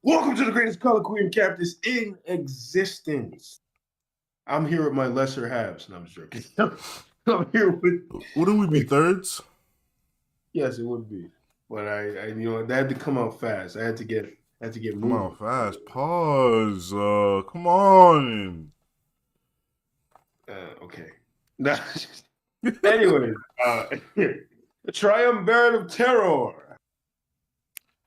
Welcome to the greatest color queen cactus in existence. I'm here with my lesser halves. No, I'm just joking. I'm here Wouldn't we be thirds? Yes, it would be, but that had to come out fast. I had to get Come moving. on, fast. Pause. Come on. Okay. Nah, anyways, the triumvirate of terror,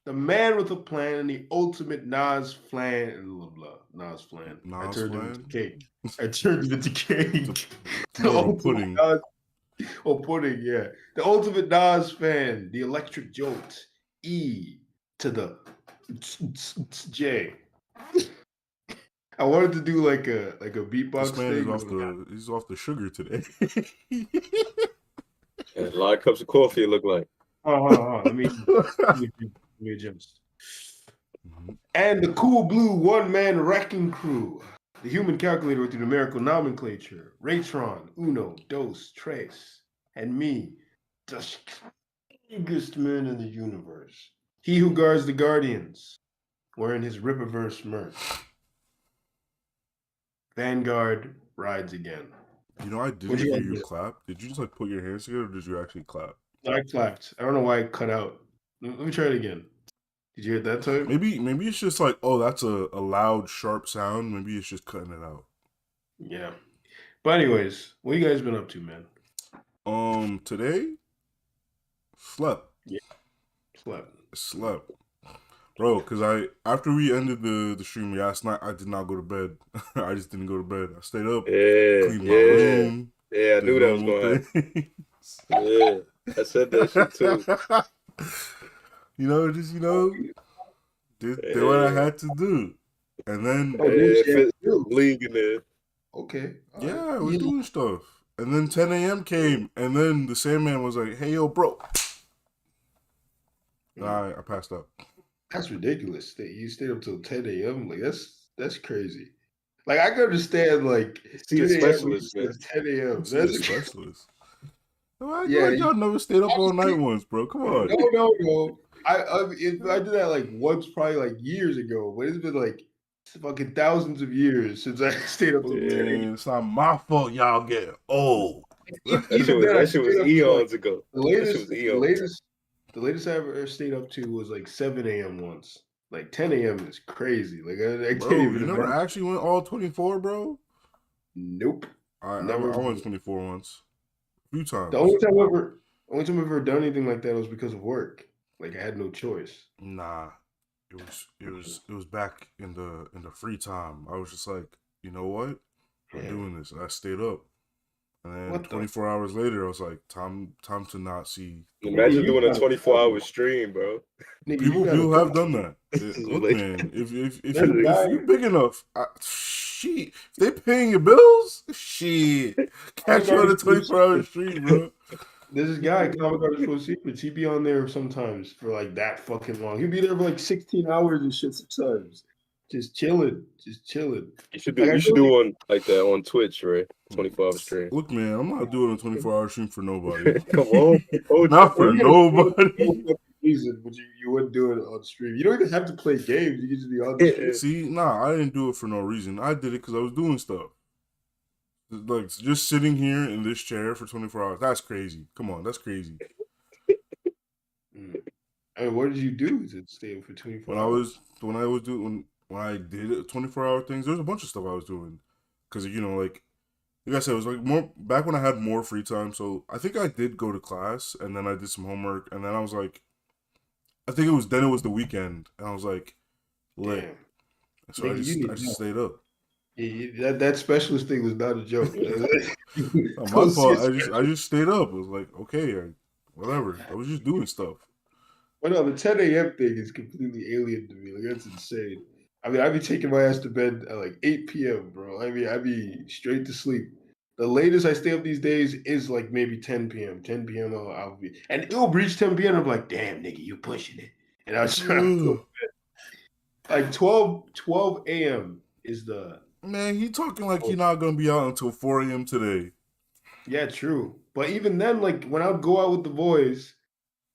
the man with a plan, and the ultimate Nas flan, blah blah Nas flan. I Nas turned him into flan. cake. I turned him into cake. It's The more of a ultimate pudding. Nas. Oh, pudding, yeah. The ultimate Nas fan, the electric jolt, E to the J. I wanted to do like a This beatbox man is thing. off the sugar today. And a lot of cups of coffee, it look like. Let me adjust. And the cool blue one-man wrecking crew, the human calculator with the numerical nomenclature, Raytron, Uno, Dos, Tres, and me, the strongest man in the universe. He who guards the guardians, wearing his Rippaverse merch. Vanguard rides again. I didn't hear you clap. Did you just put your hands together, or did you actually clap? I clapped. I don't know why it cut out. Let me try it again. Did you hear that time? Maybe it's just that's a loud, sharp sound. Maybe it's just cutting it out. Yeah. But anyways, what you guys been up to, man? Today, slept. Yeah. Slept. Bro, because after we ended the stream last night, I did not go to bed. I just didn't go to bed. I stayed up, cleaned my room. Yeah, I knew that was going to happen. Yeah, I said that shit too. Did what I had to do. And then... league in there. Okay. Yeah, we're doing stuff. And then 10 a.m. came, and then the Sandman was like, hey, yo, bro. I passed up. That's ridiculous. You stayed up till 10 a.m. Like that's crazy. Like I can understand see a specialist, man. 10 a.m. That's a specialist. Y'all never stayed up all night once, bro. Come on. No. I did that once, probably years ago, but it's been fucking thousands of years since I stayed up till 10 a.m. It's not my fault y'all get old. That shit was eons ago. The latest I ever stayed up to was 7 a.m. once. 10 a.m. is crazy. I can't even. You never actually went all 24, bro? Nope. I went 24 once. A few times. The only time I've ever done anything like that was because of work. I had no choice. Nah. It was back in the free time. I was just like, you know what? I'm doing this. And I stayed up. And then 24 hours later, I was like, time to not see. Imagine doing a 24-hour stream, bro. People have done that. Look, man, if you're big enough, shit, if they paying your bills, shit, catch you on a 24-hour stream, bro. There's this guy, Comic Artist Secrets. He'd be on there sometimes for that fucking long. He'd be there for 16 hours and shit sometimes. Just chilling. You should do one like that on Twitch, right? 24-hour stream. Look, man, I'm not doing a 24-hour stream for nobody. Come on. Not for nobody. Reason, but you wouldn't do it on stream. You don't even have to play games. You can just be on the stream. See, nah, I didn't do it for no reason. I did it because I was doing stuff. Just sitting here in this chair for 24 hours. That's crazy. Come on, that's crazy. I mean, what did you do to stay up for 24 hours? When I did 24-hour things, there was a bunch of stuff I was doing. Because, like I said, it was more back when I had more free time. So I think I did go to class, and then I did some homework, and then I was like, I think it was the weekend, and I was like, lit. Damn. So I just stayed up. Yeah, that specialist thing was not a joke. My fault. I just stayed up. It was like, okay, whatever. I was just doing stuff. Well, no, the 10 a.m. thing is completely alien to me. That's insane. I mean, I'd be taking my ass to bed at 8 p.m., bro. I mean, I'd be straight to sleep. The latest I stay up these days is maybe 10 p.m. 10 p.m. I'll be, and it'll reach 10 p.m. I'm like, damn, nigga, you pushing it. And I was trying to go to bed. 12 a.m. is the... Man, he talking like you're not going to be out until 4 a.m. today. Yeah, true. But even then, when I would go out with the boys,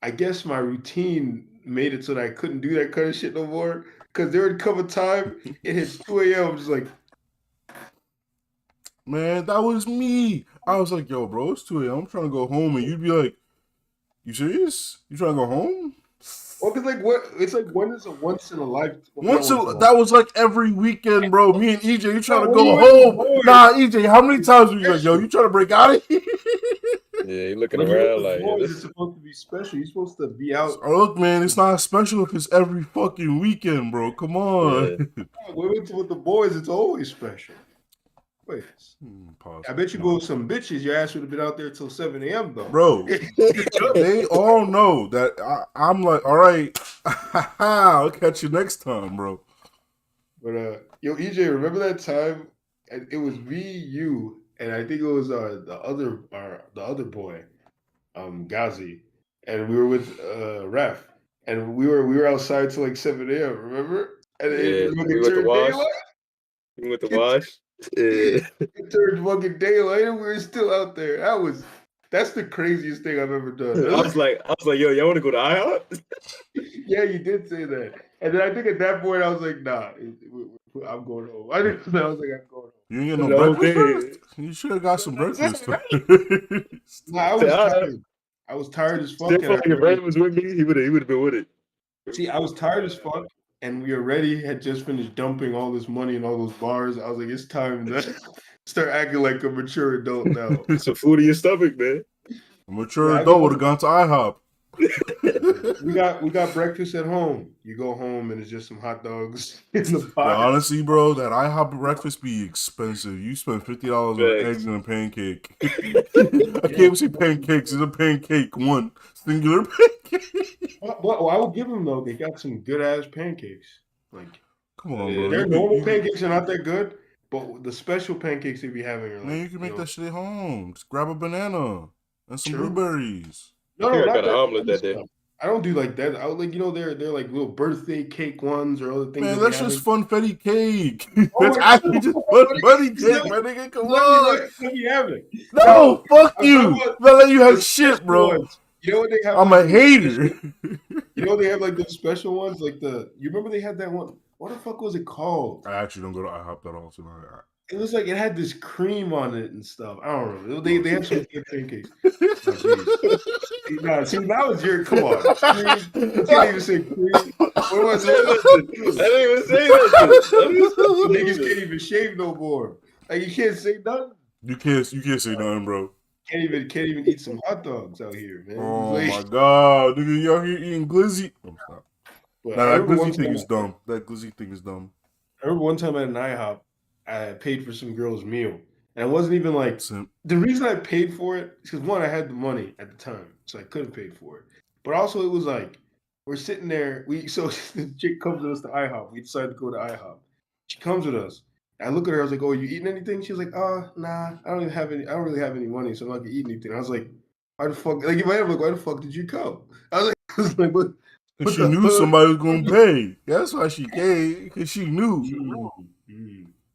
I guess my routine made it so that I couldn't do that kind of shit no more. Because there would come a time it hits 2 a.m. I'm just like, man, that was me. I was like, yo, bro, it's 2 a.m. I'm trying to go home, and you'd be like, you serious? You trying to go home? well, because like what? It's like when is a once in a lifetime? That was like every weekend, bro. Me and EJ, you trying to when go you went to home? boys. Nah, EJ, how many times were you like, yo, you trying to break out of here? Yeah, he looking When you're around with the like, yeah, boys, this it's supposed to be special. You're supposed to be out. Oh, look, man, it's not special if it's every fucking weekend, bro. Come on. yeah. With the boys, it's always special. Wait, Pause. I bet you go with some bitches. Your ass would have been out there till 7 a.m. though, Bro. They all know that I'm like, all right, I'll catch you next time, bro. But yo, EJ, remember that time? It was me, you, and I think it was the other boy, Ghazi, and we were with Ref, and we were outside till like 7 a.m. Remember? And Yeah, when we it went to turned wash. daylight, We went to wash. Yeah. it turned fucking daylight, and we were still out there. That's the craziest thing I've ever done. I was like, yo, y'all want to go to IHOP? Yeah, you did say that. And then I think at that point I was like, nah, I'm going home. I was like, I'm going home. You ain't get no breakfast? You should have got some breakfast. Nah, I was tired. I was tired as fuck. If your friend was with me, he would have been with it. See, I was tired as fuck, and we already had just finished dumping all this money in all those bars. I was like, it's time to start acting like a mature adult now. Some food in your stomach, man. A mature adult would have gone to IHOP. we got breakfast at home. You go home and it's just some hot dogs in the pot. But honestly, bro, that IHOP breakfast be expensive. You spend $50 on eggs and a pancake. I can't say pancakes. It's a pancake. One singular pancake. Well, I will give them though. They got some good ass pancakes. Like, come on, bro. Their normal pancakes are not that good, but the special pancakes they be having are like. Man, you can make that shit at home. Just grab a banana and some blueberries. No, I not got an that omelet that day. I don't do like that. I would like they're like little birthday cake ones or other things. Man, that's just funfetti cake. Oh That's actually just funfetti cake, my nigga. Come on. Let me have it. No, fuck you. Not let you have shit, bro. You know what they have? I'm a hater. You know they have like those special ones, like you remember they had that one. What the fuck was it called? I actually don't go to IHOP that often. It was like it had this cream on it and stuff. I don't know. They had some good pancakes. Oh, nah, see now it's your come on. Cream. You can't even say cream. What was it? I didn't even say that. Niggas can't even shave no more. Like you can't say nothing. You can't say nothing, bro. Can't even eat some hot dogs out here, man. Oh like, my god, nigga, you out here eating glizzy? Oh, stop. Nah, that glizzy thing is dumb. That glizzy thing is dumb. I remember one time at an IHOP, I paid for some girl's meal. And it wasn't even like the reason I paid for it is because one, I had the money at the time, so I could have paid for it. But also it was like we're sitting there, so the chick comes with us to IHOP. We decided to go to IHOP. She comes with us. I look at her, I was like, oh, you eating anything? She was like, nah, I don't really have any money, so I'm not gonna eat anything. I was like, why the fuck? Like in my head, I'm like, why the fuck did you come? I was like, what? Because she knew somebody was gonna pay. That's why she came, because she knew.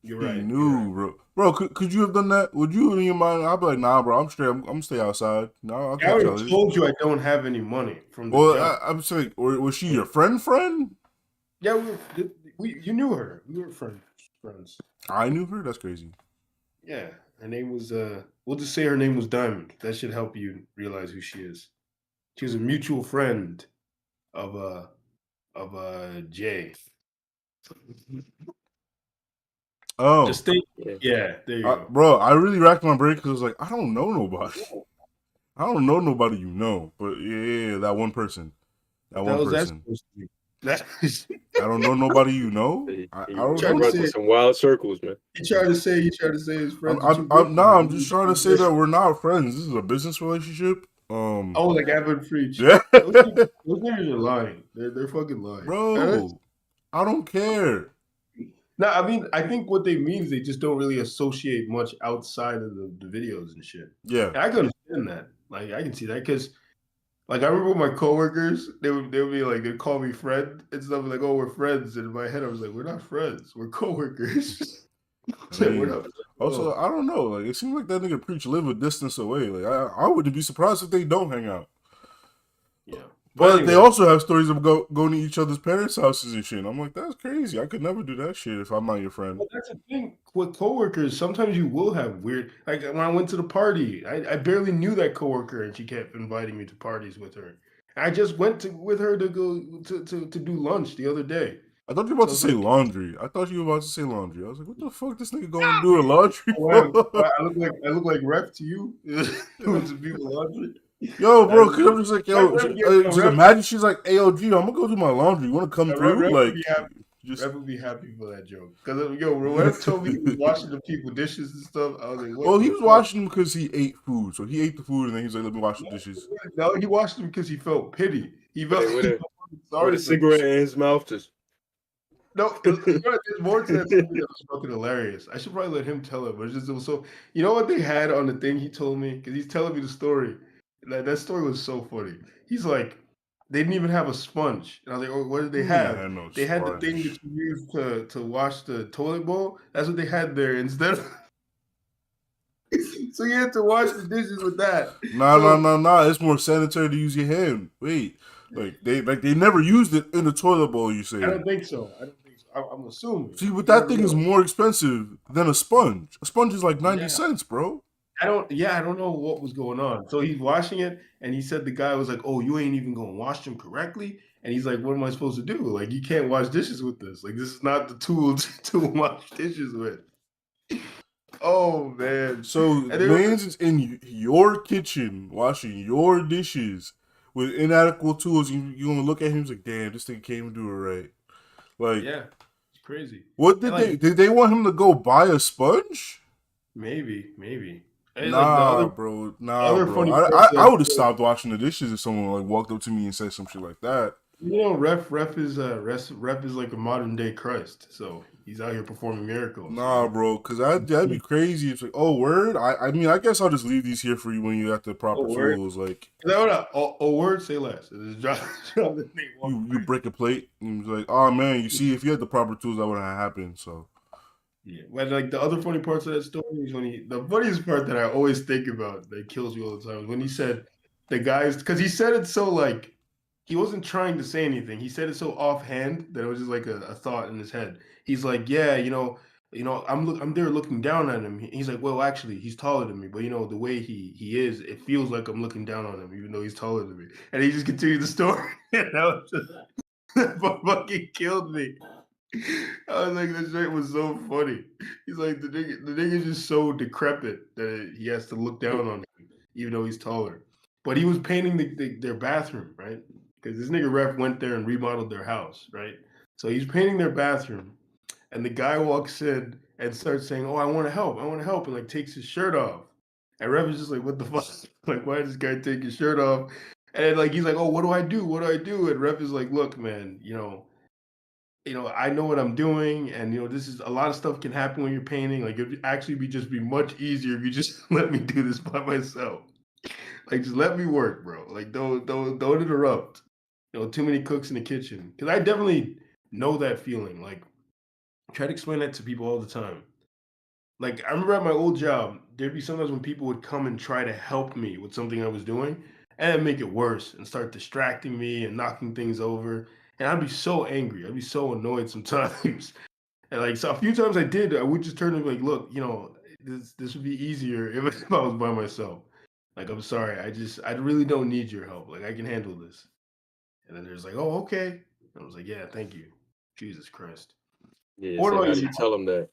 You're right. She knew, bro. Bro, could you have done that? Would you in your mind? I'd be like, nah, bro, I'm straight. I'm gonna stay outside. No, I already told you I don't have any money from the job. I'm saying, or was she your friend? Yeah, you knew her. We were friends. I knew her? That's crazy. Yeah. Her name was we'll just say her name was Diamond. That should help you realize who she is. She was a mutual friend of Jay. Oh. Just think, yeah, there you go. Bro, I really racked my brain because I was like, I don't know nobody. I don't know nobody you know. But yeah, that one person. That one person. I don't know nobody you know. I don't know. Some wild circles, man. You try to say his friends. I'm just trying to say that we're not friends. This is a business relationship. Oh, like Evan Freach. Yeah. Those niggas are lying. They're fucking lying. Bro, I don't care. No, I mean, I think what they mean is they just don't really associate much outside of the videos and shit. Yeah. And I can understand that. Like, I can see that because, like, I remember my coworkers, they would be like, they'd call me friend and stuff, like, oh, we're friends. And in my head, I was like, we're not friends. We're coworkers. We're not friends. Also, I don't know. Like, it seems like that nigga Preach live a distance away. Like, I wouldn't be surprised if they don't hang out. Yeah. But anyway, they also have stories of going to each other's parents' houses and shit. I'm like, that's crazy. I could never do that shit if I'm not your friend. but that's the thing with coworkers. Sometimes you will have weird. Like when I went to the party, I barely knew that coworker, and she kept inviting me to parties with her. I just went with her to go to do lunch the other day. I thought you were about So to it's say like, laundry. I thought you were about to say laundry. I was like, what the fuck this nigga going to do a laundry wow, for? I look like ref to you with the people laundry. Yo, I bro, look cause I'm just like, yo, just ref, imagine she's like, hey, yo, Gino, I'm gonna go do my laundry. You wanna come through? ref would Like, be happy. just. Ref would be happy for that joke. Because yo, ref told me he was washing the people dishes and stuff. I was like, Well, what he the was fuck? washing them because he ate food. So he ate the food and then he was like, let me wash the dishes. No, he watched him because he felt pity. He felt, Hey, with he a felt with sorry a for him. cigarette in his mouth, just No, there's more to that story that was fucking hilarious. I should probably let him tell it, but it was so. You know what they had on the thing he told me because he's telling me the story. That story was so funny. He's like, they didn't even have a sponge, and I was like, oh, what did they Nigga have? had no They had the thing that sponge. you use to wash the toilet bowl. That's what they had there instead of. So you had to wash the dishes with that. So Nah. It's more sanitary to use your hand. Wait, they never used it in the toilet bowl. You I saying? don't think so. I don't think so. I'm assuming. See, but You that never thing is know. more expensive than a sponge. A sponge is like 90 Yeah. cents, bro. I don't know what was going on. So he's washing it, and he said the guy was like, "Oh, you ain't even gonna wash them correctly." And he's like, "What am I supposed to do? Like, you can't wash dishes with this. Like, this is not the tool to wash dishes with." Oh man! So And they were man's is in your kitchen washing your dishes with inadequate tools. You gonna look at him and like, damn, this thing can't even do it right. Like, yeah, it's crazy. what And did they want him to go buy a sponge? maybe. And like Nah, bro. the other Bro. funny part I that would have stopped washing the dishes if someone like walked up to me and said some shit like that. ref is like a modern day Christ. So he's out here performing miracles. You Nah, know? bro, because that'd be crazy. It's like, oh, word? I mean, I guess I'll just leave these here for you when you got the proper Oh word! tools. Like, No, no. Oh word, say less. Just drop the name. you break a plate and you're like, oh, man, you see, if you had the proper tools, that wouldn't have happened, so. Yeah, but like the other funny parts of that story is when the funniest part that I always think about that kills me all the time is when he said the guys, because he said it so like he wasn't trying to say anything. He said it so offhand that it was just like a thought in his head. He's like, yeah, I'm there looking down at him. He's like, well, actually, he's taller than me, but the way he is, it feels like I'm looking down on him, even though he's taller than me. And he just continued the story, and that was just that fucking killed me. I was like, this shit was so funny. He's like, the nigga's just so decrepit that he has to look down on him, even though he's taller. But he was painting their bathroom, right? Because this nigga ref went there and remodeled their house, right? So he's painting their bathroom, and the guy walks in and starts saying, "Oh, I want to help," and like takes his shirt off. And ref is just like, "What the fuck? Like, why does this guy take his shirt off?" And then, like he's like, "Oh, what do I do? What do I do?" And ref is like, "Look, man, I know what I'm doing, and this is a lot of stuff can happen when you're painting. Like it'd actually be much easier if you just let me do this by myself. Like just let me work, bro. Like don't interrupt. Too many cooks in the kitchen. Because I definitely know that feeling. Like I try to explain that to people all the time. Like I remember at my old job, there'd be sometimes when people would come and try to help me with something I was doing, and it'd make it worse and start distracting me and knocking things over. And I'd be so angry. I'd be so annoyed sometimes. And like so a few times I would just turn and be like, look, this would be easier if I was by myself. Like, I'm sorry, I really don't need your help. Like I can handle this. And then there's like, oh, okay. And I was like, yeah, thank you. Jesus Christ. yeah. What So about how do you? you tell them that?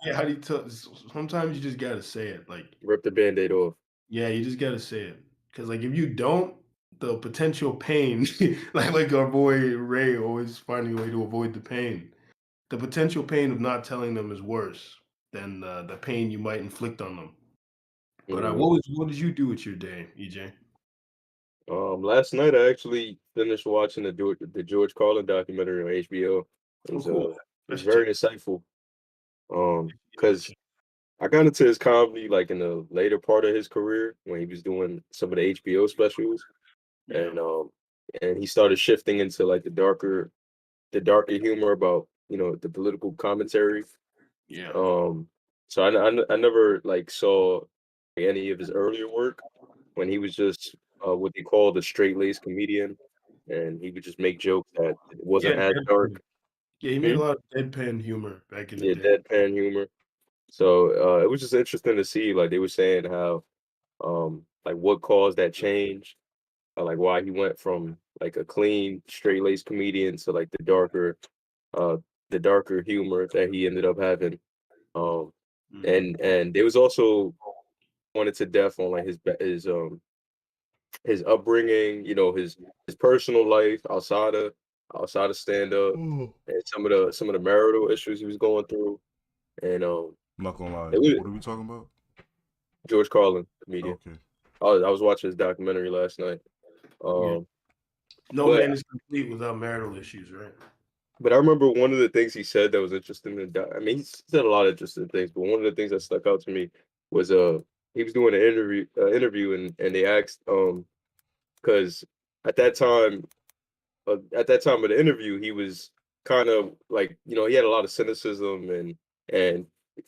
Yeah, how do you tell? Sometimes you just gotta say it. Like, Rip the band-aid off. yeah, you just gotta say it. Because like if you don't, the potential pain, like our boy Ray always finding a way to avoid the pain. The potential pain of not telling them is worse than the pain you might inflict on them. But Hmm. what did you do with your day, EJ? Last night I actually finished watching the George Carlin documentary on HBO. It Oh, was cool. it I was should check. very insightful. Yeah, Because I got into his comedy like in the later part of his career when he was doing some of the HBO specials, yeah, and he started shifting into like the darker humor about the political commentary. yeah, Um, so I never like saw any of his earlier work when he was just what they call the straight laced comedian. and he would just make jokes that it wasn't Yeah, as dark. yeah, he made Hmm? a lot of deadpan humor back in the Yeah, day. deadpan humor. So it was just interesting to see. Like they were saying how, like what caused that change, like why he went from like a clean, straight laced comedian to like uh, the darker humor that he ended up having. Um, Mhm. and there was also wanted to death on like his upbringing, his personal life outside of stand up, I'm and some of the marital issues he was going through, and not gonna lie. it was What are we talking about? George Carlin, comedian. Okay. I was watching his documentary last night. Yeah. Um, No but man is complete without marital issues, right? but I remember one of the things he said that was interesting. I mean, he said a lot of interesting things, but one of the things that stuck out to me was he was doing an interview, and they asked because at that time at that time of the interview, he was kind of like, he had a lot of cynicism, and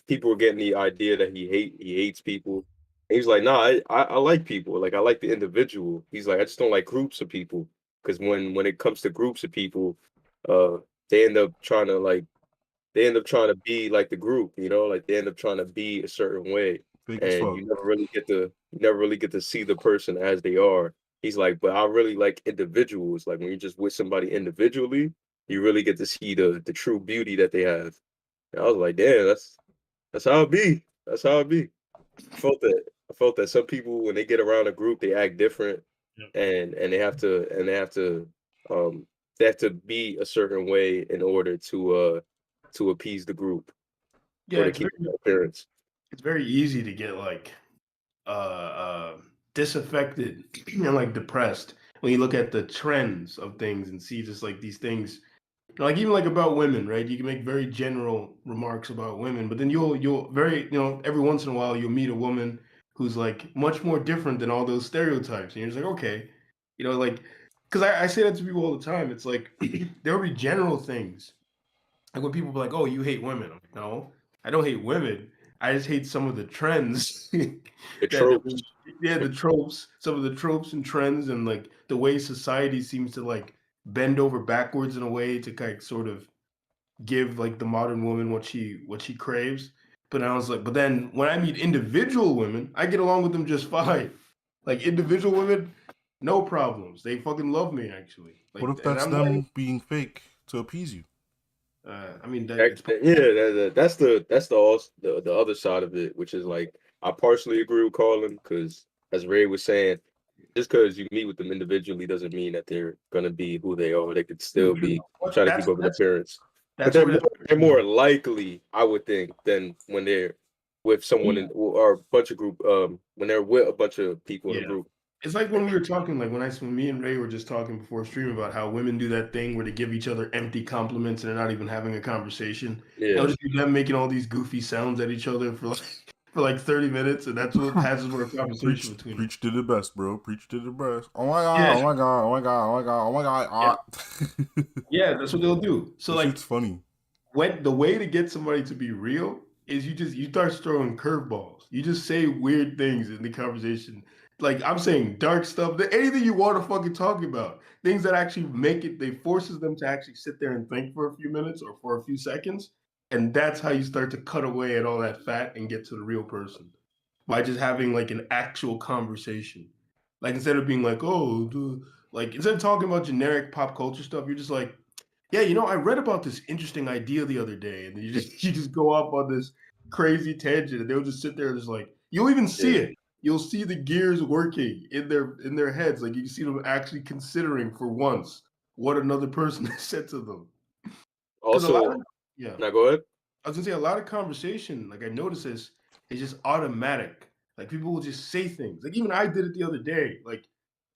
people were getting the idea that he hates people. And he's like, nah, I like people. Like I like the individual. He's like, I just don't like groups of people because when it comes to groups of people, uh, they end up trying to like they end up trying to be like the group, like they end up trying to be a certain way, Fake as and fuck. you never really get to see the person as they are. He's like, but I really like individuals. Like when you're just with somebody individually, you really get to see the true beauty that they have. And I was like, damn, that's how it be. That's how it be. I felt that some people when they get around a group, they act different, Yeah. and um they have to be a certain way in order to appease the group Yeah, or to keep their appearance. it's very easy to get like disaffected and like depressed when you look at the trends of things and see just like these things like even like about women, right? You can make very general remarks about women, but then you'll very every once in a while you'll meet a woman who's like much more different than all those stereotypes, and you're just like, okay, like because I say that to people all the time. It's like there will be general things like when people be like, "Oh, you hate women," I'm like, "No, I don't hate women. I just hate some of the trends The that tropes. yeah, the tropes, some of the tropes and trends, and like the way society seems to like bend over backwards in a way to kind of sort of give like the modern woman what she craves." But I was like, but then when I meet individual women, I get along with them just fine. Like individual women, no problems. They fucking love me actually. What Like, if and that's I'm not. them being fake to appease you? I mean, that it's Yeah, that's the other side of it, which is like I partially agree with Carlin because as Ray was saying, just because you meet with them individually doesn't mean that they're gonna be who they are. They could still be trying to that's keep up an that's appearance. But that's where that they're more likely, I would think, than when they're with someone or a bunch of group when they're with a bunch of people in a yeah. group. It's like when we were talking, like when me and Ray were just talking before stream about how women do that thing where they give each other empty compliments and they're not even having a conversation. It'll Yeah. just be them making all these goofy sounds at each other for like for like 30 minutes, and that's what passes for a conversation between them. Preach to the best, bro. Preach to the best. Oh my god, Yeah, oh my god, oh my god, oh my god, oh my god. yeah, Ah. yeah. That's what they'll do. So That like shit's funny. when the way to get somebody to be real is you start throwing curveballs. You just say weird things in the conversation. Like I'm saying dark stuff, anything you want to fucking talk about. Things that actually make it, they forces them to actually sit there and think for a few minutes or for a few seconds. And that's how you start to cut away at all that fat and get to the real person by just having like an actual conversation. Like instead of being like, oh, like instead of talking about generic pop culture stuff, you're just like, yeah, I read about this interesting idea the other day, and then you just you just go off on this crazy tangent, and they'll just sit there just like you'll even see Yeah. it. You'll see the gears working in their heads, like you see them actually considering for once what another person has said to them. Because a lot Also, of yeah, now go ahead. I was gonna say a lot of conversation, like I notice this, is just automatic. Like people will just say things. Like even I did it the other day. Like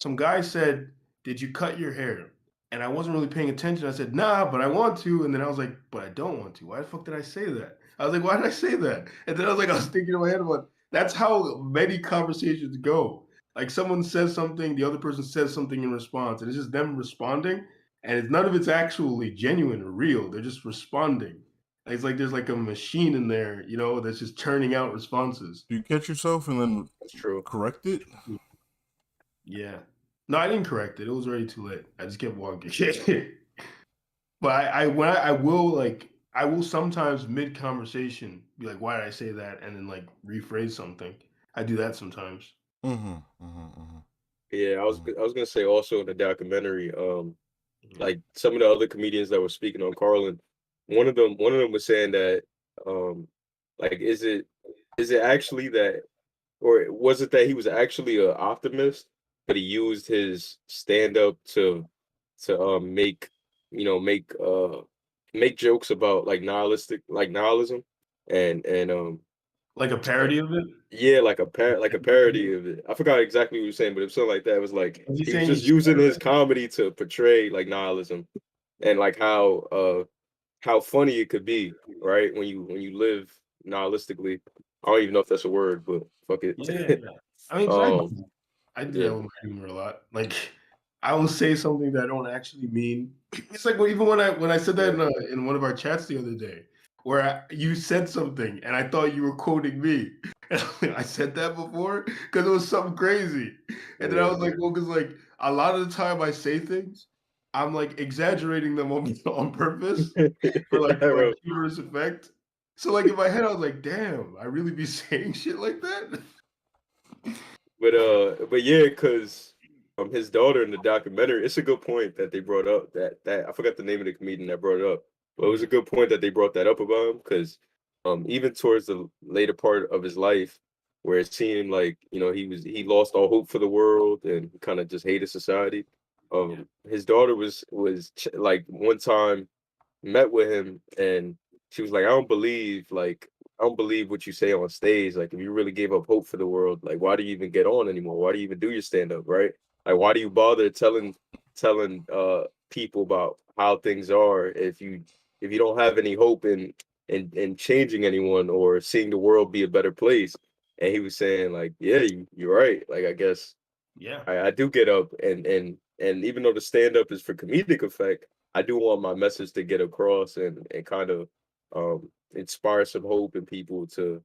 some guy said, "Did you cut your hair?" And I wasn't really paying attention. I said, "Nah, but I want to." And then I was like, "But I don't want to." Why the fuck did I say that? I was like, "Why did I say that?" And then I was thinking in my head about that's how many conversations go. Like someone says something, the other person says something in response, and it's just them responding, and none of it's actually genuine or real. They're just responding. It's like there's like a machine in there, that's just churning out responses. Do you catch yourself and then That's true. correct it? Yeah. No, I didn't correct it. It was already too late. I just kept walking. But I will sometimes mid conversation be like, why did I say that? And then like rephrase something. I do that sometimes. Mm-hmm. Mm-hmm. Mm-hmm. Yeah, Mm-hmm. I was gonna say also in the documentary, Yeah. like some of the other comedians that were speaking on Carlin, one of them was saying that, um, like, is it actually that, or was it that he was actually an optimist, but he used his stand up to make, you know, make jokes about like nihilism, and Like a parody of it? yeah, like a parody of it. I forgot exactly what he was saying, but it was something like that. It was like Was he he was saying just he's using his comedy to portray like nihilism and like how funny it could be, right? When you live nihilistically. I don't even know if that's a word, but fuck it. yeah, yeah. I mean, 'cause um, I do yeah. that with my humor a lot. Like, I will say something that I don't actually mean. It's like even when I said that Yeah. in one of our chats the other day, where you said something and I thought you were quoting me. And I said that before because it was something crazy, and then I Yeah. was like, well, because like a lot of the time I say things, I'm like exaggerating them on on purpose for like Bro. humorous effect. So like in my head, I was like, damn, I really be saying shit like that. But yeah, because his daughter in the documentary, it's a good point that they brought up that I forgot the name of the comedian that brought it up, but it was a good point that they brought that up about him because even towards the later part of his life, where it seemed like he lost all hope for the world and kind of just hated society. His daughter like one time met with him and she was like, I don't believe what you say on stage. Like if you really gave up hope for the world, like why do you even get on anymore? Why do you even do your stand up, right? Like why do you bother telling people about how things are if you don't have any hope in changing anyone or seeing the world be a better place? And he was saying like, yeah, you're right. Like I guess Yeah. I do get up and even though the stand up is for comedic effect, I do want my message to get across and kind of inspire some hope in people to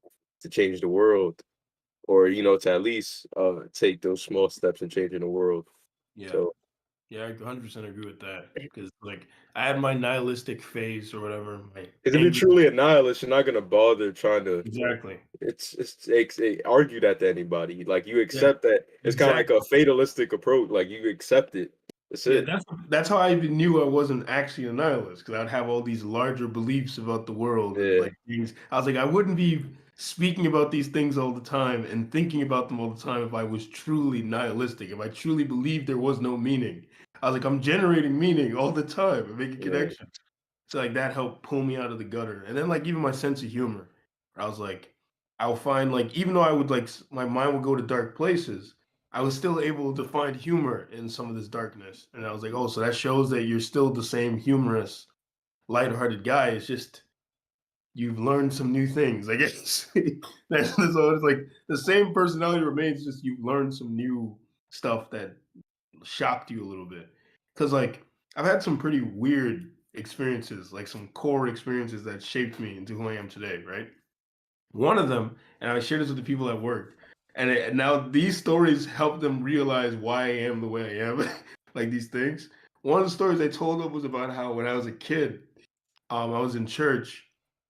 change the world or to at least take those small steps in changing the world. Yeah. So Yeah, I 100% agree with that. Because like I had my nihilistic phase or whatever, my because if you're angry. truly a nihilist, you're not gonna bother trying to Exactly. argue that to anybody. Like you Yeah, accept that it's kind of like exactly. a fatalistic approach. Like you accept it. That's Yeah, it. that's how I even knew I wasn't actually a nihilist because I'd have all these larger beliefs about the world and Yeah, like things. I was like, I wouldn't be speaking about these things all the time and thinking about them all the time if I was truly nihilistic, if I truly believed there was no meaning. I was like, I'm generating meaning all the time and making yeah, connections. So like that helped pull me out of the gutter. And then like even my sense of humor, I was like, I'll find like even though I would like my mind would go to dark places, I was still able to find humor in some of this darkness. And I was like, oh, so that shows that you're still the same humorous, lighthearted guy. It's just you've learned some new things, I guess. That's all. It's like the same personality remains, just you've learned some new stuff that shocked you a little bit. Because like I've had some pretty weird experiences, like some core experiences that shaped me into who I am today, right? One of them, and I share this with the people at work, and now these stories help them realize why I am the way I am, like these things. One of the stories I told them was about how when I was a kid, I was in church,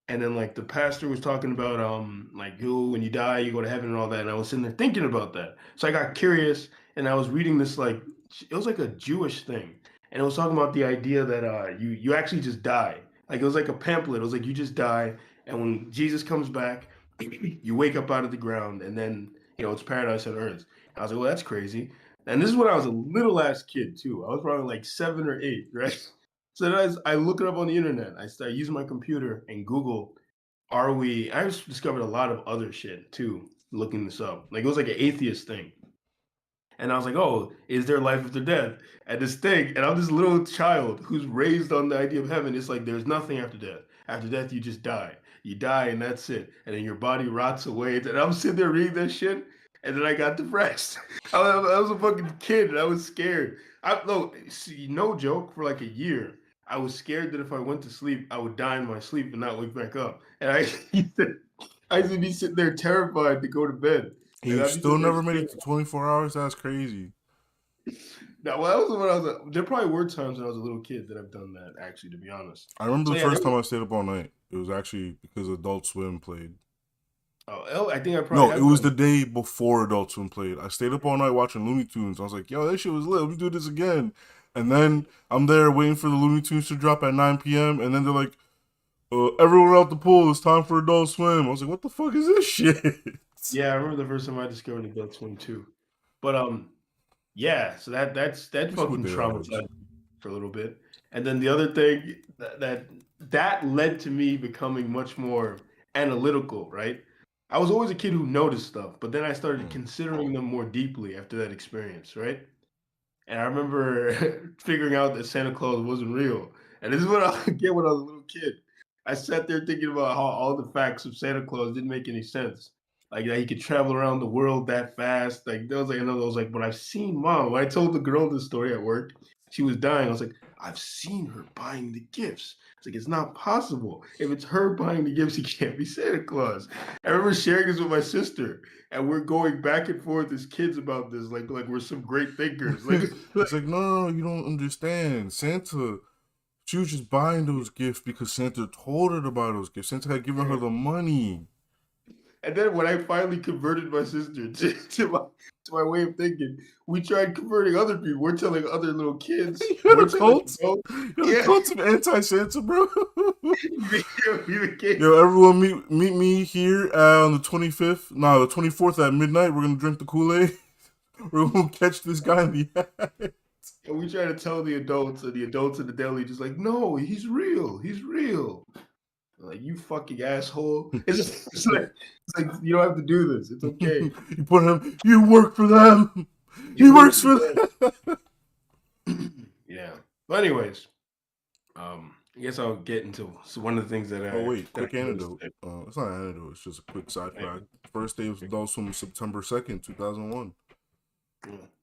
and then like the pastor was talking about like you when you die you go to heaven and all that, and I was sitting there thinking about that. So I got curious, and I was reading this like it was like a Jewish thing, and it was talking about the idea that you actually just die. Like it was like a pamphlet. It was like you just die, and when Jesus comes back, you wake up out of the ground, and then it's paradise on earth. And I was like, well, that's crazy. And this is when I was a little ass kid too. I was probably like 7 or 8, right? So then as I look it up on the internet, I start using my computer and Google, are we? I just discovered a lot of other shit too, looking this up. Like it was like an atheist thing. And I was like, oh, is there life after death? And this thing, and I'm this little child who's raised on the idea of heaven. It's like there's nothing after death. After death, you just die. You die, and that's it. And then your body rots away. And I'm sitting there reading that shit, and then I got depressed. I was a fucking kid, and I was scared. No, see, no joke. For like a year, I was scared that if I went to sleep, I would die in my sleep and not wake back up. And I used to be sitting there terrified to go to bed. And And you I'd be still sitting there never made scared. it to 24 hours? That's crazy. No, well, that was when I was. There probably were times when I was a little kid that I've done that. Actually, to be honest. I remember So the yeah, first time I stayed up all night. It was actually because Adult Swim played. I think I probably No, it have was done. the day before Adult Swim played. I stayed up all night watching Looney Tunes. I was like, yo, that shit was lit. Let's do this again. And then I'm there waiting for the Looney Tunes to drop at 9 p.m. And then they're like, everyone out the pool. It's time for Adult Swim. I was like, what the fuck is this shit? Yeah, I remember the first time I discovered Adult Swim too. But yeah. So that Let me see what fucking day that was. traumatized me for a little bit. And then the other thing that led to me becoming much more analytical. Right. I was always a kid who noticed stuff, but then I started considering them more deeply after that experience. Right. And I remember figuring out that Santa Claus wasn't real. And this is what I get when I was a little kid. I sat there thinking about how all the facts of Santa Claus didn't make any sense. Like that he could travel around the world that fast. Like there was like another. I was like, but I've seen mom. When I told the girl this story at work, she was dying. I was like, I've seen her buying the gifts. It's like it's not possible. If it's her buying the gifts, he can't be Santa Claus. I remember sharing this with my sister, and we're going back and forth as kids about this, like we're some great thinkers. Like, It's like, no, you don't understand. Santa, she was just buying those gifts because Santa told her to buy those gifts. Santa had given her the money. and then when I finally converted my sister to my way of thinking, we tried converting other people. We're telling other little kids. You're We're the telling cult? adults. You're the cult of anti-Santa, bro. We became- Yo, everyone meet me here on the 25th. No, the 24th at midnight. We're going to drink the Kool-Aid. We're going to catch this guy in the act. And we try to tell the adults, and the adults in the deli just like, no, he's real. He's real. Like, you fucking asshole. It's like you don't have to do this. It's okay. You put him, you work for them. He works for them. Yeah. But anyways, I guess I'll get into one of the things that I. Oh, wait, that quick I noticed anecdote. today. It's not an anecdote, it's just a quick side fact. First day of Adult Swim was September 2nd, 2001.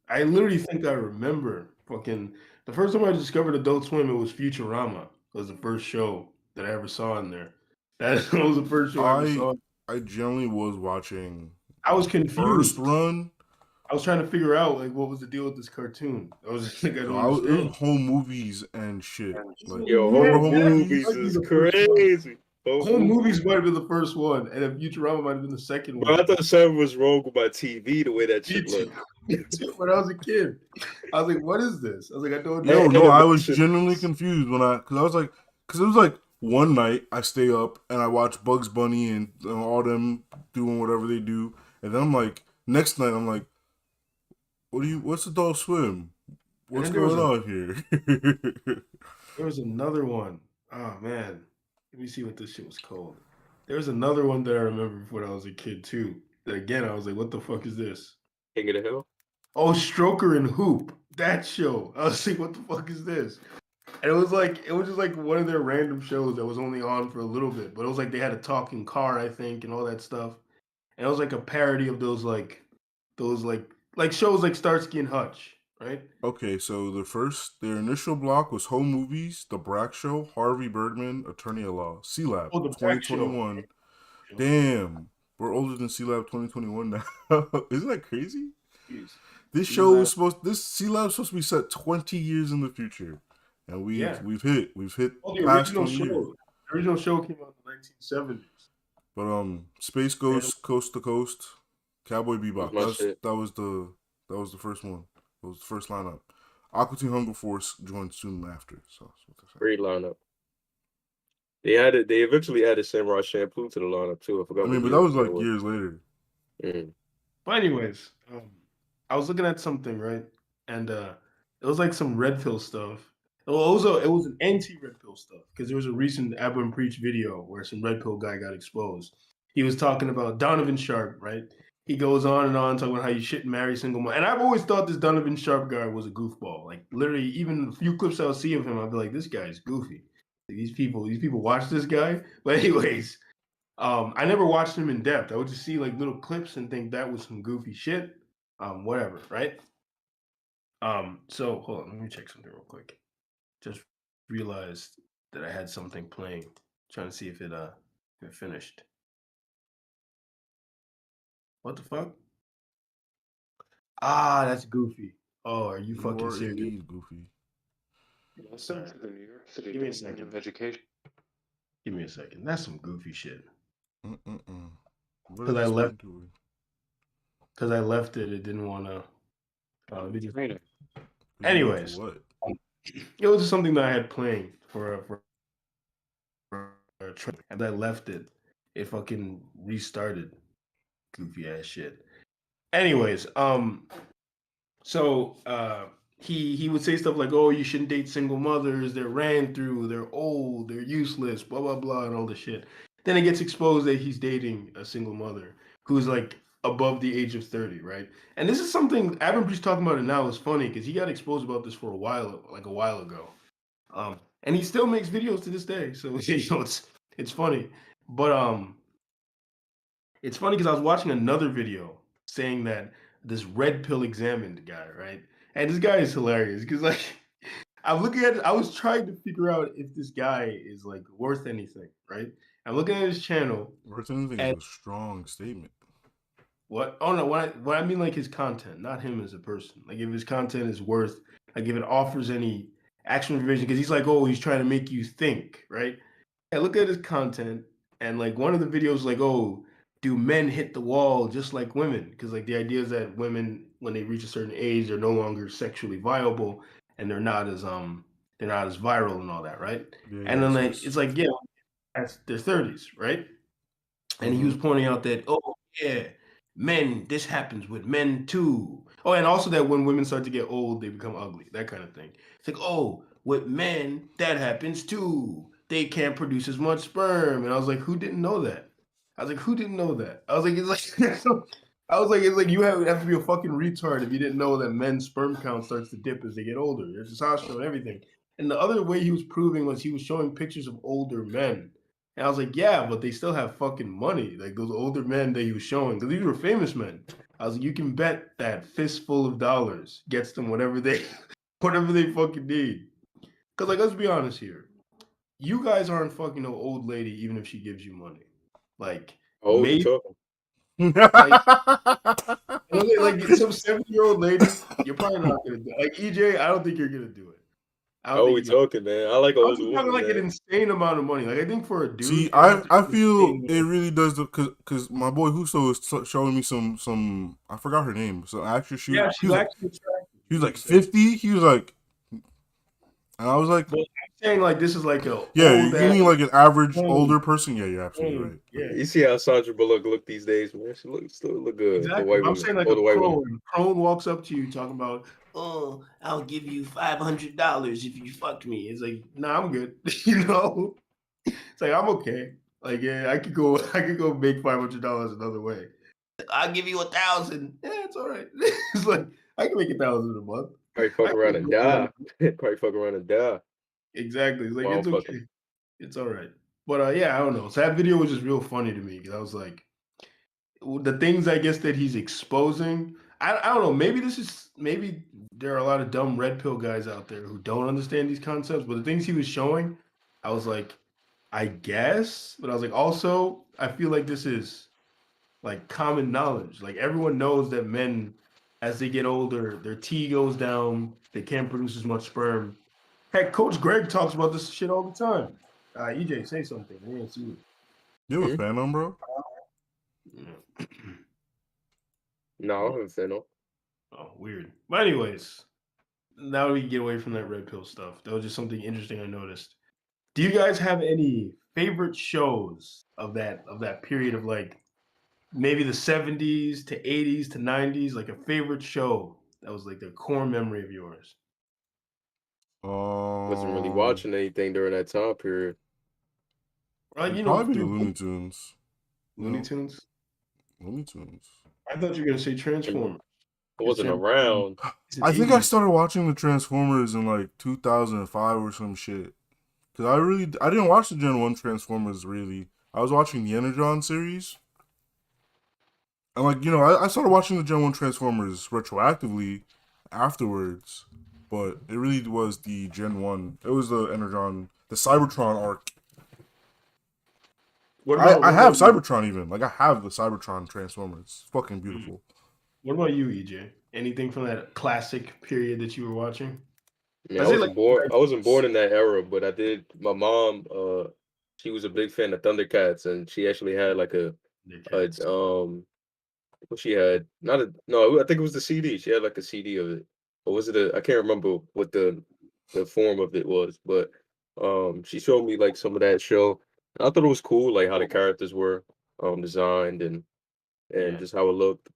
I literally think I remember fucking the first time I discovered Adult Swim. It was Futurama. It was the first show that I ever saw in there. That was the first show I ever saw. I generally was watching I was first confused. run. I was trying to figure out like what was the deal with this cartoon. I was just like, I don't It was understand. home movies and shit. Like, Yo, remember home movies might be is the first one. crazy. Home movies might have been the first one, and then Futurama might have been the second But I one. thought something was wrong with my TV, the way that Me shit too. looked. Me too. When I was a kid, I was like, "What is this?" I was like, "I don't No, know." I was genuinely confused because it was like one night I stay up and I watch Bugs Bunny and all them doing whatever they do, and then I'm like, next night I'm like, what's Adult Swim? What's going on here? There was another one. Oh man, let me see what this shit was called. There was another one that I remember when I was a kid too. That again, I was like, "What the fuck is this?" King of the Hill. Oh, Stroker and Hoop. That show. I was like, "What the fuck is this?" And it was just like one of their random shows that was only on for a little bit, but it was like they had a talking car, I think, and all that stuff. And it was like a parody of those shows like Starsky and Hutch, right? Okay, so their initial block was Home Movies, The Brack Show, Harvey Birdman, Attorney at Law, C-Lab, Oh, the Brack Show. 2021. Damn, we're older than C-Lab 2021 now. Isn't that crazy? Jeez. This C-Lab was supposed to be set 20 years in the future, and we've hit Oh, the past original 20 years. show. The original show came out in the 1970s. But Space Ghost, Coast to Coast, Cowboy Bebop. That was the first one. It was the first lineup. Aqua Teen Hunger Force joined soon after. So Great lineup. They eventually added Samurai Champloo to the lineup too. I forgot. but that was like years later. Mm. But anyways, I was looking at something, right? And it was like some red pill stuff. Well, it was an anti-red pill stuff because there was a recent Abba and Preach video where some red pill guy got exposed. He was talking about Donovan Sharp, right? He goes on and on talking about how you shouldn't marry single mom. And I've always thought this Donovan Sharp guy was a goofball. Like literally, even a few clips I'll see of him, I'll be like, this guy's goofy. Like, these people watch this guy. But anyways, I never watched him in depth. I would just see like little clips and think that was some goofy shit. Whatever, right? So hold on, let me check something real quick. Just realized that I had something playing. Trying to see if it finished. What the fuck? Ah, that's goofy. Oh, are you You fucking are serious? indeed Goofy. I sent to the New York City Give me a Department second. of Education. Give me a second. That's some goofy shit. What Cause I left. explain to it? Cause I left it. It didn't want to. Trainer. You went to Anyways, what? it was just something that I had playing for a trip, and I left it. It fucking restarted. Goofy ass shit. Anyways, so he would say stuff like, "Oh, you shouldn't date single mothers. They're ran through. They're old. They're useless. Blah blah blah, and all this shit." Then it gets exposed that he's dating a single mother who's like above the age of 30, right? And this is something Adam Breach talking about it now is funny because he got exposed about this for a while ago. And he still makes videos to this day, so it's funny. But it's funny because I was watching another video saying that this red pill examined guy, right? And this guy is hilarious because like I'm looking at it, I was trying to figure out if this guy is like worth anything, right? I'm looking at his channel Worth anything is and a strong statement. what oh no, what I mean like his content, not him as a person. Like if his content is worth like if it offers any action information, because he's like, oh, he's trying to make you think, right? I look at his content and like one of the videos like, oh, do men hit the wall just like women? Because like the idea is that women when they reach a certain age they're no longer sexually viable and they're not as viral and all that, right? Yeah, And then yes, like yes. it's like, yeah, that's their 30s, right? And he Mm-hmm. was pointing out that, oh yeah, men, this happens with men too. Oh, and also that when women start to get old, they become ugly, that kind of thing. It's like, oh, with men, that happens too. They can't produce as much sperm. And I was like, who didn't know that? I was like, who didn't know that? I was like, it's like I was like, it's like you have to be a fucking retard if you didn't know that men's sperm count starts to dip as they get older. There's testosterone and everything. And the other way he was proving was he was showing pictures of older men. And I was like, yeah, but they still have fucking money. Like those older men that he was showing, because these were famous men. I was like, you can bet that fistful of dollars gets them whatever they whatever they fucking need. Because like, let's be honest here. You guys aren't fucking no old lady, even if she gives you money. Like How old you maybe talking? like like some 70-year-old lady, you're probably not gonna do it. Like EJ, I don't think you're gonna do it. I How don't old think we you're gonna. talking, man? I like an I'm older just talking woman, like an man. insane amount of money. Like I think for a See, dude, it has to I be feel insane. it really does because my boy Huso was showing me some I forgot her name. So actually, Yeah, he she's was like actually attractive. he was like 50. He was like, and I was like, But I'm saying like this is like a yeah, old you ass mean like an average thing. older person? Yeah, you're absolutely right. Yeah, You see how Sandra Bullock look these days, man? She still look good for exactly. white But I'm women, saying like a older white women. crone. Crone walks up to you talking about, oh, I'll give you $500 if you fuck me. It's like, nah, I'm good. You know, it's like I'm okay. Like yeah, I could go make $500 another way. I'll give you 1,000. Yeah, it's all right. It's like I can make 1,000 a month. Probably I fuck can around make and no money. die. Probably fuck around and die Exactly. It's like while I'm it's fucking. okay. It's all right. But yeah, I don't know. So that video was just real funny to me because I was like, the things I guess that he's exposing. I don't know. Maybe there are a lot of dumb red pill guys out there who don't understand these concepts. But the things he was showing, I was like, I guess. But I was like, also, I feel like this is like common knowledge. Like everyone knows that men, as they get older, their T goes down. They can't produce as much sperm. Heck, Coach Greg talks about this shit all the time. EJ, say something. I didn't see you. You have a Hmm? fan on, bro? Yeah. No, I haven't said no. Oh, weird. But anyways, now we can get away from that red pill stuff. That was just something interesting I noticed. Do you guys have any favorite shows of that period of like maybe the 70s to 80s to 90s, like a favorite show that was like the core memory of yours? Wasn't really watching anything during that time period. Like, It'd you know, probably be the through Looney Tunes. Looney Tunes. Looney Tunes. I thought you were gonna say And Transformers. I wasn't around. It's an I think I 80s. started watching the Transformers in like 2005 or some shit. Cause I didn't watch the Gen 1 Transformers really. I was watching the Energon series. And like, I started watching the Gen 1 Transformers retroactively afterwards. But it really was the Gen 1. It was the Energon, the Cybertron arc. I have Cybertron even. Like I have the Cybertron Transformers. It's fucking beautiful. What about you, EJ? Anything from that classic period that you were watching? I mean, I say like I wasn't born in that era, but I did. My mom, she was a big fan of Thundercats, and she actually had like a Thundercats. what she had, not a no, I think it was the CD. She had like a CD of it, or was it a? I can't remember what the form of it was, but she showed me like some of that show. And I thought it was cool, like how the characters were designed and Yeah, just how it looked.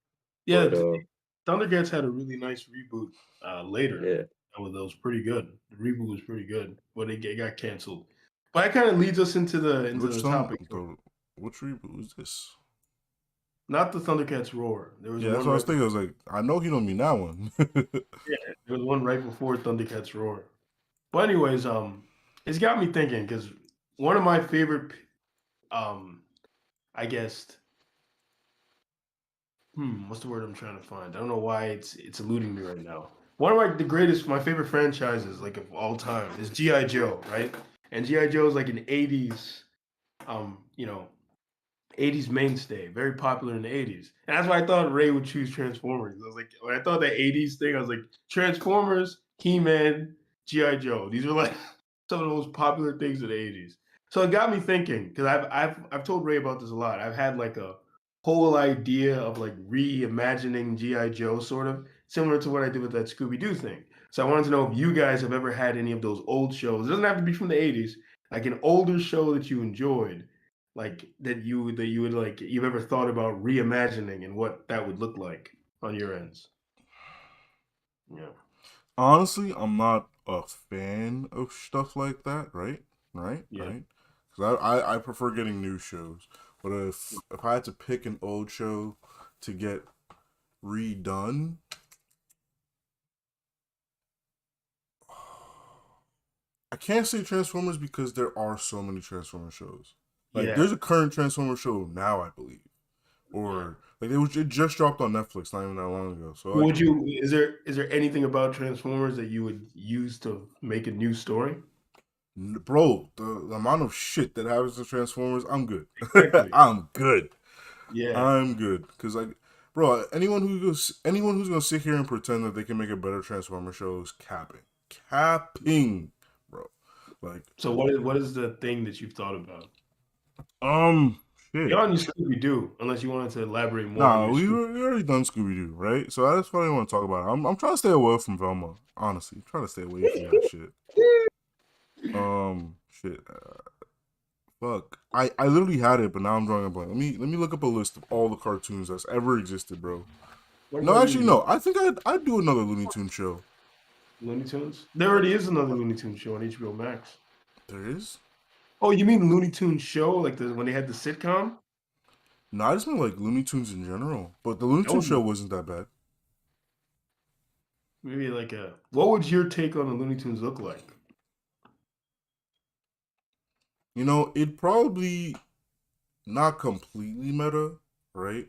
yeah. But Thundercats had a really nice reboot later. yeah, That was pretty good. The reboot was pretty good, but it got canceled. But that kind of leads us into Which the song? topic. Which reboot was this? Not the Thundercats roar. There was Yeah, that's one what I was right. thinking. I was like, I know he don't mean that one. Yeah, there was one right before Thundercats roar. But anyways, it's got me thinking because one of my favorite, um, I guess, what's the word I'm trying to find? I don't know why it's eluding me right now. One of my favorite franchises, like of all time, is GI Joe, right? And GI Joe is like an '80s, you know, '80s mainstay, very popular in the '80s. And that's why I thought Ray would choose Transformers. I was like, when I thought that '80s thing, I was like, Transformers, He-Man, GI Joe. These are like some of the most popular things in the '80s. So it got me thinking because I've told Ray about this a lot. I've had like a whole idea of like reimagining GI Joe, sort of similar to what I did with that Scooby Doo thing. So I wanted to know if you guys have ever had any of those old shows. It doesn't have to be from the '80s, like an older show that you enjoyed, like that you would like you've ever thought about reimagining and what that would look like on your ends. Yeah. Honestly, I'm not a fan of stuff like that. Right, right, Yeah. right. Because I prefer getting new shows. But if I had to pick an old show to get redone, I can't say Transformers because there are so many Transformers shows. Like Yeah. there's a current Transformers show now, I believe, Yeah. or like it just dropped on Netflix not even that long ago. So like, Would you is there anything about Transformers that you would use to make a new story? bro, the amount of shit that happens to Transformers, I'm good. Exactly. I'm good. Yeah. I'm good because like, bro, anyone who's gonna sit here and pretend that they can make a better Transformer show is capping, bro. Like, So what is the thing that you've thought about? shit. Beyond your Scooby Doo, unless you wanted to elaborate more on Nah, your Scooby. we already done Scooby Doo, right? So that's what I want to talk about. I'm trying to stay away from Velma, honestly. I'm trying to stay away from that shit. Shit. Fuck. I literally had it, but now I'm drawing a blank. Let me look up a list of all the cartoons that's ever existed, bro. What No, about actually, you, no. I think I'd do another Looney Tune show. Looney Tunes? There already is another Looney Tunes show on HBO Max. There is? Oh, you mean Looney Tunes show, like the when they had the sitcom? No, I just meant like Looney Tunes in general. But the Looney That Tunes would show be wasn't that bad. maybe like a. What would your take on the Looney Tunes look like? You know, it'd probably not completely meta, right?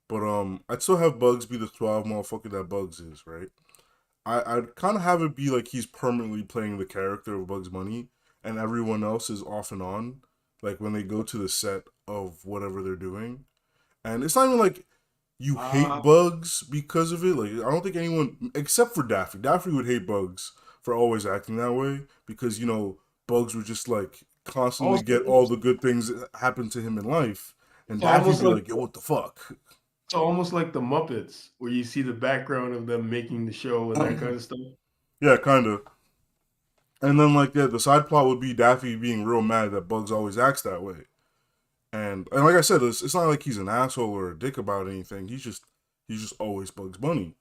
But I'd still have Bugs be the 12 motherfucker that Bugs is, right? I'd kind of have it be like he's permanently playing the character of Bugs Bunny, and everyone else is off and on, like when they go to the set of whatever they're doing. And it's not even like you hate Ah, Bugs because of it. Like I don't think anyone except for Daffy. Daffy would hate Bugs for always acting that way because Bugs would just like constantly also, get all the good things that happen to him in life, and so Daffy'd almost be like like, "Yo, what the fuck?" so almost like the Muppets, where you see the background of them making the show and that kind of stuff. Yeah, kind of. And then like the side plot would be Daffy being real mad that Bugs always acts that way. And like I said, it's not like he's an asshole or a dick about anything. He's just always Bugs Bunny.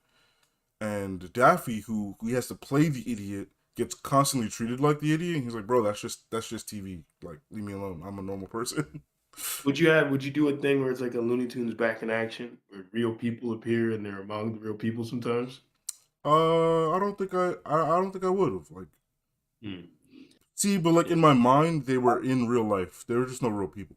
And Daffy, who he has to play the idiot, gets constantly treated like the idiot. And he's like, bro, that's just TV. Like, leave me alone. I'm a normal person. Would you do a thing where it's like a Looney Tunes back in action, where real people appear and they're among the real people sometimes? I don't think I would have. Like, Hmm. see, but like in my mind, they were in real life. They were just no real people.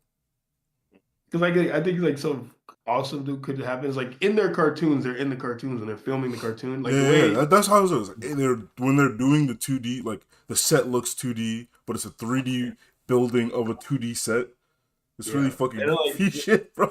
Because like I think like some awesome that could happen is like in their cartoons, they're in the cartoons and they're filming the cartoon. Like the Yeah, way that's how it was. Like, when they're doing the 2D, like the set looks 2D, but it's a 3D building of a 2D set. It's really Yeah, fucking and then, goofy shit, bro.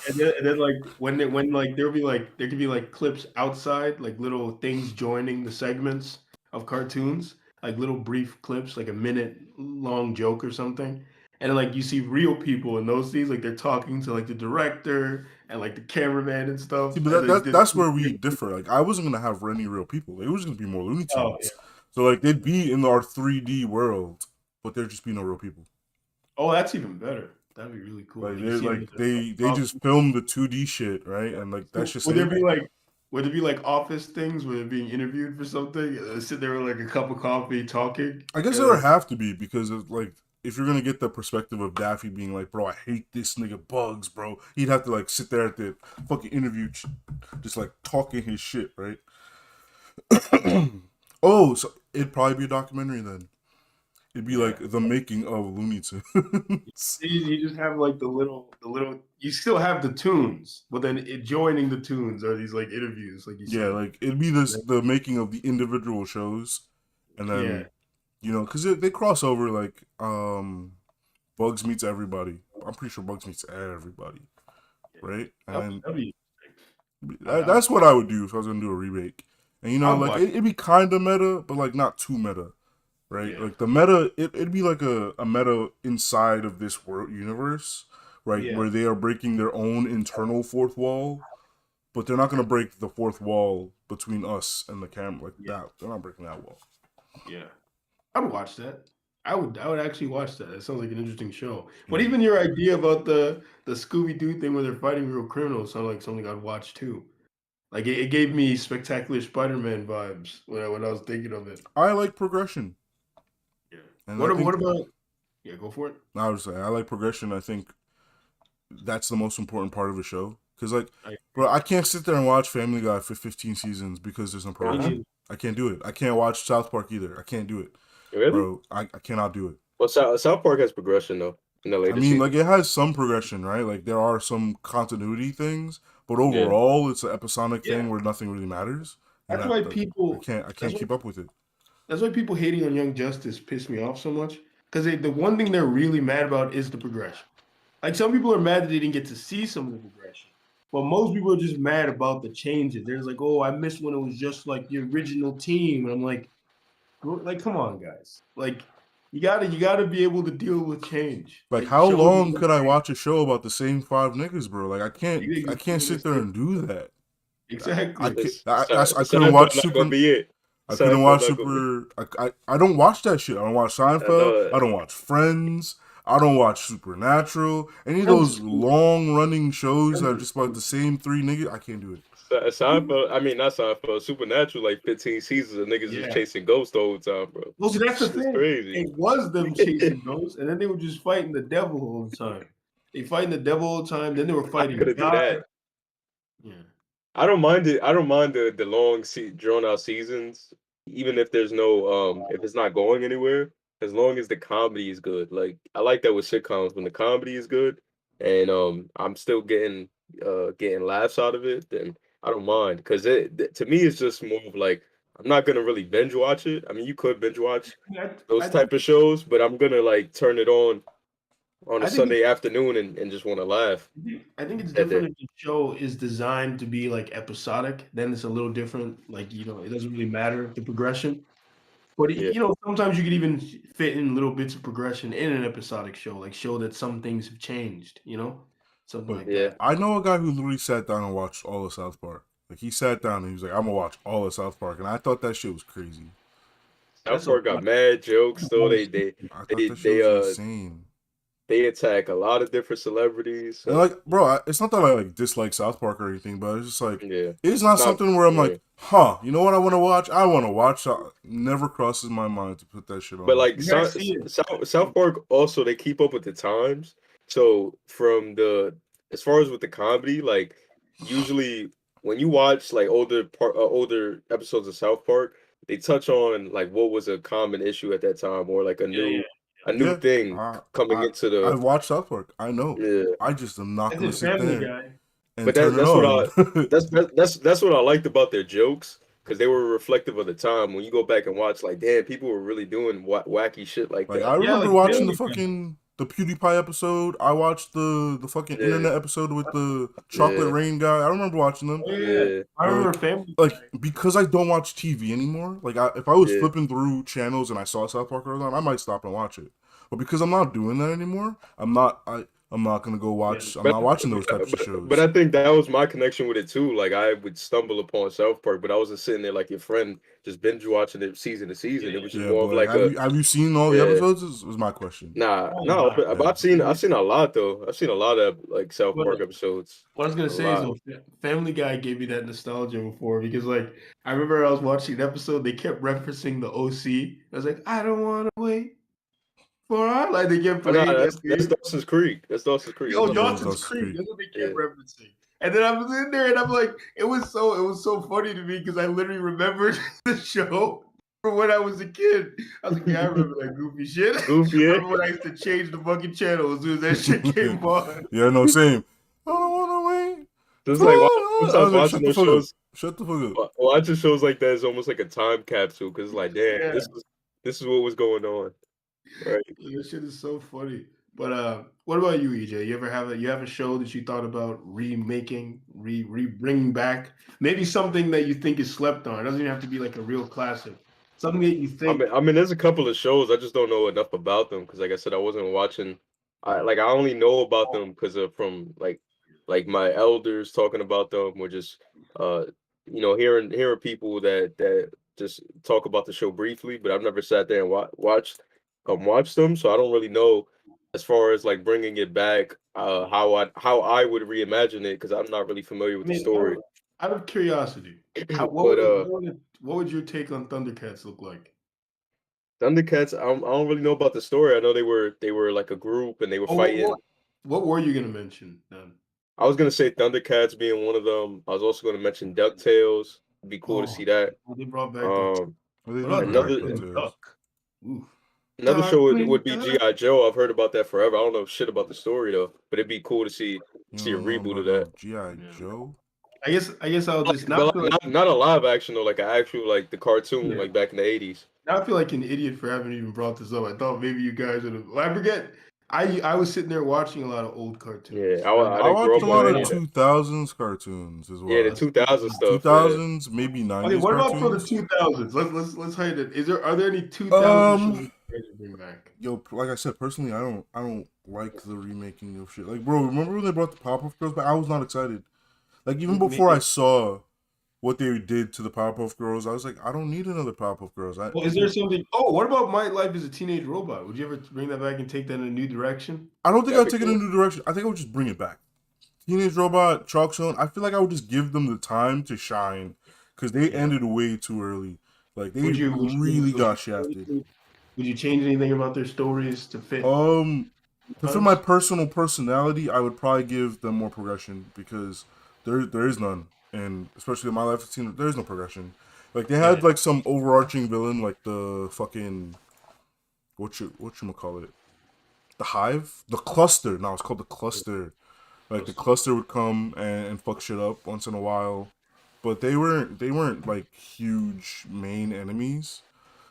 and then like when like there could be like clips outside, like little things joining the segments of cartoons, like little brief clips, like a minute long joke or something. And then like you see real people in those scenes, like they're talking to like the director and like the cameraman and See, stuff. but And like that's where we differ. Like, I wasn't gonna have any real people. It was gonna be more Looney oh yeah. Tunes. So like they'd be in our 3D world, but there'd just be no real people. Oh, that's even better. That'd be really cool. Like Like you they're see them like with their they just talking. filmed the 2D shit, right? And like that's just Would there it. be like would there be like office things where they're being interviewed for something? Sit there with like a cup of coffee talking, I guess and there would like have to be because of like if you're gonna get the perspective of Daffy being like, bro, I hate this nigga Bugs, bro. He'd have to like sit there at the fucking interview, just like talking his shit, right? Oh, so it'd probably be a documentary then. It'd be yeah. like the making of Looney Tunes. You just have like the little. You still have the tunes, but then joining the tunes are these like interviews, like you Yeah, said. like it'd be this the making of the individual shows, and Yeah, then because they cross over like Bugs meets everybody. I'm pretty sure Bugs meets everybody, right? And that'd be. that's what I would do if I was gonna do a remake. And I'd like watch. it'd be kind of meta, but like not too meta, right? Yeah, Like the meta, it'd be like a meta inside of this world universe, right? yeah, Where they are breaking their own internal fourth wall, but they're not gonna break the fourth wall between us and the camera like yeah, that. They're not breaking that wall. yeah. I'd watch that. I would actually watch that. It sounds like an interesting show. But Yeah. even your idea about the Scooby Doo thing where they're fighting real criminals sounds like something I'd watch too. Like it gave me Spectacular Spider-Man vibes when I was thinking of it. I like progression, Yeah. and I What think about? Yeah, go for it. I would say I like progression. I think that's the most important part of a show. Because, like, I, bro, I can't sit there and watch Family Guy for 15 seasons because there's no progression. I can't do it. I can't watch South Park either. I can't do it. Really? Bro, I cannot do it. Well, South Park has progression though in the I latest mean, season. like, it has some progression, right? Like, there are some continuity things, but Yeah. overall, it's an episodic thing Yeah. where nothing really matters. And That's why I people. can't keep up with it. That's why people hating on Young Justice piss me off so much. Because the one thing they're really mad about is the progression. Like some people are mad that they didn't get to see some of the progression. But most people are just mad about the changes. There's like, oh, I miss when it was just like the original team. And I'm like, come on, guys. Like, you gotta be able to deal with change. Like, Like how shows long are could I great. watch a show about the same five niggas, bro? Like, I You can't can't sit there and do that. I exactly. I couldn't Seinfeld watch not Super. gonna be it. I couldn't Seinfeld watch not gonna be. Super. I don't watch that shit. I don't watch I Seinfeld. know I don't watch Friends. I don't watch Supernatural. Any of Friends those is cool. long running shows that Friends are is just about cool. the same three niggas. I can't do it. Seinfeld. I mean, not Seinfeld. Supernatural, like 15 seasons of niggas just Yeah. chasing ghosts the whole time, bro. Well, see, that's the It's thing. crazy. It was them chasing ghosts, and then they were just fighting the devil all the time. They fighting the devil all the time. Then they were I fighting couldn't do God. that. Yeah. I don't mind it. I don't mind the long drawn out seasons, even if there's no if it's not going anywhere, as long as the comedy is good. Like I like that with sitcoms when the comedy is good and I'm still getting laughs out of it, then I don't mind because to me it's just more of like I'm not gonna really binge watch it. I mean, you could binge watch I those think type of shows, but I'm gonna like turn it on a I think Sunday afternoon and just want to laugh I think it's that day. different if the show is designed to be like episodic. Then it's a little different. Like it doesn't really matter the progression. But Yeah. sometimes you could even fit in little bits of progression in an episodic show, like show that some things have changed. Something But like Yeah. that. I know a guy who literally sat down and watched all of South Park. Like he sat down and he was like, "I'm gonna watch all of South Park," and I thought that shit was crazy. South That's a Park got lot. mad jokes though. Honestly. I thought that shit was insane. They attack a lot of different celebrities. And So like, bro, it's not that I like dislike South Park or anything, but it's just like yeah, it's not not something where I'm yeah. like, huh, you know what I want to watch? I want to watch. Never crosses my mind to put that shit on. But like You guys see it. South Park also they keep up with the times. So as far as with the comedy, like usually when you watch like older episodes of South Park, they touch on like what was a common issue at that time or like Yeah. a new Yeah, thing coming into I've the watched South Park. I know. yeah. I just am not That's gonna a sit Family there Guy. and But turn it that's what on. that's what I liked about their jokes because they were reflective of the time. When you go back and watch, like, damn, people were really doing wacky shit like Like I that. Yeah, remember like watching the Family Guy. fucking the PewDiePie episode. I watched the fucking Yeah. internet episode with the chocolate Yeah. rain guy. I remember watching them. Oh, yeah. Yeah. I remember Family Like Guy. because I don't watch TV anymore. Like if I was Yeah. flipping through channels and I saw South Park early on, I might stop and watch it. But because I'm not doing that anymore, I'm not gonna go watch. I'm not watching those types of shows. But I think that was my connection with it too. Like I would stumble upon South Park, but I wasn't sitting there like your friend just binge watching it season to season. It was just Yeah, more of but like have you seen all the Yeah. episodes? Was my question. nah, Oh, no. nah. But I've seen a lot though. I've seen a lot of like South But, Park episodes. What I was gonna A say is, lot. Family Guy gave me that nostalgia before because, like, I remember I was watching an episode. They kept referencing the OC. I was like, I don't want to wait for our like they kept Oh, no, playing. that's Dawson's Creek. That's Dawson's Creek. Oh, That's Dawson's Dawson's Creek. Creek. That's what they kept Yeah. referencing. And then I was in there, and I'm like, it was so funny to me because I literally remembered the show from when I was a kid. I was like, yeah, I remember that goofy shit. Goofy, I yeah. remember when I used to change the fucking channel as soon as that shit came on. Yeah, no, same. I don't wanna wait. It's like I was like, watching those shows. Shut the fuck up. Watching shows like that is almost like a time capsule because it's like, damn, Yeah. this is what was going on, right? Yeah, this shit is so funny. But what about you, EJ? You have a show that you thought about remaking, bringing back? Maybe something that you think is slept on. It doesn't even have to be like a real classic. Something that you think. I mean, there's a couple of shows I just don't know enough about them because, like I said, I wasn't watching. I only know about them because of from like my elders talking about them, or just hearing people that just talk about the show briefly, but I've never sat there and watched them, so I don't really know as far as like bringing it back, how I would reimagine it because I'm not really familiar with the story. Out of curiosity, But what would your take on Thundercats look like? Thundercats, I don't really know about the story. I know they were like a group and they were fighting. What were you gonna mention then? I was gonna say Thundercats being one of them. I was also gonna mention DuckTales. It'd be cool to see that. They brought back Another Oof. another show would be Duck. G.I. Joe. I've heard about that forever. I don't know shit about the story though, but it'd be cool to see a reboot of that. G.I. Joe. I guess I'll just Not a live action though, like an actual like the cartoon like back in the 80s. Now I feel like an idiot for having even brought this up. I thought maybe you guys would have. I forget. I was sitting there watching a lot of old cartoons. Yeah, I watched a lot of any 2000s cartoons as well. Yeah, the 2000s stuff. 2000s, maybe 90s. Okay, what about for the cartoons? 2000s? Let's hide it. Are there any 2000s shows you guys would bring back? Yo, like I said, personally, I don't like the remaking of shit. Like, bro, remember when they brought the Powerpuff Girls back? I was not excited. Like, even before I saw what they did to the Powerpuff Girls, I was like, I don't need another Powerpuff Girls. Well, is there something? Oh, what about My Life as a Teenage Robot? Would you ever bring that back and take that in a new direction? I don't think I'd take it in a new direction. I think I would just bring it back. Teenage Robot, Chalk Zone, I feel like I would just give them the time to shine because they ended way too early. Like, they really got shafted. Would you change anything about their stories to fit? To fit my personal personality, I would probably give them more progression because there is none. And especially in My Life as a Teen, there is no progression. Like, they had, like, some overarching villain, like the fucking... Whatchamacallit? The Hive? The Cluster. No, it's called the Cluster. Like, the Cluster would come and fuck shit up once in a while. But they weren't like, huge main enemies.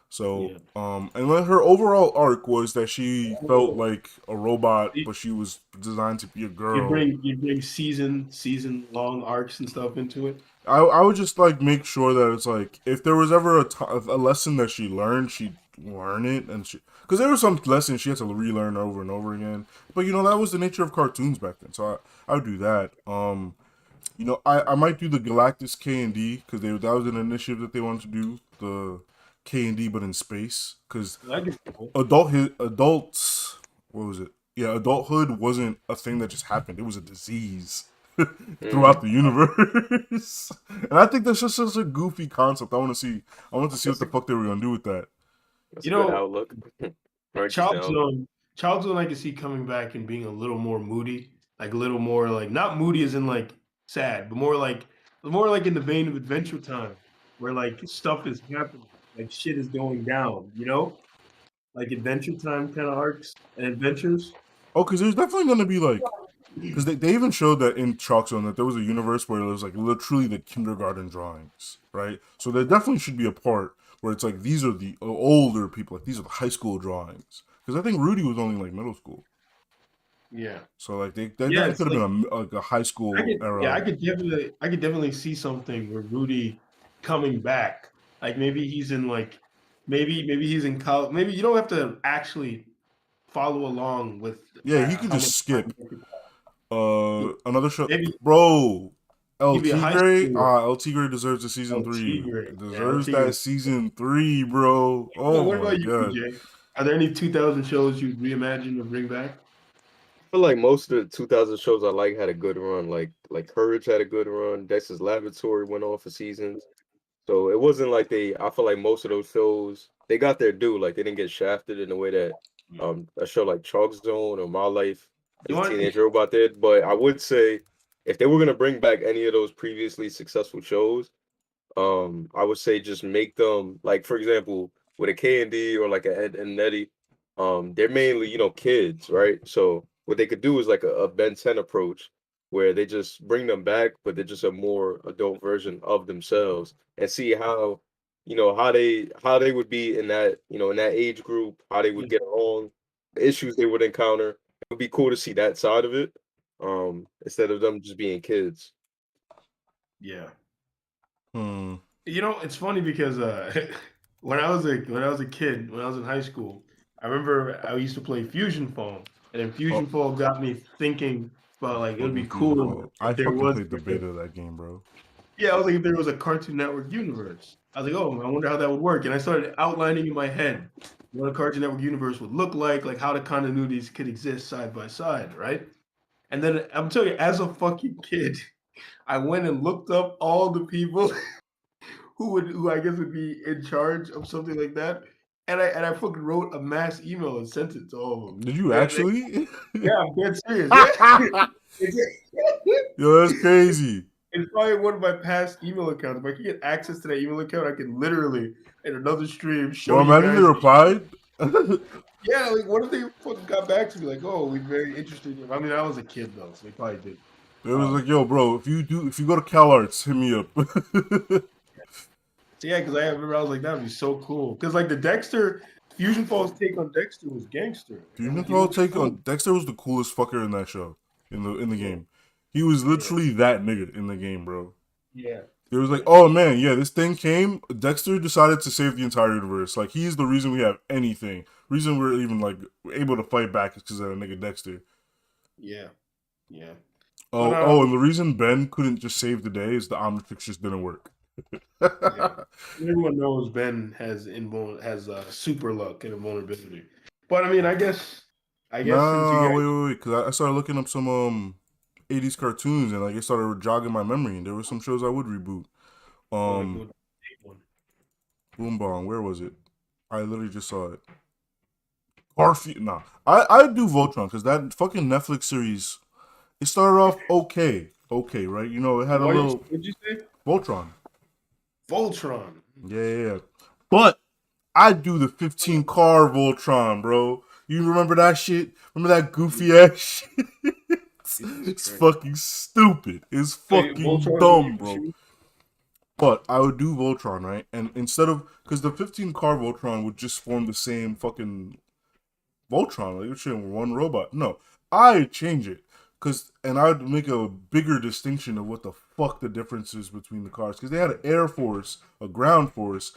So, and then her overall arc was that she felt like a robot, but she was designed to be a girl. You bring season long arcs and stuff into it. I would just like make sure that it's like if there was ever a lesson that she learned, she'd learn it, and because there were some lessons she had to relearn over and over again. But that was the nature of cartoons back then, so I would do that. I might do the Galactus K&D because that was an initiative that they wanted to do, the K&D but in space, because adults, what was it? Yeah, adulthood wasn't a thing that just happened. It was a disease throughout the universe. And I think that's just such a goofy concept. I want to see what the fuck they were going to do with that. That's a good outlook. Child Zone I can see coming back and being a little more moody. Like a little more like, not moody as in like sad, but more like in the vein of Adventure Time, where like stuff is happening. Like shit is going down, like Adventure Time kind of arcs and adventures. Oh, because there's definitely going to be like, because they even showed that in Chalk Zone that there was a universe where it was like literally the kindergarten drawings, right? So there definitely should be a part where it's like these are the older people, like these are the high school drawings. Because I think Rudy was only like middle school. Yeah. So like that Yeah, definitely it's could have like been a high school era. I could definitely see something where Rudy coming back. Like maybe he's in like maybe he's in college. Maybe you don't have to actually follow along with Yeah, he could how much just time skip. you have. Another show, Maybe bro. he could be a LT high Gray, schooler. LT Gray deserves a season LT 3. grade. Yeah, Deserves LT that grade. season 3, bro. Well, Oh what my about you, god. PJ? Are there any 2000 shows you'd reimagine or bring back? I feel like most of the 2000 shows I like had a good run. Like Courage had a good run. Dexter's Laboratory went on for seasons. So it wasn't like I feel like most of those shows they got their due. Like they didn't get shafted in the way that a show like Chalk Zone or My Life You as a want? Teenage Robot did. But I would say if they were gonna bring back any of those previously successful shows, I would say just make them like, for example, with a K and D or like a Ed and Nettie, they're mainly, kids, right? So what they could do is like a Ben 10 approach where they just bring them back, but they're just a more adult version of themselves and see how, how they would be in that, in that age group, how they would get along, the issues they would encounter. It would be cool to see that side of it, instead of them just being kids. Yeah. Hmm. It's funny because when I was a kid, when I was in high school, I remember I used to play Fusion Phone, and then Fusion Oh, Phone got me thinking about like it would be fucking Fusion cool Fall. I if there fucking was played the beta of that game, bro. yeah, I was like if there was a Cartoon Network universe. I was like, oh, I wonder how that would work, and I started outlining in my head what a Cartoon Network universe would look like how the continuities could exist side by side, right? And then I'm telling you, as a fucking kid, I went and looked up all the people who I guess would be in charge of something like that. And I fucking wrote a mass email and sent it to all of them. Did you And actually? yeah, I'm dead serious. Yeah. Yo, that's crazy. It's probably one of my past email accounts. If I can get access to that email account, I can literally in another stream show Bro, you imagine they guys. replied. Yeah, like what if they fucking got back to me like, oh, we're very interested in you. I mean, I was a kid though, so they probably did. It was like, yo, bro, if you go to CalArts, hit me up. So yeah, because I remember I was like, that would be so cool. Because like the Dexter Fusion Falls take on Dexter was gangster. Fusion It Fall was take cool. on Dexter was the coolest fucker in that show, in the Yeah. game. He was literally that nigga in the game, bro. Yeah. It was like, oh man, yeah, this thing came. Dexter decided to save the entire universe. Like he's the reason we have anything. Reason we're even like able to fight back is because of that nigga Dexter. Yeah. Yeah. Oh, But oh, and the reason Ben couldn't just save the day is the Omnitrix just didn't work. yeah. Everyone knows Ben has super luck and invulnerability. But I mean, I guess since you Nah, guys wait, because I started looking up some 80s cartoons and like it started jogging my memory and there were some shows I would reboot. like go take one. Boom Bong, where was it? I literally just saw it. Garfield, nah. I do Voltron because that fucking Netflix series, it started off okay, right? You know, it had a little What'd you say? Voltron. Voltron. Yeah. But I do the 15 car Voltron, bro. You remember that shit? Remember that goofy ass shit? It's fucking stupid. It's fucking Voltron dumb, you bro. shoot? But I would do Voltron, right? And instead of, because the 15 car Voltron would just form the same fucking Voltron, like you're saying one robot. No, I'd change it. And I would make a bigger distinction of what the fuck the difference is between the cars. Because they had an air force, a ground force,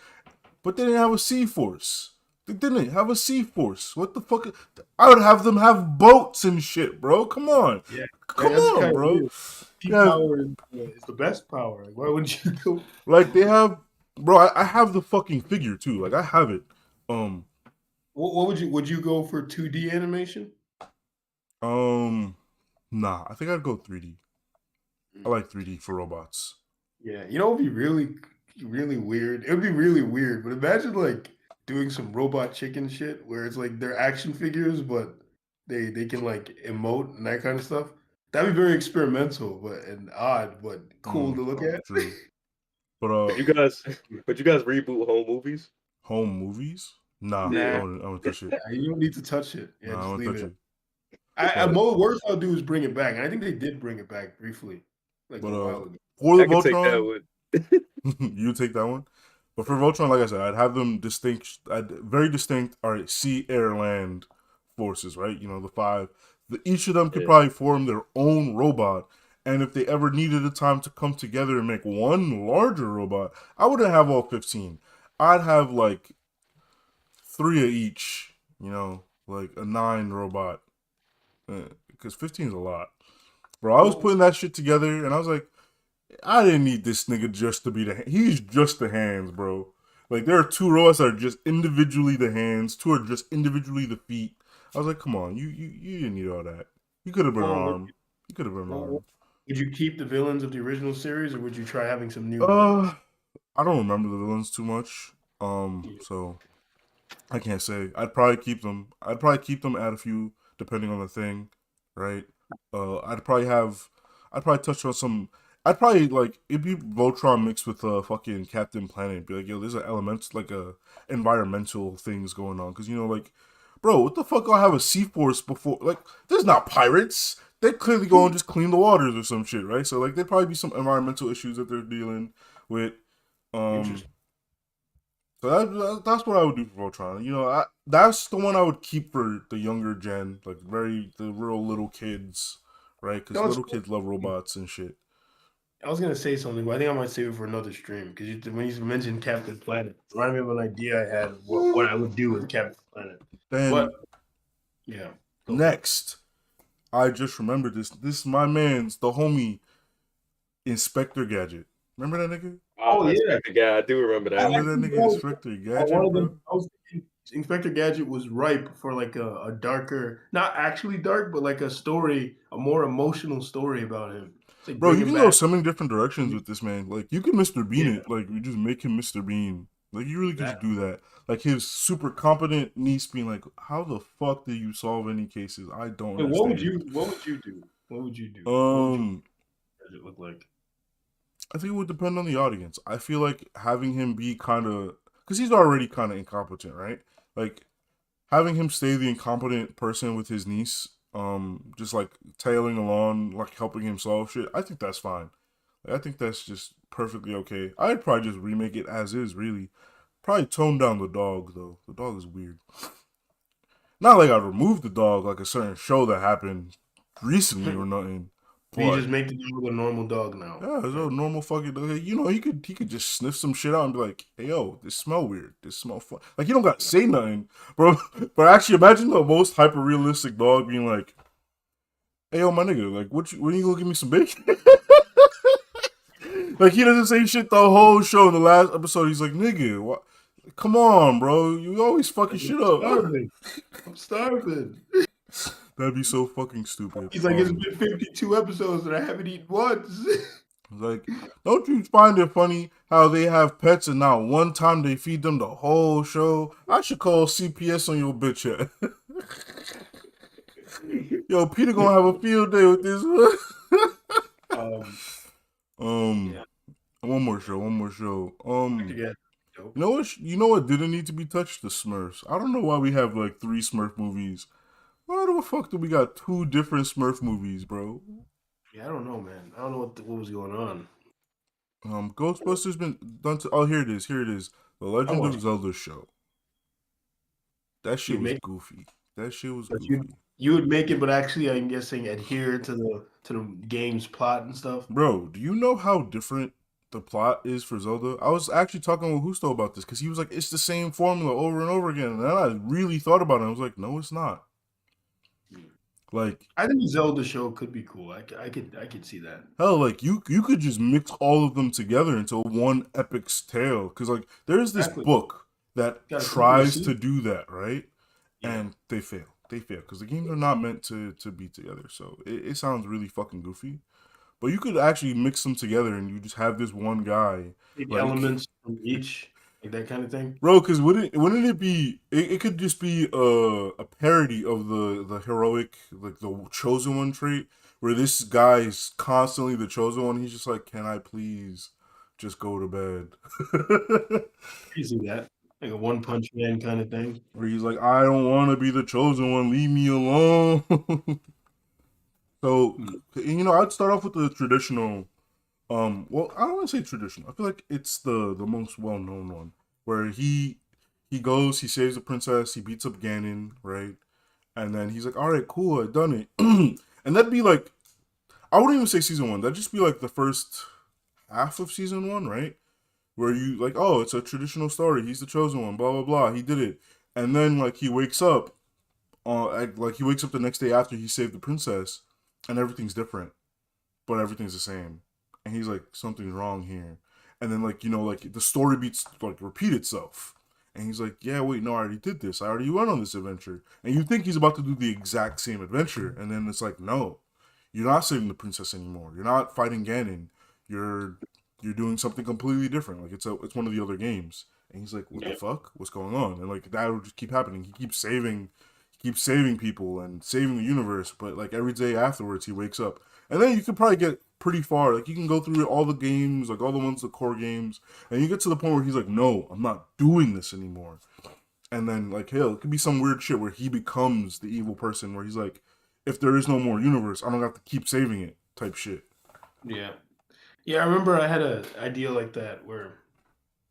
but they didn't have a sea force. They didn't have a sea force. What the fuck? I would have them have boats and shit, bro. Come on. Yeah. Come that's on, kinda bro. weird. Sea Yeah, power is the best power. Like, why wouldn't you go? like they have, bro. I have the fucking figure too. Like I have it. What would you go for 2D animation? Nah. I think I'd go 3D. I like 3D for robots. Yeah, it would be really, really weird. It would be really weird. But imagine like doing some robot chicken shit where it's like they're action figures, but they can like emote and that kind of stuff. That'd be very experimental, and odd, but cool to look at. True. But Would you guys reboot home movies? home movies? Nah, Nah. I wouldn't touch it. You don't need to touch it. Yeah, Nah, I just wouldn't leave touch it. it. Worst I'll do is bring it back, and I think they did bring it back briefly, like a while ago. For the I could take that Voltron, you take that one. But for Voltron, like I said, I'd have them very distinct. All right, sea, air, land forces, right? You know, the five each of them could Yeah. probably form their own robot. And if they ever needed a time to come together and make one larger robot, I wouldn't have all 15. I'd have like 3 of each, like a 9 robot. Because 15 is a lot. Bro, I was putting that shit together and I was like, I didn't need this nigga just to be he's just the hands, bro. Like, there are 2 robots that are just individually the hands, 2 are just individually the feet. I was like, come on, you didn't need all that. You could have been an arm. You could have been an arm. Would you keep the villains of the original series, or would you try having some new villains? I don't remember the villains too much. So I can't say. I'd probably keep them. I'd add a few depending on the thing, right? I'd probably touch on some. I'd probably like it'd be Voltron mixed with fucking Captain Planet. Be like, yo, there's a environmental things going on, because like, bro, what the fuck? I'll have a sea force before. Like, there's not pirates. They clearly go and just clean the waters or some shit, right? So like, there'd probably be some environmental issues that they're dealing with. So that's what I would do for Voltron. That's the one I would keep for the younger gen, like the real little kids, right? Because little kids love robots and shit. I was gonna say something, but I think I might save it for another stream, because when you mentioned Captain Planet, it reminded me of an idea I had of what I would do with Captain Planet. Then, yeah. Next, I just remembered this. This is my man's, the homie, Inspector Gadget. Remember that nigga? Oh yeah, I do remember that. Remember that nigga Inspector Gadget, bro? I was thinking Inspector Gadget was ripe for like a darker, not actually dark, but like a more emotional story about him. Like, bro, you can go so many different directions with this man. Like, you can Mr. Bean it. Like, you just make him Mr. Bean. Like, you really could just do that. Like, his super competent niece being like, how the fuck do you solve any cases? I don't understand. What would you do? What would you do? What would it look like? I think it would depend on the audience. I feel like having him be kind of, because he's already kind of incompetent, right? Like, having him stay the incompetent person with his niece, just like tailing along, like helping him solve shit, I think that's fine. Like, I think that's just perfectly okay. I'd probably just remake it as is, really. Probably tone down the dog, though. The dog is weird. Not like I'd remove the dog like a certain show that happened recently or nothing. You just make the dog a normal dog now. Yeah, it's a normal fucking dog. He could just sniff some shit out and be like, "Hey, yo, this smell weird. This smell fun." Like, you don't gotta say nothing, bro. But actually, imagine the most hyper realistic dog being like, "Hey, yo, my nigga, like, when you gonna give me some bacon?" Like, he doesn't say shit the whole show. In the last episode, he's like, "Nigga, what? Come on, bro. You always fucking shit up." I'm starving. That'd be so fucking stupid. He's like, it's been 52 episodes and I haven't eaten once. Like, don't you find it funny how they have pets and not one time they feed them the whole show? I should call CPS on your bitch ass. Yo, Peter gonna have a field day with this one. One more show. You know what didn't need to be touched? The Smurfs. I don't know why we have like 3 Smurf movies. Why the fuck do we got 2 different Smurf movies, bro? Yeah, I don't know, man. I don't know what was going on. Ghostbusters been done to. Oh, here it is. The Legend of Zelda show. That shit was goofy. You would make it, but actually, I'm guessing adhere to the game's plot and stuff. Bro, do you know how different the plot is for Zelda? I was actually talking with Husto about this, because he was like, "It's the same formula over and over again." And then I really thought about it. I was like, "No, it's not." Like, I think the Zelda show could be cool. I could see that. Hell, like, you could just mix all of them together into one epic tale. Because, like, there's this book that tries to do that, right? Yeah. And they fail. Because the games are not meant to be together. So it sounds really fucking goofy. But you could actually mix them together and you just have this one guy. Maybe elements from each. Like that kind of thing, bro. Because wouldn't it be? It could just be a parody of the heroic, like the chosen one trait, where this guy is constantly the chosen one. He's just like, "Can I please just go to bed?" You see that, like a One Punch Man kind of thing, where he's like, "I don't want to be the chosen one. Leave me alone." So I'd start off with the traditional. Well, I don't want to say traditional. I feel like it's the most well-known one, where he goes, he saves the princess, he beats up Ganon, right? And then he's like, all right, cool, I've done it. And that'd be like, I wouldn't even say season 1. That'd just be like the first half of season 1, right? Where you like, oh, it's a traditional story. He's the chosen one, blah, blah, blah. He did it. And then like he wakes up, he wakes up the next day after he saved the princess, and everything's different. But everything's the same. And he's like, something's wrong here. And then like, like the story beats like repeat itself. And he's like, yeah, wait, no, I already did this. I already went on this adventure. And you think he's about to do the exact same adventure. And then it's like, no, you're not saving the princess anymore. You're not fighting Ganon. You're doing something completely different. Like it's one of the other games. And he's like, what the fuck? What's going on? And like that would just keep happening. He keeps saving people and saving the universe. But like every day afterwards, he wakes up. And then you could probably get pretty far. Like you can go through all the games, like all the ones, the core games, and you get to the point where he's like, no, I'm not doing this anymore. And then like, hell, it could be some weird shit where he becomes the evil person where he's like, if there is no more universe, I don't have to keep saving it type shit. Yeah. Yeah, I remember I had an idea like that where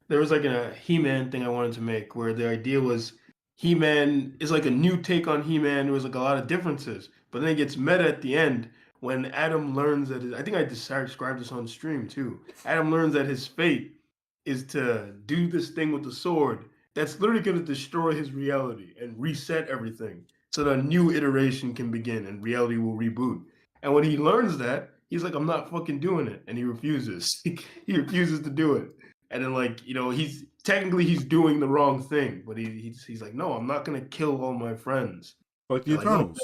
there was like a He-Man thing I wanted to make where the idea was He-Man is like a new take on He-Man. There was like a lot of differences, but then it gets meta at the end when Adam learns that I think I described this on stream too. Adam learns that his fate is to do this thing with the sword that's literally going to destroy his reality and reset everything so that a new iteration can begin and reality will reboot. And when he learns that, he's like, I'm not fucking doing it. And he refuses. He refuses to do it. And then like, he's doing the wrong thing, but he's like, no, I'm not going to kill all my friends. Like the Eternals.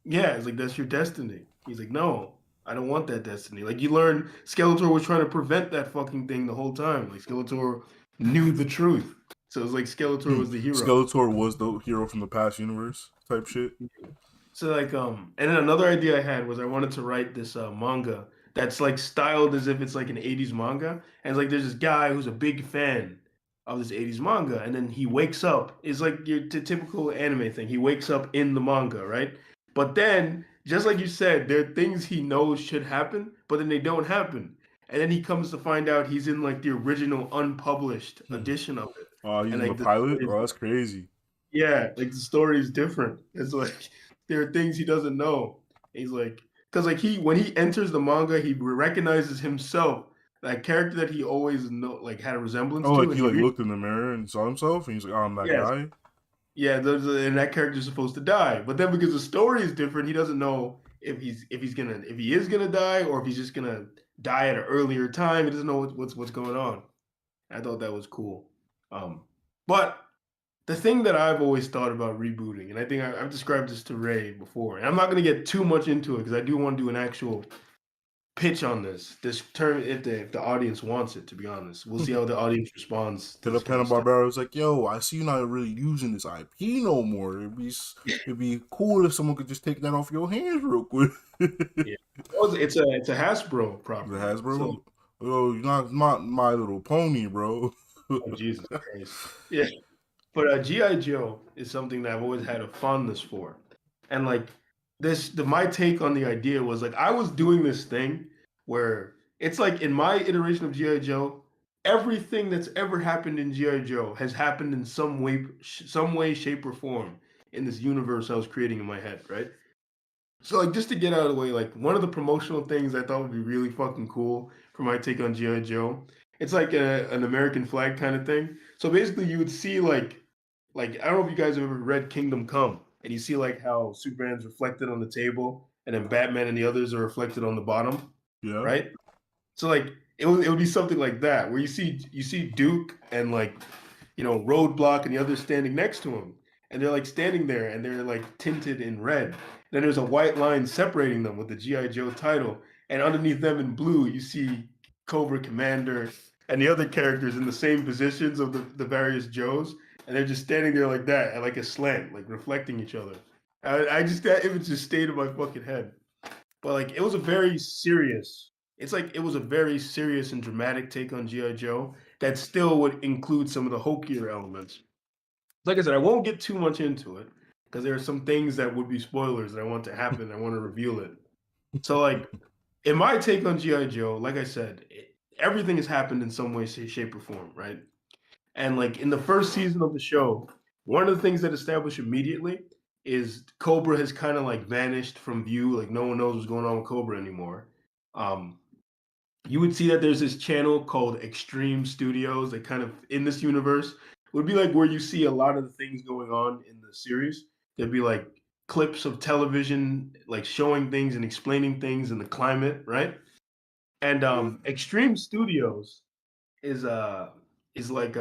Yeah, it's like, that's your destiny. He's like, no, I don't want that destiny. Like, you learn Skeletor was trying to prevent that fucking thing the whole time. Like, Skeletor knew the truth. So it's like Skeletor was the hero. Skeletor was the hero from the past universe type shit. So like, and then another idea I had was I wanted to write this manga that's like styled as if it's like an 80s manga. And it's like, there's this guy who's a big fan of this 80s manga. And then he wakes up. It's like your typical anime thing. He wakes up in the manga, right? But then, just like you said, there are things he knows should happen, but then they don't happen. And then he comes to find out he's in like the original unpublished edition of it. Oh, he's in the pilot? Oh, that's crazy. Yeah, like the story is different. It's like there are things he doesn't know. He's like, because like when he enters the manga, he recognizes himself, that character that he always like had a resemblance to. Oh, like he looked in the mirror and saw himself, and he's like, oh, I'm that guy. Yeah, and that character's supposed to die, but then because the story is different, he doesn't know if he is gonna die or if he's just gonna die at an earlier time. He doesn't know what's going on. I thought that was cool. But the thing that I've always thought about rebooting, and I think I've described this to Ray before, and I'm not gonna get too much into it because I do want to do an actual pitch on this term if the audience wants it. To be honest, we'll see how the audience responds to the Hanna-Barbera was like, yo, I see you're not really using this IP no more. It'd be cool if someone could just take that off your hands real quick. Yeah. It's a Hasbro property. The Hasbro? So, oh, you're not My Little Pony, bro. Oh, Jesus Christ. Yeah. But G.I. Joe is something that I've always had a fondness for. And like my take on the idea was like I was doing this thing where it's like in my iteration of G.I. Joe, everything that's ever happened in G.I. Joe has happened in some way, shape, or form in this universe I was creating in my head, right? So like just to get out of the way, like one of the promotional things I thought would be really fucking cool for my take on G.I. Joe, it's like an American flag kind of thing. So basically you would see like I don't know if you guys have ever read Kingdom Come, and you see like how Superman's reflected on the table, and then Batman and the others are reflected on the bottom. Yeah. Right. So like it would be something like that where you see Duke and like Roadblock and the others standing next to him, and they're like standing there and they're like tinted in red. Then there's a white line separating them with the G.I. Joe title, and underneath them in blue you see Cobra Commander and the other characters in the same positions of the various Joes. And they're just standing there like that at like a slant, like reflecting each other. That image just stayed in my fucking head. But like it was a very serious and dramatic take on G.I. Joe that still would include some of the hokier elements. Like I said, I won't get too much into it because there are some things that would be spoilers that I want to happen. I want to reveal it. So like in my take on G.I. Joe, like I said, everything has happened in some way, shape, or form, right? And like in the first season of the show, one of the things that established immediately is Cobra has kind of like vanished from view. Like no one knows what's going on with Cobra anymore. Um, you would see that there's this channel called Extreme Studios that kind of in this universe would be like where you see a lot of the things going on in the series. There'd be like clips of television, like showing things and explaining things in the climate, right? And Extreme Studios is uh is like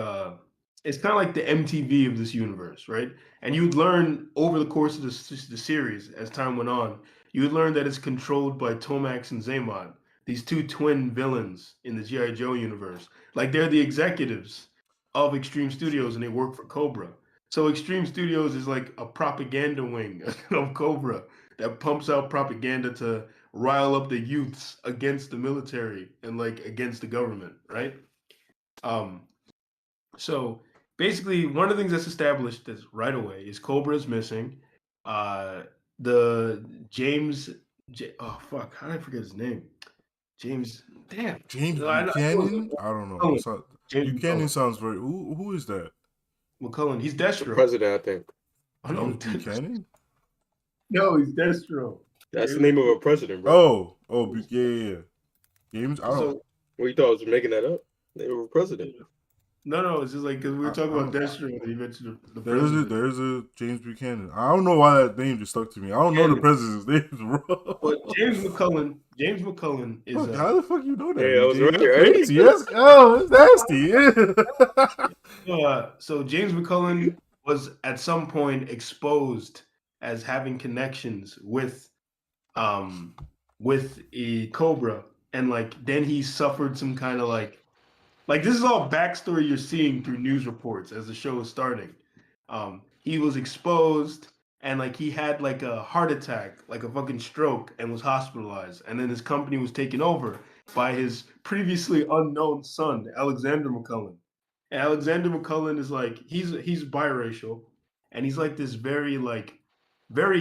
it's kind of like the MTV of this universe, right? And you would learn over the course of the series as time went on, you would learn that it's controlled by Tomax and Zaymod, these two twin villains in the GI Joe universe. Like they're the executives of Extreme Studios and they work for Cobra. So Extreme Studios is like a propaganda wing of Cobra that pumps out propaganda to rile up the youths against the military and like against the government, right? Um, so basically, one of the things that's established this right away is Cobra is missing. Uh, the James, oh fuck, how did I forget his name? James, damn, James I know it was Buchanan? I don't know. McCullen. James Buchanan McCullen. sounds very. Who is that? McCullen. He's The Destro. president, I think. Oh, no, James Buchanan? no, he's Destro. That's the name of a president, bro. Yeah. James. I don't. So What you thought I was making that up? Name of a president. no, it's just like because we were talking I about don't- Destro and he mentioned the There's a president. there's a James Buchanan. I don't know why that name just stuck to me. I don't know the president's names, bro. But James McCullen is Fuck, how the fuck you know that? Yeah, I was BJ? right, You're right? crazy. It's nasty. So James McCullen was at some point exposed as having connections with a Cobra, and like then he suffered some kind of like this is all backstory you're seeing through news reports as the show is starting. He was exposed and like he had like a heart attack, like a fucking stroke, and was hospitalized. And then his company was taken over by his previously unknown son, Alexander McCullen. And Alexander McCullen is like he's biracial, and he's like this very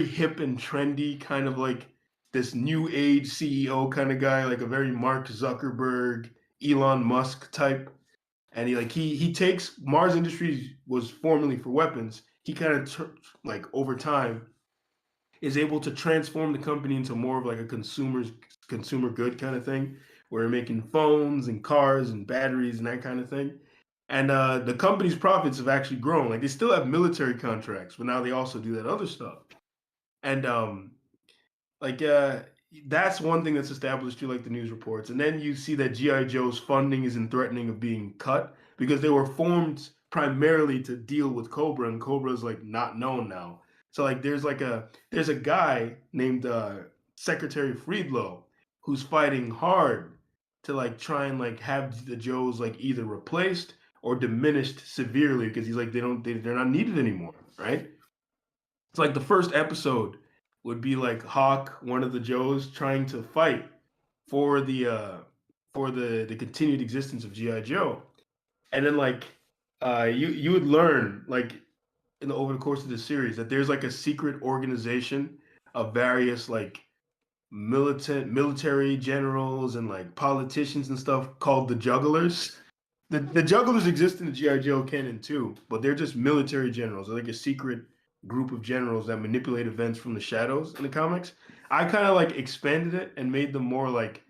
hip and trendy kind of like this new age CEO kind of guy, like a very Mark Zuckerberg, Elon Musk type. And he takes Mars Industries was formerly for weapons. He kind of like over time is able to transform the company into more of like a consumer good kind of thing, where they're making phones and cars and batteries and that kind of thing. And the company's profits have actually grown. Like they still have military contracts, but now they also do that other stuff. And like that's one thing that's established through like the news reports. And then you see that GI Joe's funding is in threatening of being cut because they were formed primarily to deal with Cobra, and Cobra's like not known now. So like there's a guy named Secretary Friedlow who's fighting hard to like try and like have the Joes like either replaced or diminished severely because he's like they're not needed anymore, right? It's like the first episode would be like Hawk, one of the Joes, trying to fight for the continued existence of GI Joe, and then like you would learn like over the course of the series that there's like a secret organization of various like military generals and like politicians and stuff called the Jugglers. The Jugglers exist in the GI Joe canon too, but they're just military generals. They're like a secret group of generals that manipulate events from the shadows in the comics. I kind of like expanded it and made them more like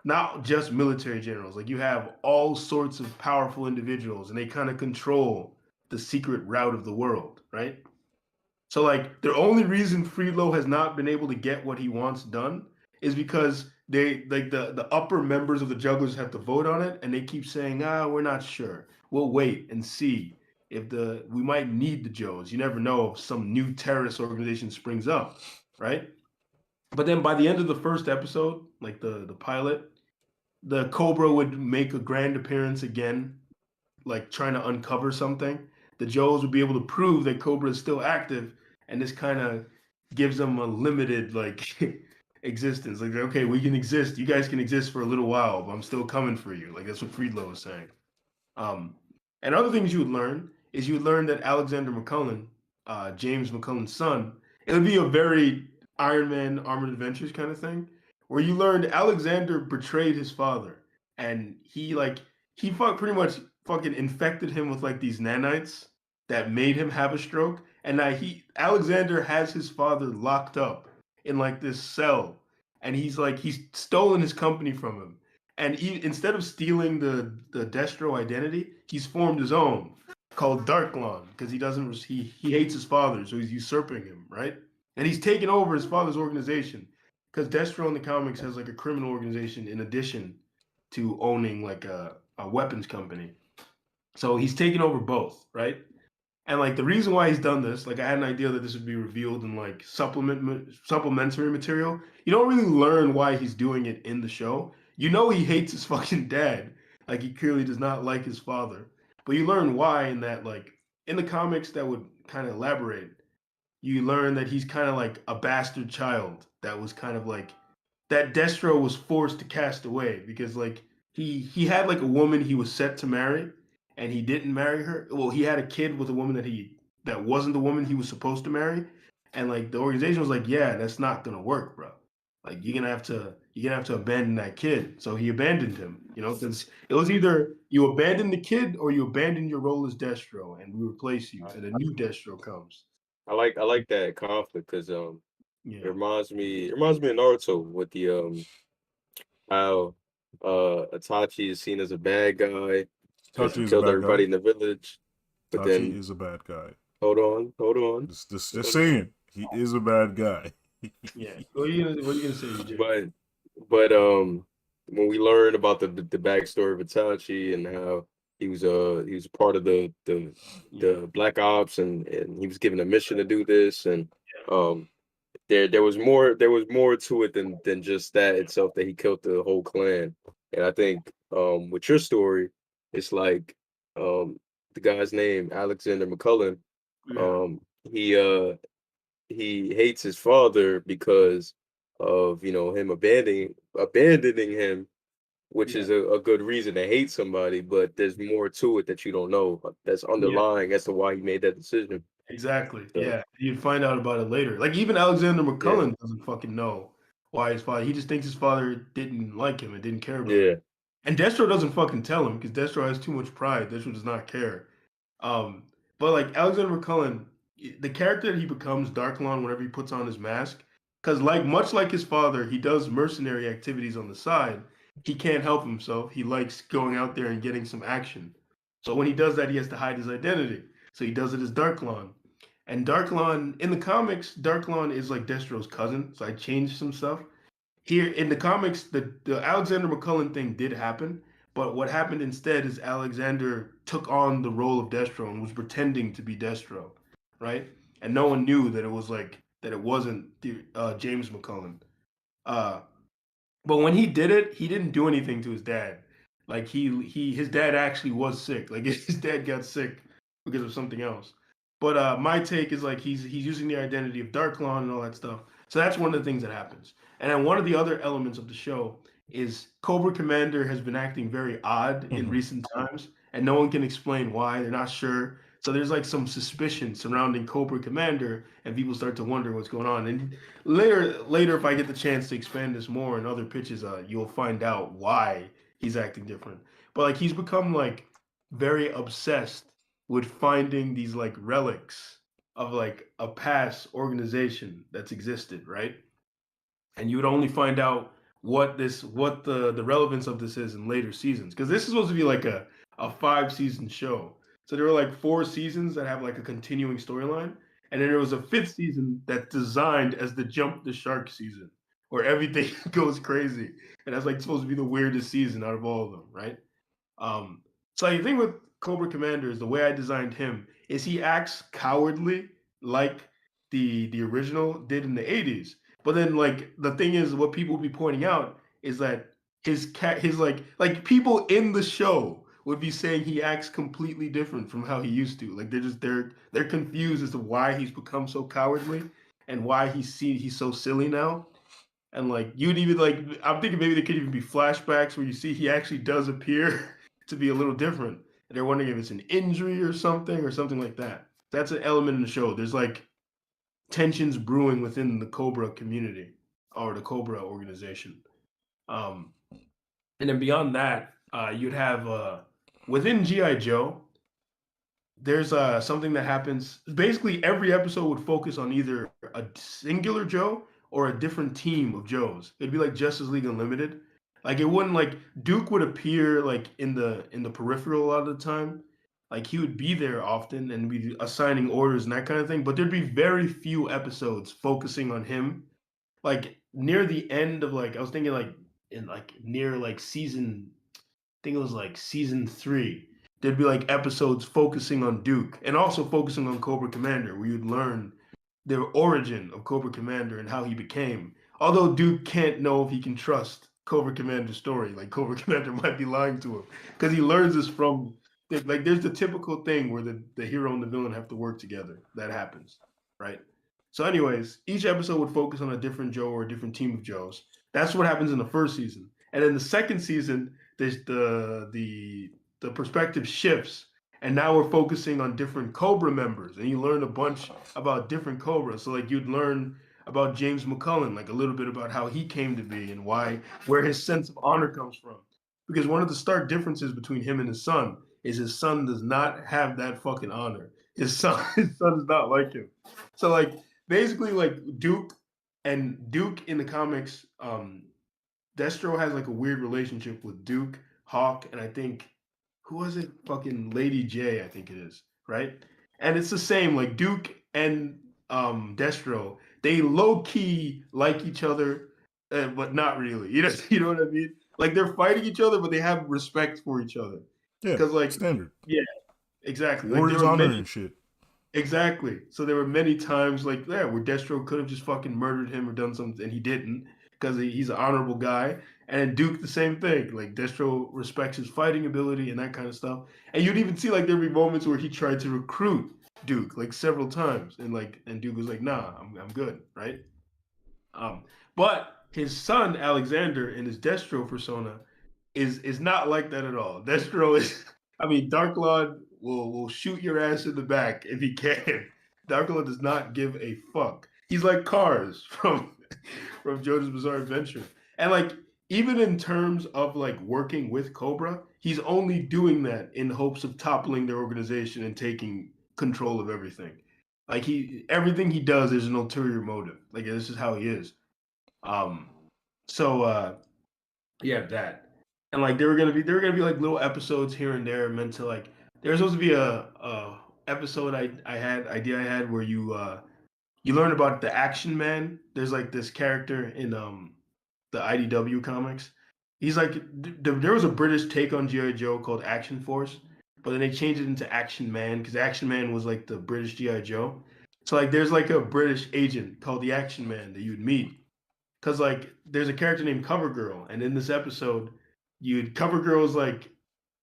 not just military generals. Like you have all sorts of powerful individuals, and they kind of control the secret route of the world, right? So like the only reason Friedlow has not been able to get what he wants done is because they like the upper members of the Jugglers have to vote on it, and they keep saying, we're not sure. We'll wait and see if we might need the Joes. You never know if some new terrorist organization springs up, right? But then by the end of the first episode, like the pilot, the Cobra would make a grand appearance again, like trying to uncover something. The Joes would be able to prove that Cobra is still active, and this kind of gives them a limited like existence. Like, okay, we can exist. You guys can exist for a little while, but I'm still coming for you. Like that's what Friedlow was saying. And other things you would learn is you would learn that Alexander McCullen, James McCullen's son, it would be a very Iron Man Armored Adventures kind of thing, where you learned Alexander betrayed his father, and pretty much fucking infected him with like these nanites that made him have a stroke, and Alexander has his father locked up in like this cell, and he's stolen his company from him, and instead of stealing the Destro identity, he's formed his own called Darklon because he hates his father, so he's usurping him, right? And he's taken over his father's organization because Destro in the comics has like a criminal organization in addition to owning like a weapons company. So he's taken over both, right? And like the reason why he's done this, like I had an idea that this would be revealed in like supplementary material. You don't really learn why he's doing it in the show. You know he hates his fucking dad. Like he clearly does not like his father. But you learn why in that like in the comics that would kind of elaborate. You learn that he's kind of like a bastard child that was kind of like that Destro was forced to cast away because like he had like a woman he was set to marry and he didn't marry her. Well, he had a kid with a woman that wasn't the woman he was supposed to marry, and like the organization was like, yeah, that's not gonna work, bro. Like you're gonna have to abandon that kid. So he abandoned him, because it was either you abandon the kid or you abandon your role as Destro, and we replace you, and a new Destro comes. I like that conflict because Yeah, it reminds me of Naruto with the how Itachi is seen as a bad guy because he Tachi is a killed bad guy. everybody in the village. But Tachi then is a bad guy. hold on. Just saying, he is a bad guy. yeah. What are you gonna say, EJ? But when we learn about the backstory of Itachi and how he was part of the Black Ops and he was given a mission to do this and um there was more to it than just that itself that he killed the whole clan. And I think with your story, it's like the guy's name, Alexander McCullen, Yeah, um he hates his father because of him abandoning him, which yeah, is a good reason to hate somebody, but there's more to it that you don't know that's yeah. underlying as to why he made that decision. Exactly. So Yeah. You'd find out about it later. Like even Alexander yeah, McCullen doesn't fucking know why his father. He just thinks his father didn't like him and didn't care about him. yeah, And Destro doesn't fucking tell him because Destro has too much pride. Destro does not care. Um, but like Alexander McCullen, the character that he becomes, Darklon, whenever he puts on his mask, because like much like his father, he does mercenary activities on the side. He can't help himself. He likes going out there and getting some action. So when he does that, he has to hide his identity. So he does it as Darklon. And Darklon in the comics, Darklon is like Destro's cousin. So I changed some stuff. Here in the comics, the Alexander McCullen thing did happen, but what happened instead is Alexander took on the role of Destro and was pretending to be Destro, right? And no one knew that it wasn't James McCullen. Uh, but when he did it, he didn't do anything to his dad. Like his dad actually was sick. Like his dad got sick because of something else. But my take is like he's using the identity of Darklon and all that stuff. So that's one of the things that happens. And then one of the other elements of the show is Cobra Commander has been acting very odd in Mhm. recent times, and no one can explain why. They're not sure. So there's like some suspicion surrounding Cobra Commander, and people start to wonder what's going on. And later, if I get the chance to expand this more in other pitches, you'll find out why he's acting different. But like he's become like very obsessed with finding these like relics of like a past organization that's existed, right? And you would only find out what the relevance of this is in later seasons because this is supposed to be like a 5 season show. So there were like 4 seasons that have like a continuing storyline, and then there was a fifth season that's designed as the jump the shark season, where everything goes crazy, and that's like supposed to be the weirdest season out of all of them, right? Um, so the thing with Cobra Commander is the way I designed him is he acts cowardly like the original did in the 80s. But then like the thing is what people will be pointing out is that his like people in the show would be saying he acts completely different from how he used to. Like they're confused as to why he's become so cowardly and why he's so silly now. And like you'd even like I'm thinking maybe there could even be flashbacks where you see he actually does appear to be a little different. And they're wondering if it's an injury or something like that. That's an element in the show. There's like tensions brewing within the Cobra community or the Cobra organization. Um, and then beyond that, you'd have within GI Joe, there's something that happens. Basically, every episode would focus on either a singular Joe or a different team of Joes. It'd be like Justice League Unlimited. Like it wouldn't like Duke would appear like in the peripheral a lot of the time. Like he would be there often and be assigning orders and that kind of thing. But there'd be very few episodes focusing on him. Like near the end of like I was thinking like in like near like season think it was like season 3. There'd be like episodes focusing on Duke and also focusing on Cobra Commander, where you'd learn the origin of Cobra Commander and how he became. Although Duke can't know if he can trust Cobra Commander's story, like Cobra Commander might be lying to him because he learns this from like there's the typical thing where the hero and the villain have to work together. That happens, right? So, anyways, each episode would focus on a different Joe or a different team of Joes. That's what happens in the first season, and in the second season, there's the perspective shifts, and now we're focusing on different Cobra members, and you learn a bunch about different Cobras. So like you'd learn about James McCullen, like a little bit about how he came to be and where his sense of honor comes from. Because one of the stark differences between him and his son does not have that fucking honor. His son is not like him. So like basically like Duke in the comics, Destro has like a weird relationship with Duke, Hawk, and I think who was it? Fucking Lady J, I think it is, right? And it's the same, like Duke and Destro, they low key like each other, but not really. You know what I mean? Like they're fighting each other, but they have respect for each other. Yeah, Because like, standard. yeah, exactly. Like Warriors there were honor many and shit. exactly. So there were many times like yeah, where Destro could have just fucking murdered him or done something, and he didn't because he's an honorable guy. And Duke the same thing. Like Destro respects his fighting ability and that kind of stuff. And you'd even see like there'd be moments where he tried to recruit Duke like several times, and Duke was like, "Nah, I'm good, right?" Um, but his son Alexander in his Destro persona is not like that at all. Destro is, I mean, Darklord will shoot your ass in the back if he can. Darklord does not give a fuck. He's like Cars from JoJo's Bizarre Adventure, and like even in terms of like working with Cobra, he's only doing that in hopes of toppling their organization and taking control of everything. Like everything he does is an ulterior motive. Like this is how he is. Um, so yeah, that. And like there were gonna be like little episodes here and there meant to like there was supposed to be a episode I had where you learn about the Action Man. There's like this character in the IDW comics. He's like there was a British take on GI Joe called Action Force, but then they changed it into Action Man because Action Man was like the British GI Joe. So like there's like a British agent called the Action Man that you'd meet because like there's a character named Cover Girl, and in this episode, you'd Cover Girl's like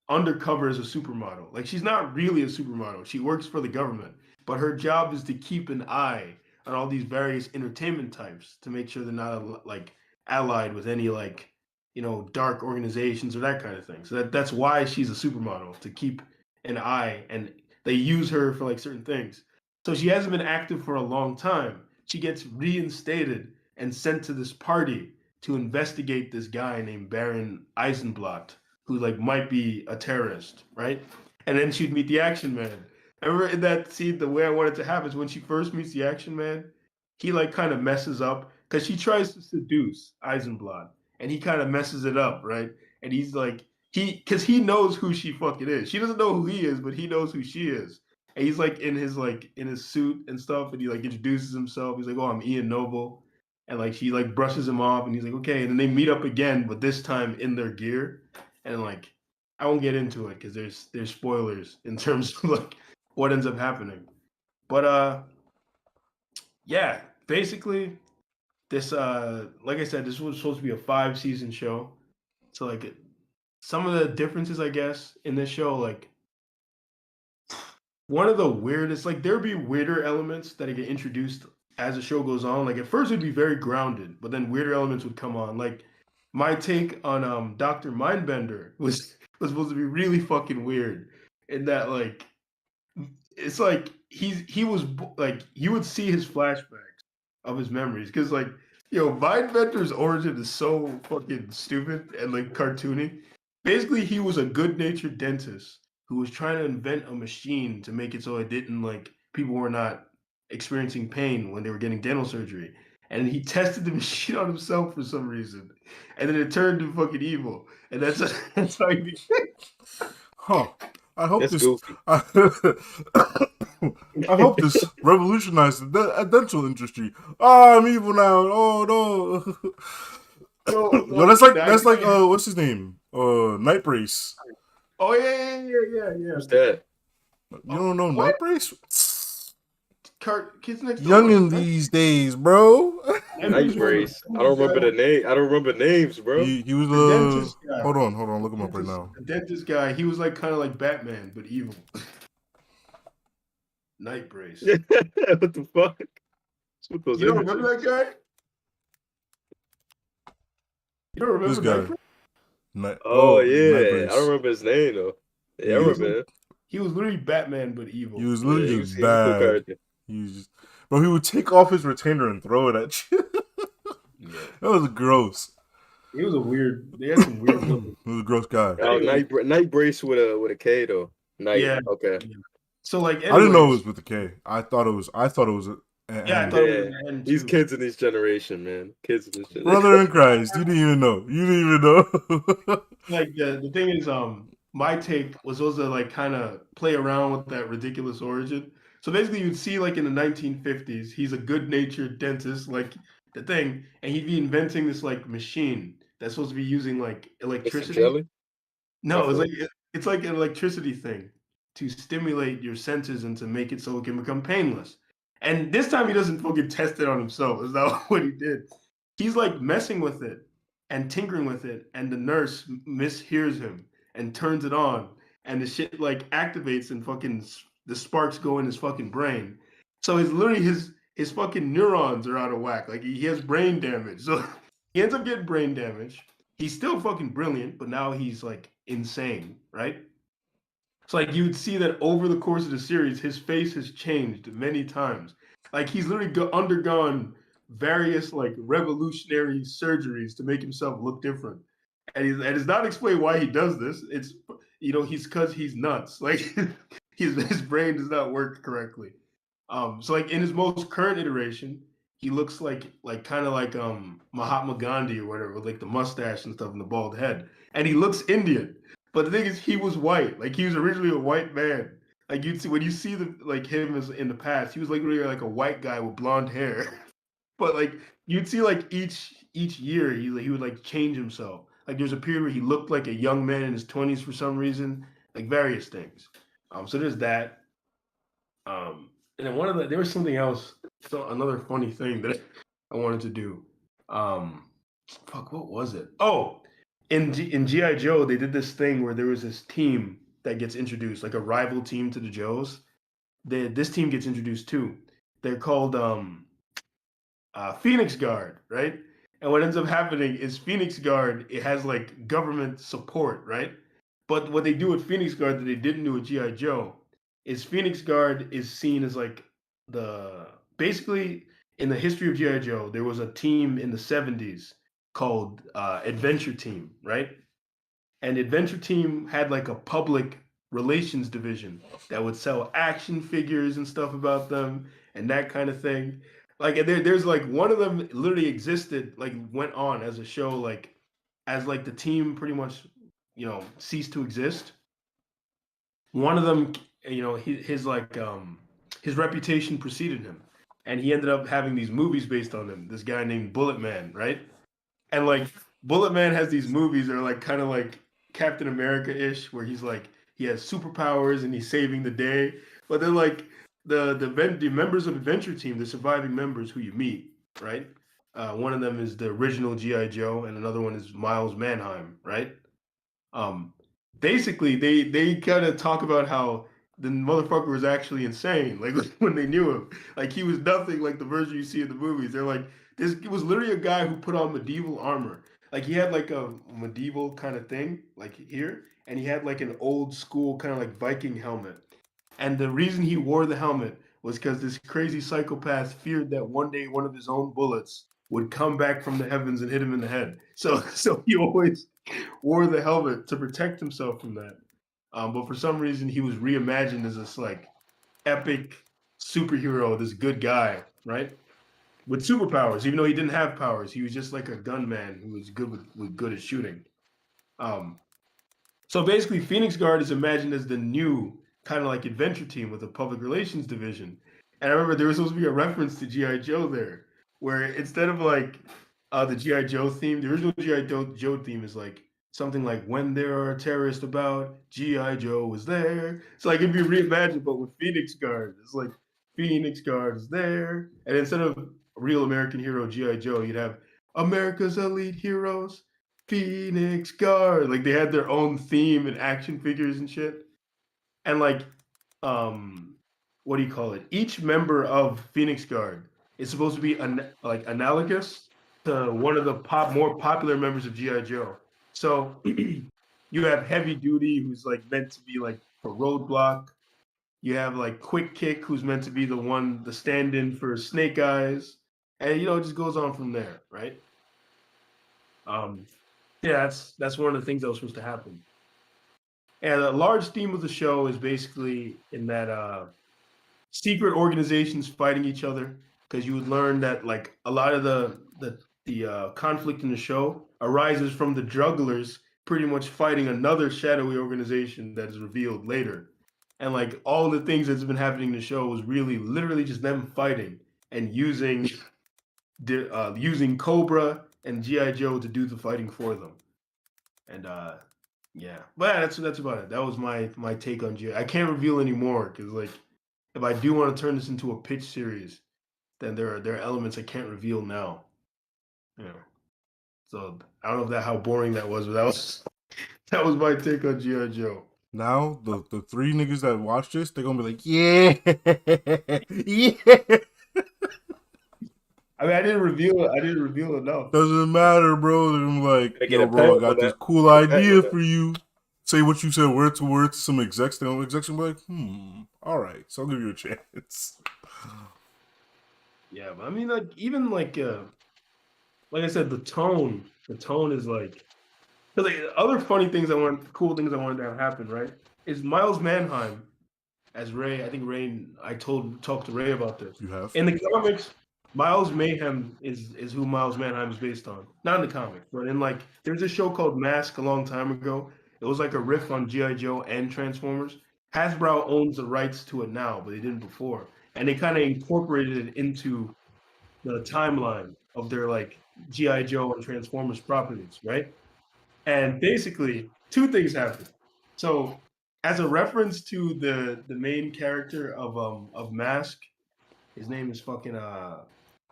undercover as a supermodel. Like she's not really a supermodel. She works for the government, but her job is to keep an eye on all these various entertainment types to make sure they're not like allied with any like dark organizations or that kind of thing. So that's why she's a supermodel to keep an eye, and they use her for like certain things. So she hasn't been active for a long time. She gets reinstated and sent to this party to investigate this guy named Baron Eisenblatt, who like might be a terrorist, right? And then she'd meet the Action Man. I remember in that scene, the way I wanted to have is when she first meets the Action Man, he like kind of messes up because she tries to seduce Eisenblatt, and he kind of messes it up, right? And he's like because he knows who she fucking is. She doesn't know who he is, but he knows who she is. And he's like in his suit and stuff, and he like introduces himself. He's like, "Oh, I'm Ian Noble," and like she like brushes him off, and he's like, "Okay." And then they meet up again, but this time in their gear, and like I won't get into it because there's spoilers in terms of like what ends up happening. But yeah, basically this like I said, this was supposed to be a 5-season show. So like some of the differences I guess in this show, like one of the weirdest, like there'd be weirder elements that get introduced as the show goes on. Like at first it'd be very grounded, but then weirder elements would come on. Like my take on Dr. Mindbender was supposed to be really fucking weird in that like it's like he was like you would see his flashbacks of his memories because like Mindbender's origin is so fucking stupid and like cartoony. Basically, he was a good-natured dentist who was trying to invent a machine to make it so it didn't like people were not experiencing pain when they were getting dental surgery. And he tested the machine on himself for some reason, and then it turned to fucking evil, and that's how he became. Huh. I hope That's this. goofy. I hope this revolutionized the dental industry. Oh, I'm evil now. Oh no. Yo, that's like what's his name? Night Brace. Oh yeah. Who's that? You don't know What? Night Brace? Kids Next Door. Young in these days, bro. Night Brace. I don't remember the name. I don't remember names, bro. He was The dentist guy. Hold on, look him up right now. The dentist guy. He was like kind of like Batman, but evil. Night Brace. What the fuck? What's with those You don't images? remember that guy? You don't remember This guy. Night Brace? Oh Night yeah, Brace. I don't remember his name though. Yeah, I He was remember him. He was literally Batman, but evil. He was Yeah, literally he just was a cool bad. character. He was just, bro. He would take off his retainer and throw it at you. Yeah. That was gross. He was a weird. They had some weird. He was a gross guy. Oh, Night Brace with a K though. Night. Yeah. Okay. So like, I didn't know it anyways, was with a K. I thought it was. An yeah, I thought N. it was an N These too. kids in this generation, man. Kids in this generation. Brother in Christ, you didn't even know. You didn't even know. Like the thing is, my take was supposed to like kind of play around with that ridiculous origin. So basically, you'd see like in the 1950s, he's a good-natured dentist, like the thing, and he'd be inventing this like machine that's supposed to be using like Mr. electricity. Jelly? No, it's like an electricity thing to stimulate your senses and to make it so it can become painless. And this time he doesn't fucking test it on himself. Is that what he did? He's like messing with it and tinkering with it, and the nurse mishears him and turns it on, and the shit like activates and fucking the sparks go in his fucking brain. So it's literally his fucking neurons are out of whack. Like he has brain damage. So he ends up getting brain damage. He's still fucking brilliant, but now he's like insane, right? So like you would see that over the course of the series, his face has changed many times. Like he's literally undergone various like revolutionary surgeries to make himself look different, and it's not explained why he does this. It's he's because he's nuts. Like his brain does not work correctly. So like in his most current iteration, he looks like kind of like Mahatma Gandhi or whatever, with like the mustache and stuff and the bald head, and he looks Indian. But the thing is, he was white. Like he was originally a white man. Like you'd see when you see the like him as in the past, he was like really like a white guy with blonde hair. But like you'd see like each year he would like change himself. Like there's a period where he looked like a young man in his 20s for some reason. Like various things. So there's that. And then there was something else. So another funny thing that I wanted to do. Fuck, what was it? Oh, in G.I. Joe, they did this thing where there was this team that gets introduced, like a rival team to the Joes. This team gets introduced too. They're called Phoenix Guard, right? And what ends up happening is Phoenix Guard, it has like government support, right? But what they do with Phoenix Guard that they didn't do with G.I. Joe is Phoenix Guard is seen as like basically in the history of G.I. Joe, there was a team in the 70s called Adventure Team, right? And Adventure Team had like a public relations division that would sell action figures and stuff about them and that kind of thing. Like there's like one of them literally existed, like went on as a show, like as like the team pretty much, ceased to exist. One of them, his reputation preceded him, and he ended up having these movies based on him. This guy named Bullet Man, right? And like Bullet Man has these movies that are like kind of like Captain America-ish, where he's like he has superpowers and he's saving the day. But then like the members of Adventure Team, the surviving members who you meet, right? One of them is the original G.I. Joe, and another one is Miles Manheim, right? Basically, they kind of talk about how the motherfucker was actually insane. Like when they knew him, like he was nothing like the version you see in the movies. They're like, it was literally a guy who put on medieval armor. Like he had like a medieval kind of thing, like here, and he had like an old school kind of like Viking helmet. And the reason he wore the helmet was because this crazy psychopath feared that one day one of his own bullets would come back from the heavens and hit him in the head. So he always wore the helmet to protect himself from that. But for some reason, he was reimagined as this like epic superhero, this good guy, right? With superpowers, even though he didn't have powers, he was just like a gunman who was good with good at shooting. Um, so basically, Phoenix Guard is imagined as the new kind of like adventure team with a public relations division. And I remember there was supposed to be a reference to GI Joe there, where instead of like the GI Joe theme, the original GI Joe theme is like something like "When there are terrorists about, GI Joe was there." It's like it'd be reimagined, but with Phoenix Guard. It's like Phoenix Guard is there, and instead of real American hero GI Joe, you'd have America's elite heroes, Phoenix Guard. Like they had their own theme and action figures and shit. And like, what do you call it? Each member of Phoenix Guard is supposed to be like analogous to one of the more popular members of GI Joe. So you have Heavy Duty, who's like meant to be like a roadblock. You have like Quick Kick, who's meant to be the stand-in for Snake Eyes, and it just goes on from there, right? Yeah, that's one of the things that was supposed to happen. And a large theme of the show is basically in that secret organizations fighting each other, because you would learn that like a lot of the conflict in the show arises from the jugglers pretty much fighting another shadowy organization that is revealed later. And like all the things that's been happening in the show was really literally just them fighting and using Cobra and GI Joe to do the fighting for them. And yeah, but that's about it. That was my take on GI. I can't reveal any more because like if I do want to turn this into a pitch series, then there are elements I can't reveal now. So I don't know how boring that was, but that was my take on GI Joe. Now the three niggas that watch this, they're gonna be like, yeah, yeah. I mean, I didn't reveal enough. Doesn't matter, bro. They're gonna be like, yo, bro, I got this cool idea for you. Say what you said word to word to some execs. The execs will be like, all right, so I'll give you a chance. Yeah, but I mean, like even like I said, the tone is like, because like other cool things I wanted to have happen, right? Is Miles Manheim as Ray? I think Ray. I talked to Ray about this. You have in the comics. Miles Mayhem is who Miles Manheim is based on. Not in the comics, but in like there's a show called Mask a long time ago. It was like a riff on G.I. Joe and Transformers. Hasbro owns the rights to it now, but they didn't before. And they kind of incorporated it into the timeline of their like G.I. Joe and Transformers properties, right? And basically, two things happen. So as a reference to the main character of Mask, his name is fucking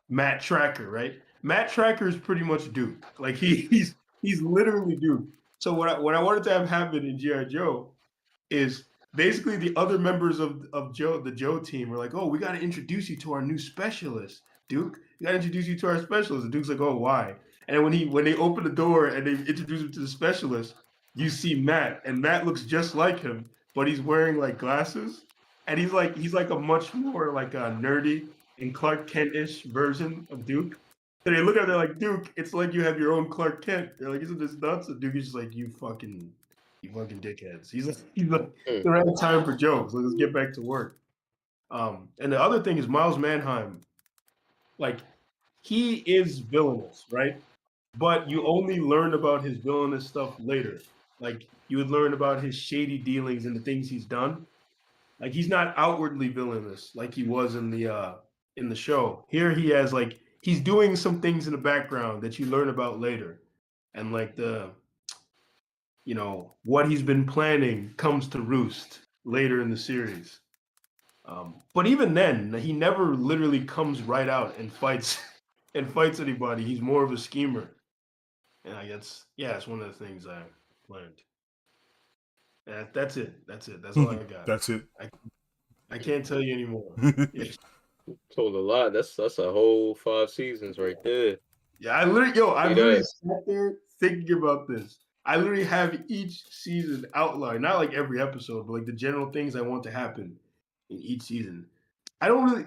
Matt Tracker, right? Matt Tracker is pretty much Duke. Like he's literally Duke. So what I wanted to have happen in G.I. Joe is basically the other members of the Joe team were like, oh, we got to introduce you to our new specialist, Duke. We got to introduce you to our specialist. And Duke's like, oh, why? And when they open the door and they introduce him to the specialist, you see Matt, and Matt looks just like him, but he's wearing like glasses, and he's like a much more like a nerdy and Clark Kent-ish version of Duke. So they look at it, they're like, Duke, it's like you have your own Clark Kent. They're like, isn't this nuts? And Duke is just like, you fucking dickheads. He's like, the right time for jokes. Let's get back to work. And the other thing is Miles Manheim, like he is villainous, right? But you only learn about his villainous stuff later. Like you would learn about his shady dealings and the things he's done. Like he's not outwardly villainous like he was in the show. Here he has like he's doing some things in the background that you learn about later. And like what he's been planning comes to roost later in the series. But even then, he never literally comes right out and fights anybody. He's more of a schemer. And I guess it's one of the things I learned. That's it. That's all I got. That's it. I can't tell you anymore. Told a lot. That's a whole 5 seasons right there. Yeah, I literally sat there thinking about this. I literally have each season outlined, not like every episode, but like the general things I want to happen in each season. I don't really,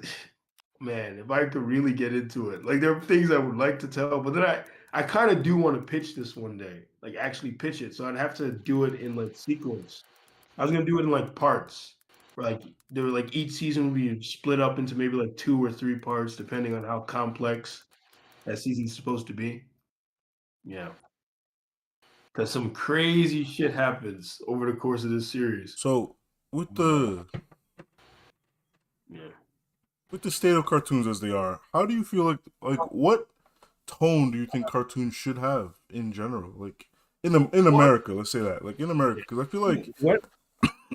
man, if I could really get into it, like there are things I would like to tell, but then I kind of do want to pitch this one day, like actually pitch it. So I'd have to do it in like sequence. I was gonna do it in like parts, where like they were like each season would be split up into maybe like 2 or 3 parts, depending on how complex that season's supposed to be. Yeah, because some crazy shit happens over the course of this series. So with But, the yeah. with the state of cartoons as they are, how do you feel like what tone do you think cartoons should have in general? Like in What? America, let's say that. Like in America, because I feel like What?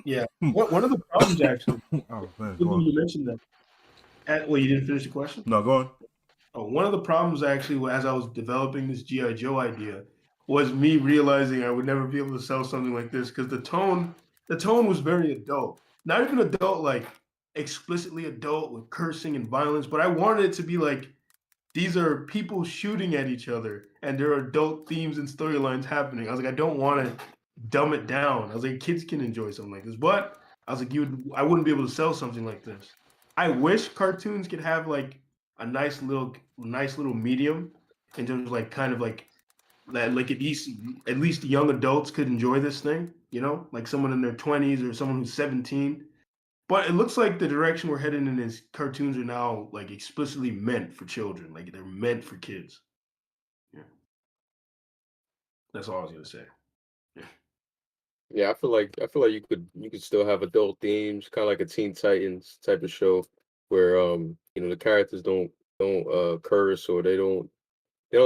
Yeah. What? One of the problems actually. oh man, Good go thing on. you mentioned that. Well, you didn't finish the question. No, go on. One of the problems actually, as I was developing this GI Joe idea, was me realizing I would never be able to sell something like this because the tone was very adult. Not even adult, like explicitly adult with cursing and violence, but I wanted it to be like these are people shooting at each other and there are adult themes and storylines happening. I was like, I don't want to dumb it down. I was like, kids can enjoy something like this, but I was like, I wouldn't be able to sell something like this. I wish cartoons could have like a nice little medium in terms of like kind of like that, like at least young adults could enjoy this thing, like someone in their 20s or someone who's 17. But it looks like the direction we're heading in is cartoons are now like explicitly meant for children. Like they're meant for kids. Yeah. That's all I was gonna say. Yeah. Yeah, I feel like you could still have adult themes, kind of like a Teen Titans type of show, where the characters don't curse, or they don't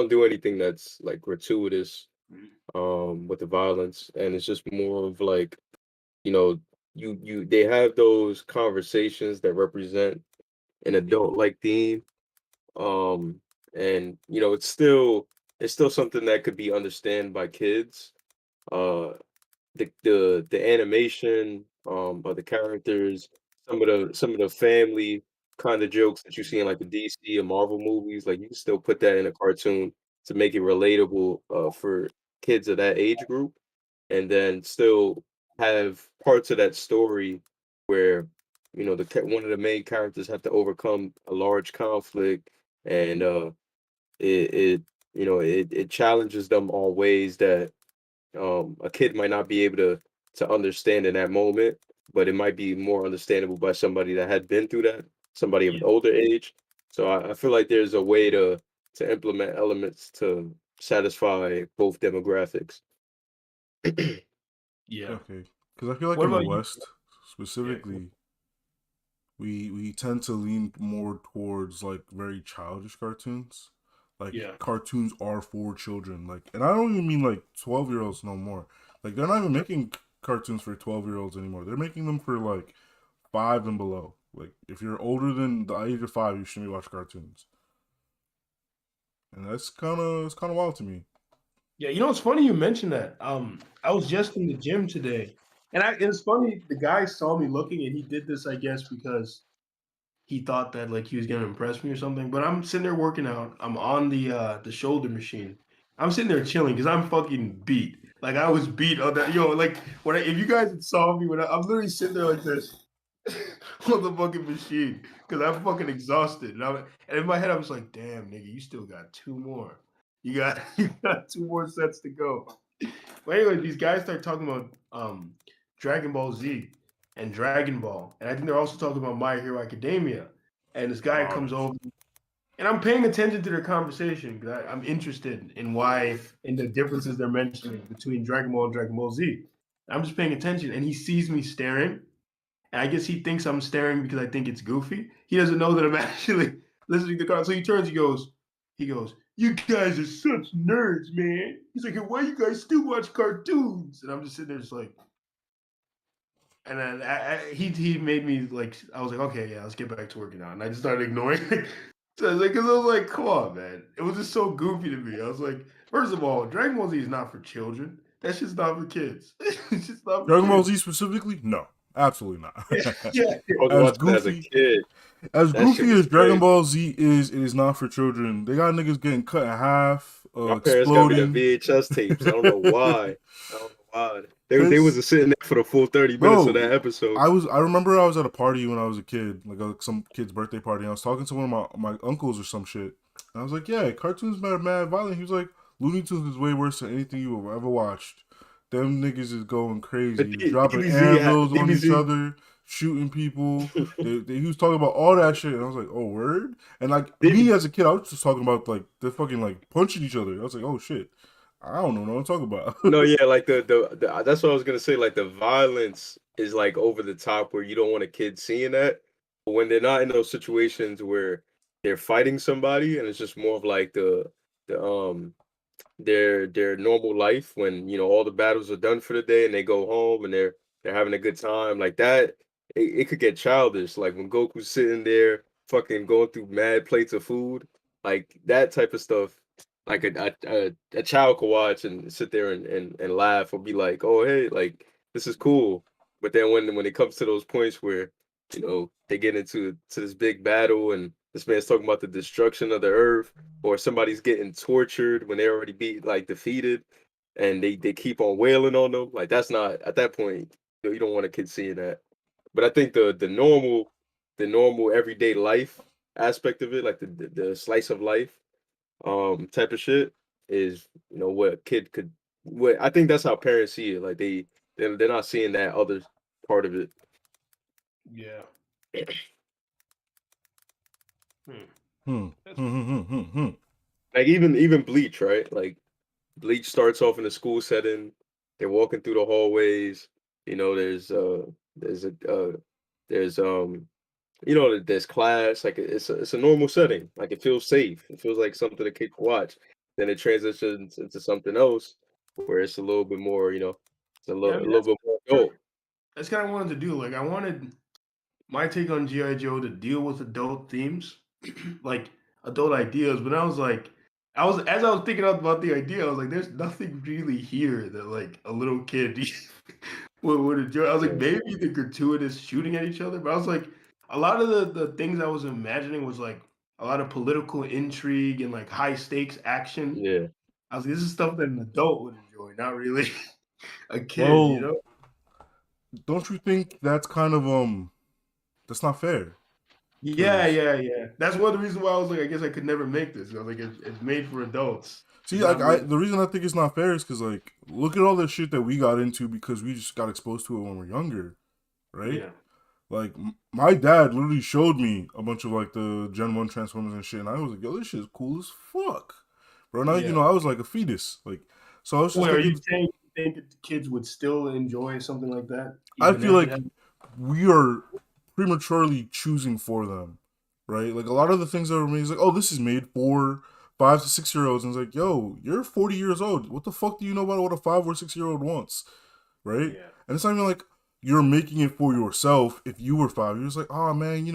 do anything that's like gratuitous Mhm. with the violence, and it's just more of like, you know they have those conversations that represent an adult like theme, and it's still something that could be understood by kids. uh the animation of the characters, some of the family kind of jokes that you see in like the DC and Marvel movies, like you can still put that in a cartoon to make it relatable for kids of that age group, and then still have parts of that story where one of the main characters have to overcome a large conflict, and it it challenges them on ways that a kid might not be able to understand in that moment, but it might be more understandable by somebody that had been through that, somebody of Yeah. an older age. So I feel like there's a way to implement elements to satisfy both demographics. Yeah. Okay, because I feel like What in the about you? West Yeah. specifically, we tend to lean more towards like very childish cartoons. Like Yeah. cartoons are for children. Like, and I don't even mean like 12-year-olds no more. Like they're not even making cartoons for 12-year-olds anymore. They're making them for like 5 and below. Like if you're older than the age of 5, you shouldn't be watching cartoons. And that's kind of wild to me. Yeah, it's funny you mentioned that. I was just in the gym today, and it's funny. The guy saw me looking, and he did this, I guess, because he thought that like he was gonna impress me or something. But I'm sitting there working out. I'm on the shoulder machine. I'm sitting there chilling because I'm fucking beat. Like I was beat on that. Like if you guys had saw me I'm literally sitting there like this on the fucking machine because I'm fucking exhausted. And in my head, I was like, damn, nigga, you still got 2 more. You got 2 more sets to go. But anyway, these guys start talking about Dragon Ball Z and Dragon Ball, and I think they're also talking about My Hero Academia. And this guy Oh, comes over, and I'm paying attention to their conversation because I'm interested in the differences they're mentioning between Dragon Ball and Dragon Ball Z. I'm just paying attention, and he sees me staring, and I guess he thinks I'm staring because I think it's goofy. He doesn't know that I'm actually listening to the car. So he turns, he goes, "You guys are such nerds, man." He's like, "Why you guys still watch cartoons?" And I'm just sitting there, just like, and then he made me like, I was like, okay, yeah, let's get back to working out, and I just started ignoring. So I was like, because I was like, come on, man, it was just so goofy to me. I was like, first of all, Dragon Ball Z is not for children. That's just not for kids. It's just not for Dragon Ball kids. Z specifically? No, absolutely not. Yeah, I was as watching it as a goofy kid. as That shit goofy was as Dragon crazy. Ball Z is, it is not for children. They got niggas getting cut in half, My parents got me the exploding. VHS tapes. I don't know why. I don't know why. They Cause, wasn't sitting there for the full 30 minutes of bro, that episode. I remember I was at a party when I was a kid, like some kid's birthday party, and I was talking to one of my uncles or some shit. And I was like, yeah, cartoons are mad violent. He was like, Looney Tunes is way worse than anything you have ever watched. them niggas is going But crazy, dropping DBZ anvils on each DBZ. other, shooting people. He was talking about all that shit, and I was like, "Oh, word!" And like me DB as a kid, I was just talking about like they're fucking like punching each other. I was like, "Oh shit, I don't know what I'm talking about." No, yeah, like the that's what I was gonna say. Like the violence is like over the top where you don't want a kid seeing that. But when they're not in those situations where they're fighting somebody and it's just more of like the their normal life when all the battles are done for the day and they go home and they're having a good time like that. It could get childish. Like when Goku's sitting there fucking going through mad plates of food, like that type of stuff. Like a child could watch and sit there and laugh or be like, oh hey, like this is cool. But then when it comes to those points where they get into this big battle and this man's talking about the destruction of the earth or somebody's getting tortured when they already defeated and they keep on wailing on them, like that's not at that point, you don't want a kid seeing that. But I think the normal everyday life aspect of it, like the slice of life type of shit is what a kid could what I think that's how parents see it. Like they're not seeing that other part of it. Yeah. Hmm. Hmm. That's Hmm. Hmm. Hmm. Hmm. Like even Bleach, right? Like Bleach starts off in a school setting. They're walking through the hallways. There's a there's there's class. Like it's a normal setting. Like it feels safe. It feels like something a kid can watch. Then it transitions into something else where it's a little bit more. It's yeah. I a mean, little bit more adult. that's kind of wanted to do. Like, I wanted my take on GI Joe to deal with adult themes, like adult ideas. But I was like, as I was thinking about the idea, I was like, there's nothing really here that like a little kid would enjoy. I was like, Yeah, maybe the gratuitous shooting at each other, but I was like, a lot of the things I was imagining was like a lot of political intrigue and like high stakes action. yeah. I was like, this is stuff that an adult would enjoy, not really a kid, you Well, know? don't you think that's kind of that's not fair? Yeah, Because yeah, yeah. That's one of the reasons why I was like, I guess I could never make this. I was like, it's made for adults. see, It's like not made. the reason I think it's not fair is because like look at all the shit that we got into because we just got exposed to it when we are younger, right? Yeah, Like my dad literally showed me a bunch of like the Gen 1 Transformers and shit, and I was like, "Yo, this shit is cool as fuck." Bro, now yeah. I was like a fetus. Like, so I was just Wait, are you thinking, saying you think that the kids would still enjoy something like that, I even feel if it like had? we are prematurely choosing for them, right? Like a lot of the things that are made is like, "Oh, this is made for 5 to 6 year olds," and it's like, "Yo, you're 40 years old. What the fuck do you know about what a 5 or 6 year old wants?" Right? Yeah, And it's not even like you're making it for yourself if you were 5. You're just like, oh man,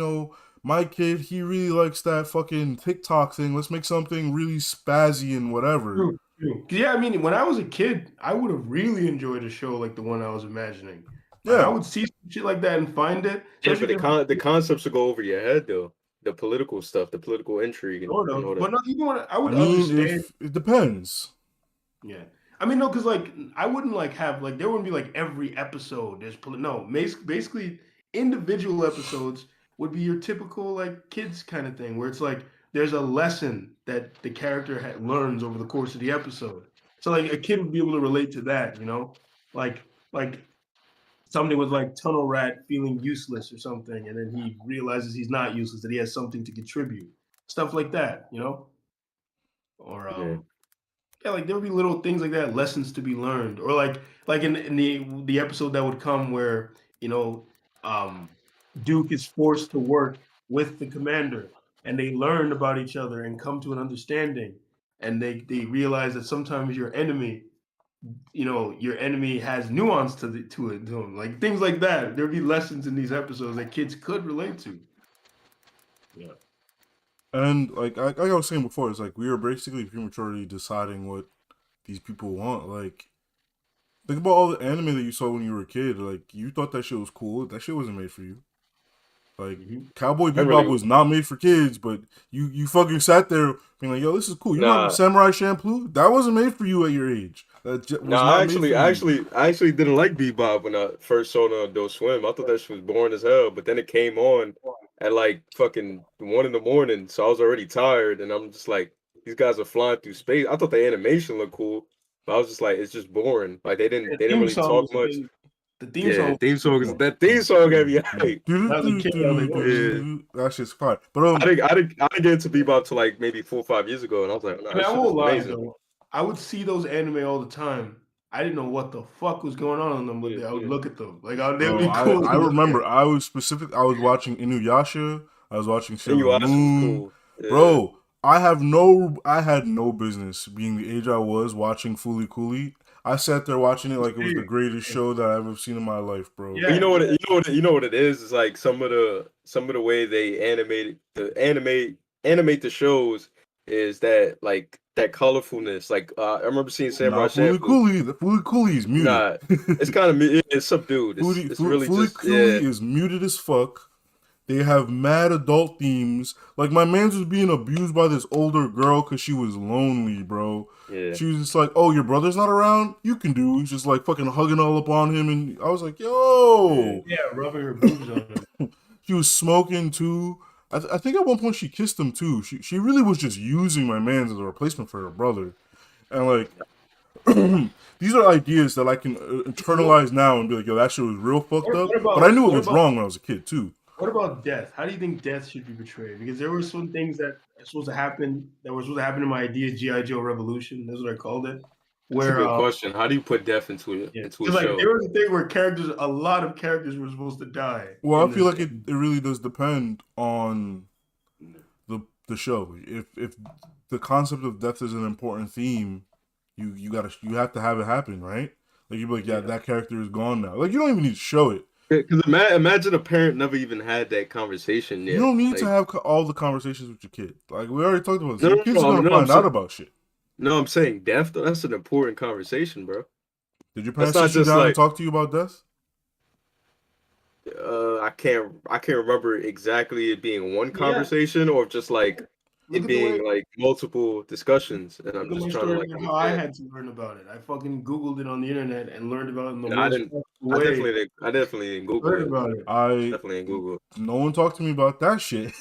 my kid, he really likes that fucking TikTok thing. Let's make something really spazzy and whatever. true, true. 'Cause, yeah, I mean, when I was a kid, I would have really enjoyed a show like the one I was imagining. Like, I Yeah. would see some shit like that and find it, Yeah, especially but the if it was the concepts will go over your head though. The political stuff, the political intrigue, sort and all of. that. But not even when I I would mean, understand. if it depends. Yeah. I mean, no, because like I wouldn't like have like there wouldn't be like every episode. No, basically individual episodes would be your typical like kids kind of thing, where it's like there's a lesson that the character learns over the course of the episode. So like a kid would be able to relate to that, like somebody with like tunnel rat feeling useless or something, and then he realizes he's not useless, that he has something to contribute, stuff like that. Or Yeah, yeah, like there would be little things like that, lessons to be learned, or like in the episode that would come where you know um, Duke is forced to work with the commander, and they learn about each other and come to an understanding, and they realize that sometimes your enemy has nuance to him, like things like that. There'd be lessons in these episodes that kids could relate to. Yeah. And like I was saying before, it's like we are basically prematurely deciding what these people want. Like, think about all the anime that you saw when you were a kid. Like, you thought that shit was cool. That shit wasn't made for you. Like Hmm. Cowboy I Bebop really was not made for kids, but you fucking sat there being like, "Yo, this is cool." You remember nah. Samurai Champloo? That wasn't made for you at your age. That No, was not made for you. I actually didn't like Bebop when I first saw it on Adult Swim. I thought that shit was boring as hell. But then it came on at like fucking 1 in the morning, so I was already tired, and I'm just like, these guys are flying through space. I thought the animation looked cool, But I was just like, it's just boring. Like they The didn't theme really song talk was much. the theme Yeah, song. that theme song had me hype. When I was a kid, I was like, oh shit. Yeah. That shit's fire. But I didn't get into Bebop till like maybe 4 or 5 years ago, and I was like, nah, I mean, this I shit is won't lie amazing. though. I would see those anime all the time. I didn't know what the fuck was going on in them, but I would look at them. Like, they would bro, be cool. I remember I was watching Inuyasha. I was watching Sailor Inuyasha was Moon. cool. Yeah. Bro, I had no business being the age I was watching Fooly Cooly. I sat there watching it like it was the greatest show that I've ever seen in my life, bro. Yeah. But you know what it is? It's like some of the way they animate the shows is that like that colorfulness. Like I remember seeing Samurai Nah, Champloo. Fooly Cooly is muted. Nah, it's kind of it's subdued. It's really Fooly just Cooly is muted as fuck. They have mad adult themes. Like my man's was being abused by this older girl because she was lonely, bro. Yeah. She was just like, "Oh, your brother's not around. You can do." He's just like fucking hugging all up on him, and I was like, "Yo." Yeah, rubbing her boobs on him. She was smoking too. I think at one point she kissed him too. She really was just using my man's as a replacement for her brother, and like. These are ideas that I can internalize now and be like, yo, that shit was real fucked up. But I knew it was wrong when I was a kid too. What about death? How do you think death should be portrayed? Because there were some things that were supposed to happen in my idea, G.I. Joe Revolution. That's what I called it. That's a good question. How do you put death into a show? Like there was a thing where a lot of characters were supposed to die. Well, I feel like it really does depend on the show. If the concept of death is an important theme, you have to have it happen, right? Like you'd be like, yeah, that character is gone now. Like you don't even need to show it. Because imagine a parent never even had that conversation yet. You don't need to have all the conversations with your kid. Like we already talked about this. Your kids are gonna find out about shit. No, I'm saying death though. That's an important conversation, bro. Did your parents sit you down and talk to you about death? I can't remember exactly it being one conversation or just like it being like multiple discussions, and I'm just trying to like how I had to learn about it. I fucking Googled it on the internet and learned about it in the I definitely didn't Google it. Definitely didn't Google it. No one talked to me about that shit.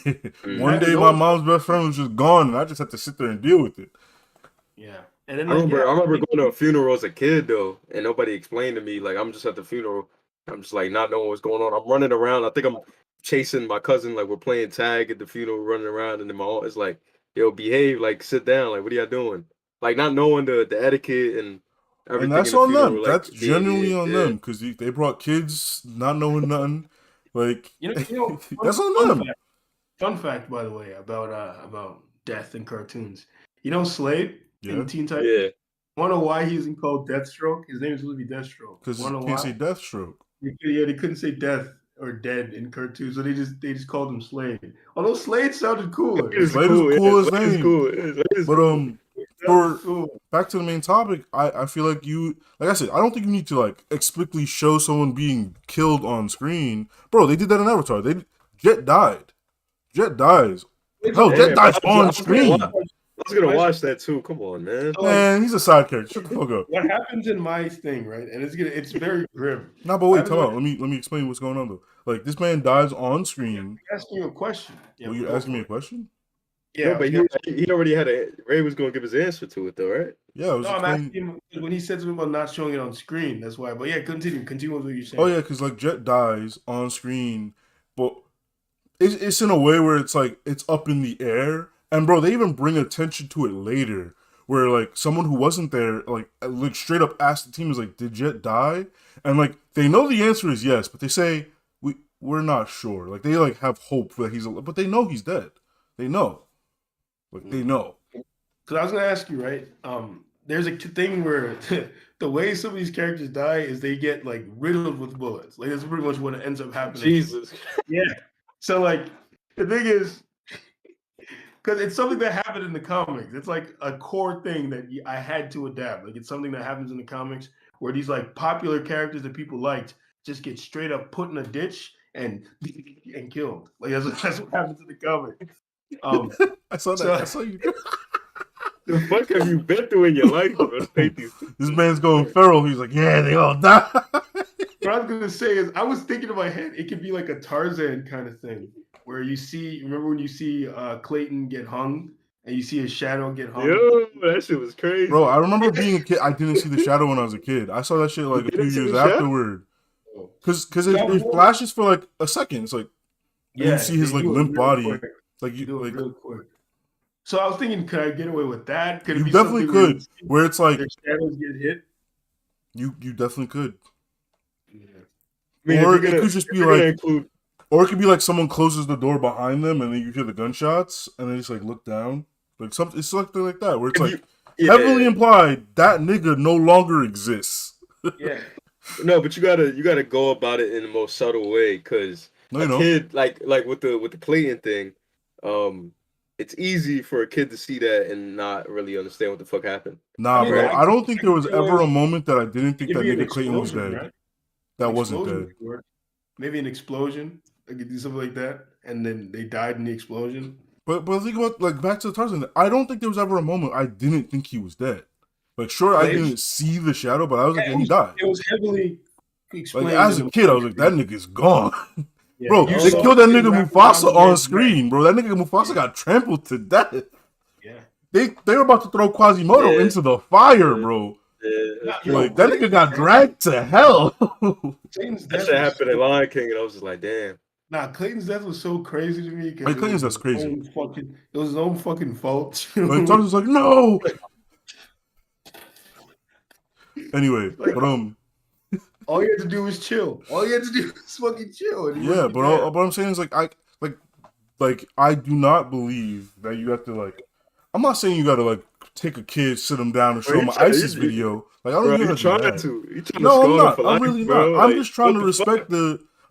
One day my mom's best friend was just gone, and I just had to sit there and deal with it. Yeah. And then I remember going to a funeral as a kid though, and nobody explained to me. Like I'm just at the funeral, I'm just like not knowing what's going on. I'm running around. I think I'm chasing my cousin. Like we're playing tag at the funeral, running around, and then my aunt is like, "Yo, behave. Like sit down. Like what are y'all doing?" Like not knowing the etiquette and everything. And that's on funeral, them. like, that's genuinely on them because they brought kids not knowing nothing. Like that's on them. Fun fact, by the way, about death in cartoons. You know, Slade in Teen Titans. Yeah. Want to know why he isn't called Deathstroke? His name is supposed to be Deathstroke. Because you can't say Deathstroke. Yeah, they couldn't say death or dead in cartoons, so they just called him Slade. Although Slade sounded cooler. Slade is cool as name. But back to the main topic, I feel like like I said, I don't think you need to like explicitly show someone being killed on screen. Bro, they did that in Avatar. Jet died. Jet dies. Hell, Jet dies on screen. I was gonna watch that too. Come on, man. Man, he's a side character. Shut the fuck up. What happens in my thing, right? And it's very grim. No, but wait, tell me. Let me explain what's going on though. Like this man dies on screen. I'm asking you a question. Yeah, you're asking me a question? Yeah, no, but he already had Ray was gonna give his answer to it though, right? Yeah, I'm asking him when he said something about not showing it on screen. That's why. But yeah, continue with what you're saying. Oh yeah, because like Jet dies on screen, but it's in a way where it's like it's up in the air. And bro, they even bring attention to it later, where like someone who wasn't there, like straight up asked the team, is like, "Did Jet die?" And like they know the answer is yes, but they say we're not sure. Like they like have hope that he's, but they know he's dead. They know, like they know. Because I was gonna ask you, right? There's a thing where the way some of these characters die is they get like riddled with bullets. Like that's pretty much what ends up happening. Jesus. Yeah. So like the thing is. Because it's something that happened in the comics. It's like a core thing that I had to adapt. Like it's something that happens in the comics where these like popular characters that people liked just get straight up put in a ditch and killed. Like that's what happens in the comics. I saw that. I saw you. The fuck have you been through in your life, bro? This man's going feral. He's like, yeah, they all die. What I was gonna say is, I was thinking in my head, it could be like a Tarzan kind of thing. Where remember when you see Clayton get hung and you see a shadow get hung. Yo, that shit was crazy. Bro, I remember being a kid. I didn't see the shadow when I was a kid. I saw that shit like a few didn't see years the shadow? afterward. Cause it flashes for like a second. It's like and you see his they like do it limp real body. quick. Like They you do it like real quick. So I was thinking, could I get away with that? Could it you be definitely something could. Where it's like their shadows get hit? you definitely could. Yeah. I mean, Or if you're it gonna, could just if be you're gonna like include, or it could be like someone closes the door behind them and then you hear the gunshots and they just like look down. Like something it's something like that where it's like heavily implied that nigga no longer exists. Yeah. No, but you gotta go about it in the most subtle way, because No, a you know. kid like with the Clayton thing, it's easy for a kid to see that and not really understand what the fuck happened. Nah, I mean, bro. right? I don't think there was I could ever a moment that I didn't think It that could be an nigga Clayton was explosion, dead. right? That An wasn't explosion dead. would work. Maybe an explosion. I could do something like that, and then they died in the explosion. But think about like back to the Tarzan. I don't think there was ever a moment I didn't think he was dead. Like sure, I didn't see the shadow, but I was like, yeah, he died. It was heavily explained. Like as a kid, I was like, that nigga's gone. Yeah, Bro, you they saw killed that him nigga wrapped Mufasa around on his screen, neck. bro. That nigga Mufasa got trampled to death. Yeah. They were about to throw Quasimodo into the fire, bro. Yeah, like that nigga got dragged to hell. That shit happened in Lion King, and I was just like, damn. Nah, Clayton's death was so crazy to me. Like Clayton's that's crazy. It was his own fucking fault. Like Tarzan's like, no. Anyway, Like, but all you had to do was chill. All you had to do was fucking chill. And yeah, but what I'm saying is like I do not believe that you have to like. I'm not saying you got to like take a kid, sit him down, and show him an ISIS video. Like I don't bro, know. trying to. No, I'm not. I'm really bro. not. I'm like, just trying to respect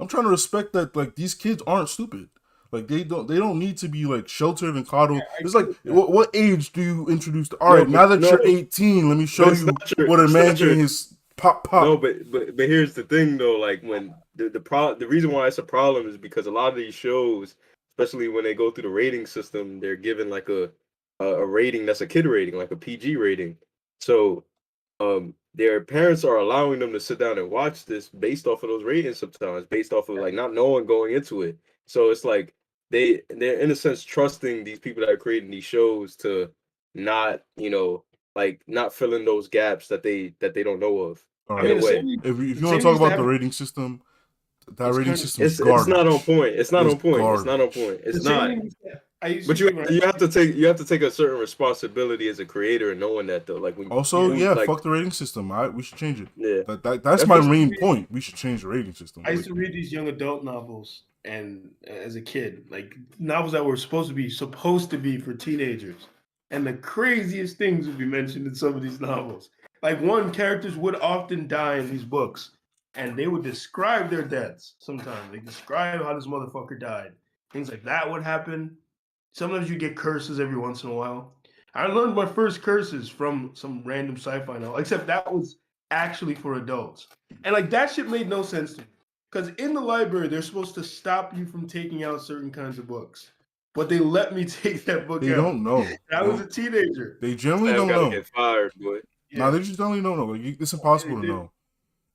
I'm trying to respect that like these kids aren't stupid. Like they don't need to be like sheltered and coddled. Yeah, it's like what age do you introduce? All right, now that you're 18, let me show you what a man getting his pop. No, but here's the thing though. Like when the reason why it's a problem is because a lot of these shows, especially when they go through the rating system, they're given like a rating that's a kid rating, like a PG rating. So their parents are allowing them to sit down and watch this based off of those ratings sometimes, based off of like not knowing going into it. So it's like they're in a sense trusting these people that are creating these shows to not, like not fill in those gaps that they don't know of. All right. In a way. If you want to talk about the rating system, that rating system is garbage. It's not on point. It's not on point. Garbage. It's not on point. It's not. But you have to take a certain responsibility as a creator and knowing that though. Like when fuck the rating system. We should change it. Yeah, that's my main point. We should change the rating system. I used to read these young adult novels, and as a kid, like novels that were supposed to be for teenagers, and the craziest things would be mentioned in some of these novels. Like characters would often die in these books, and they would describe their deaths. Sometimes they describe how this motherfucker died. Things like that would happen. Sometimes you get curses every once in a while. I learned my first curses from some random sci-fi novel, except that was actually for adults. And like that shit made no sense to me. Because in the library, they're supposed to stop you from taking out certain kinds of books. But they let me take that book out. They don't know. I was a teenager. They generally don't know. Get fired, boy. Yeah. No, they just generally don't know. Like, it's impossible to know.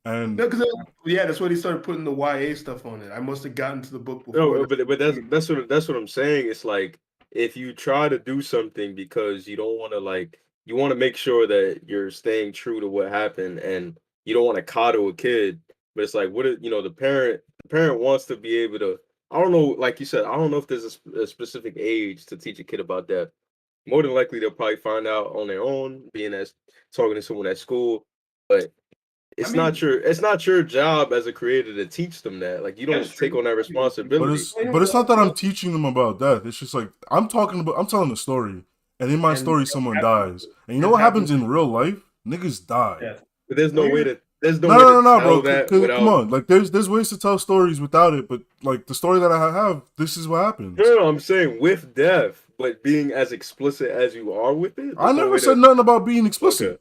And no, that's when he started putting the YA stuff on it. I must have gotten to the book before. No, but that's what I'm saying. It's like if you try to do something because you don't want to you want to make sure that you're staying true to what happened and you don't want to coddle a kid, but it's like the parent wants to be able to. I don't know, like you said, I don't know if there's a specific age to teach a kid about that. More than likely, they'll probably find out on their own, talking to someone at school, but. It's not your job as a creator to teach them that. Like you don't take on that responsibility. But it's not that I'm teaching them about death. It's just like I'm telling a story, and in my story someone dies. And you know what happens in real life? Niggas die. Yeah. But there's no way to no, bro. Come on, like there's ways to tell stories without it, but like the story that I have, this is what happens. No, I'm saying with death, but being as explicit as you are with it. I never said nothing about being explicit. Okay.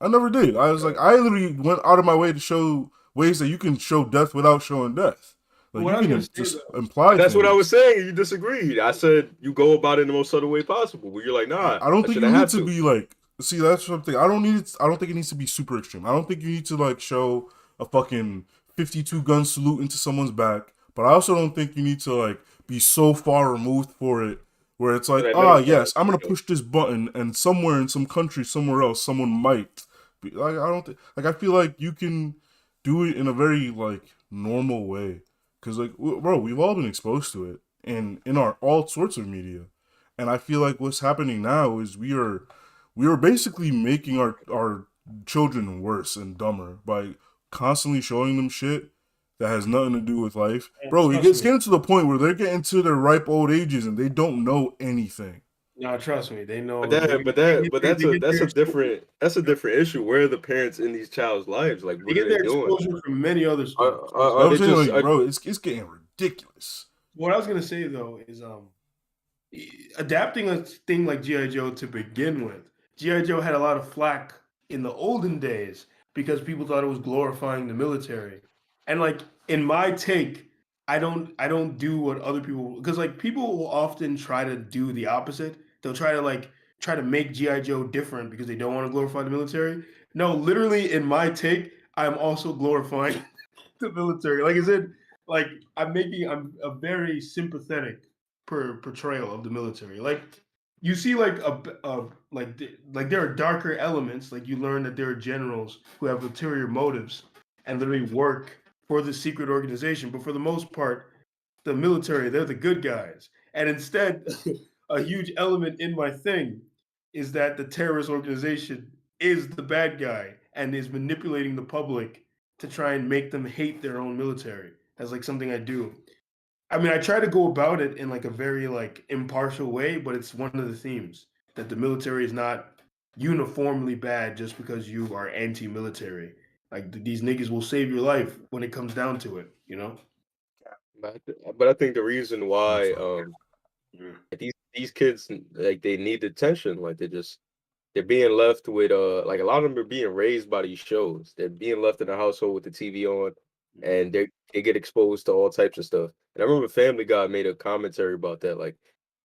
I never did. I was like, I literally went out of my way to show ways that you can show death without showing death. Like you can just imply. That's what I was saying. You disagreed. I said you go about it in the most subtle way possible. Where you're like, nah. I don't think you need to be like. See, that's something. I don't think it needs to be super extreme. I don't think you need to like show a fucking 52 gun salute into someone's back. But I also don't think you need to like be so far removed for it where it's So like, that ah, middle class, yes, I'm gonna push this button, and somewhere in some country, somewhere else, someone might be like, I don't think, like, I feel like you can do it in a very like normal way, because like, bro, we've all been exposed to it in our all sorts of media, and I feel like what's happening now is we are basically making our children worse and dumber by constantly showing them shit that has nothing to do with life. And Bro, trust it's me. getting to the point where they're getting to their ripe old ages and they don't know anything. No, trust me. They But know. that, but that, but They get that's their a exposure. different issue. Where are the parents in these child's lives? Like, They what are get they their doing? exposure from many other Are stuff. are, But are I'm they saying, just? like, bro, it's getting ridiculous. What I was gonna say though is adapting a thing like GI Joe to begin with. GI Joe had a lot of flack in the olden days because people thought it was glorifying the military. And like in my take, I don't do what other people, because like people will often try to do the opposite. They'll try to make GI Joe different because they don't want to glorify the military. No, literally in my take, I'm also glorifying the military. Like I said, like I'm a very sympathetic portrayal of the military. Like you see, like there are darker elements. Like you learn that there are generals who have ulterior motives and literally work for the secret organization. But for the most part, the military, they're the good guys. And instead, a huge element in my thing is that the terrorist organization is the bad guy and is manipulating the public to try and make them hate their own military. That's like something I do. I mean, I try to go about it in like a very like impartial way, but it's one of the themes that the military is not uniformly bad just because you are anti-military. Like these niggas will save your life when it comes down to it, you know? But I think the reason That's why right. Yeah. these kids, like, they need attention. Like, they're being left with like, a lot of them are being raised by these shows. They're being left in the household with the TV on, and they get exposed to all types of stuff. And I remember Family Guy made a commentary about that. Like,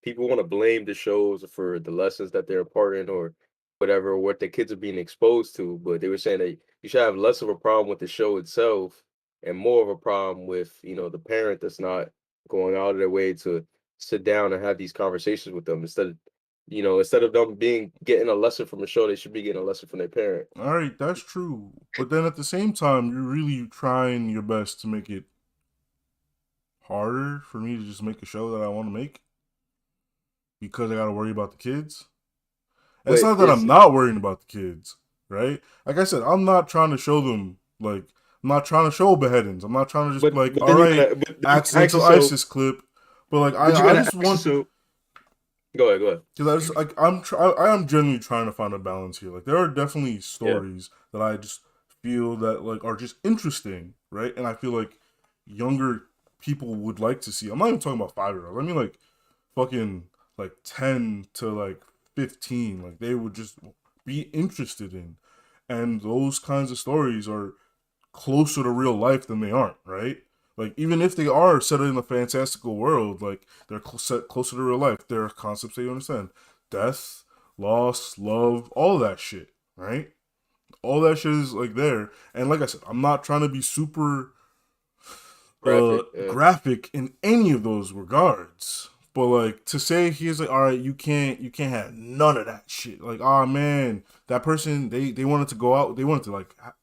people want to blame the shows for the lessons that they're imparting or whatever, what the kids are being exposed to. But they were saying that you should have less of a problem with the show itself and more of a problem with, the parent that's not going out of their way to sit down and have these conversations with them instead of them getting a lesson from the show, they should be getting a lesson from their parent. All right, that's true. But then at the same time, you're really trying your best to make it harder for me to just make a show that I want to make because I got to worry about the kids. And it's But not that I'm is not worrying about the kids, right? Like I said, I'm not trying to show them, like, I'm not trying to show beheadings. I'm not trying to just be like, but all then right, but then you gotta ask accidental yourself, ISIS clip. But like, but you I gotta just ask want, yourself. Go ahead, go ahead. because I just like I am genuinely trying to find a balance here. Like there are definitely Yeah, stories that I just feel that like are just interesting, right? And I feel like younger people would like to see. I'm not even talking about 5-year-olds. I mean like fucking like 10 to like 15. Like they would just be interested in. And those kinds of stories are closer to real life than they aren't, right? Like even if they are set in a fantastical world, like they're set closer to real life. There are concepts that you understand: death, loss, love, all that shit, right? All that shit is like there. And like I said, I'm not trying to be super graphic. graphic in any of those regards. But like to say he's like, all right, you can't have none of that shit. Like, oh man, that person they wanted to go out, they wanted to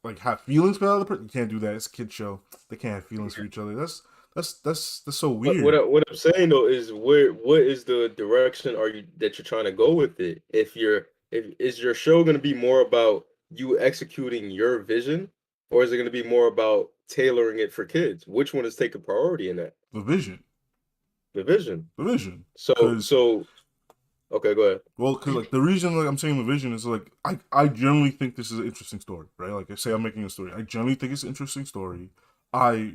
like have feelings for the other person. You can't do that. It's a kid show. They can't have feelings for each other. That's so But what weird. what I'm saying though is what is the direction are you that you're trying to go with it? If is your show going to be more about you executing your vision, or is it going to be more about tailoring it for kids? Which one is taking priority in that? The vision, The vision. the vision, So because so okay, go ahead. well, because like the reason like I'm saying the vision is like I generally think this is an interesting story, right? Like I say I'm making a story. I generally think it's an interesting story. I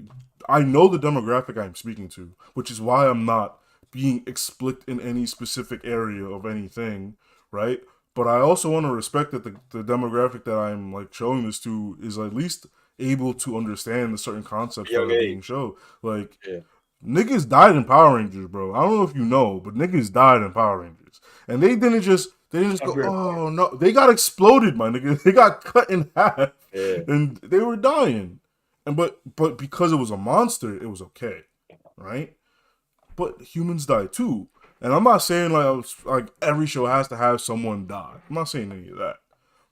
I know the demographic I'm speaking to, which is why I'm not being explicit in any specific area of anything, right? But I also want to respect that the demographic that I'm like showing this to is at least able to understand the certain concepts that Young are being age. shown. Like Yeah. niggas died in Power Rangers, bro. I don't know if you know, but niggas died in Power Rangers. And they didn't just I'll go, be right back. oh no. They got exploded, my nigga. They got cut in half. Yeah. And they were dying. And but because it was a monster, it was okay. Right? But humans die too. And I'm not saying like every show has to have someone die. I'm not saying any of that.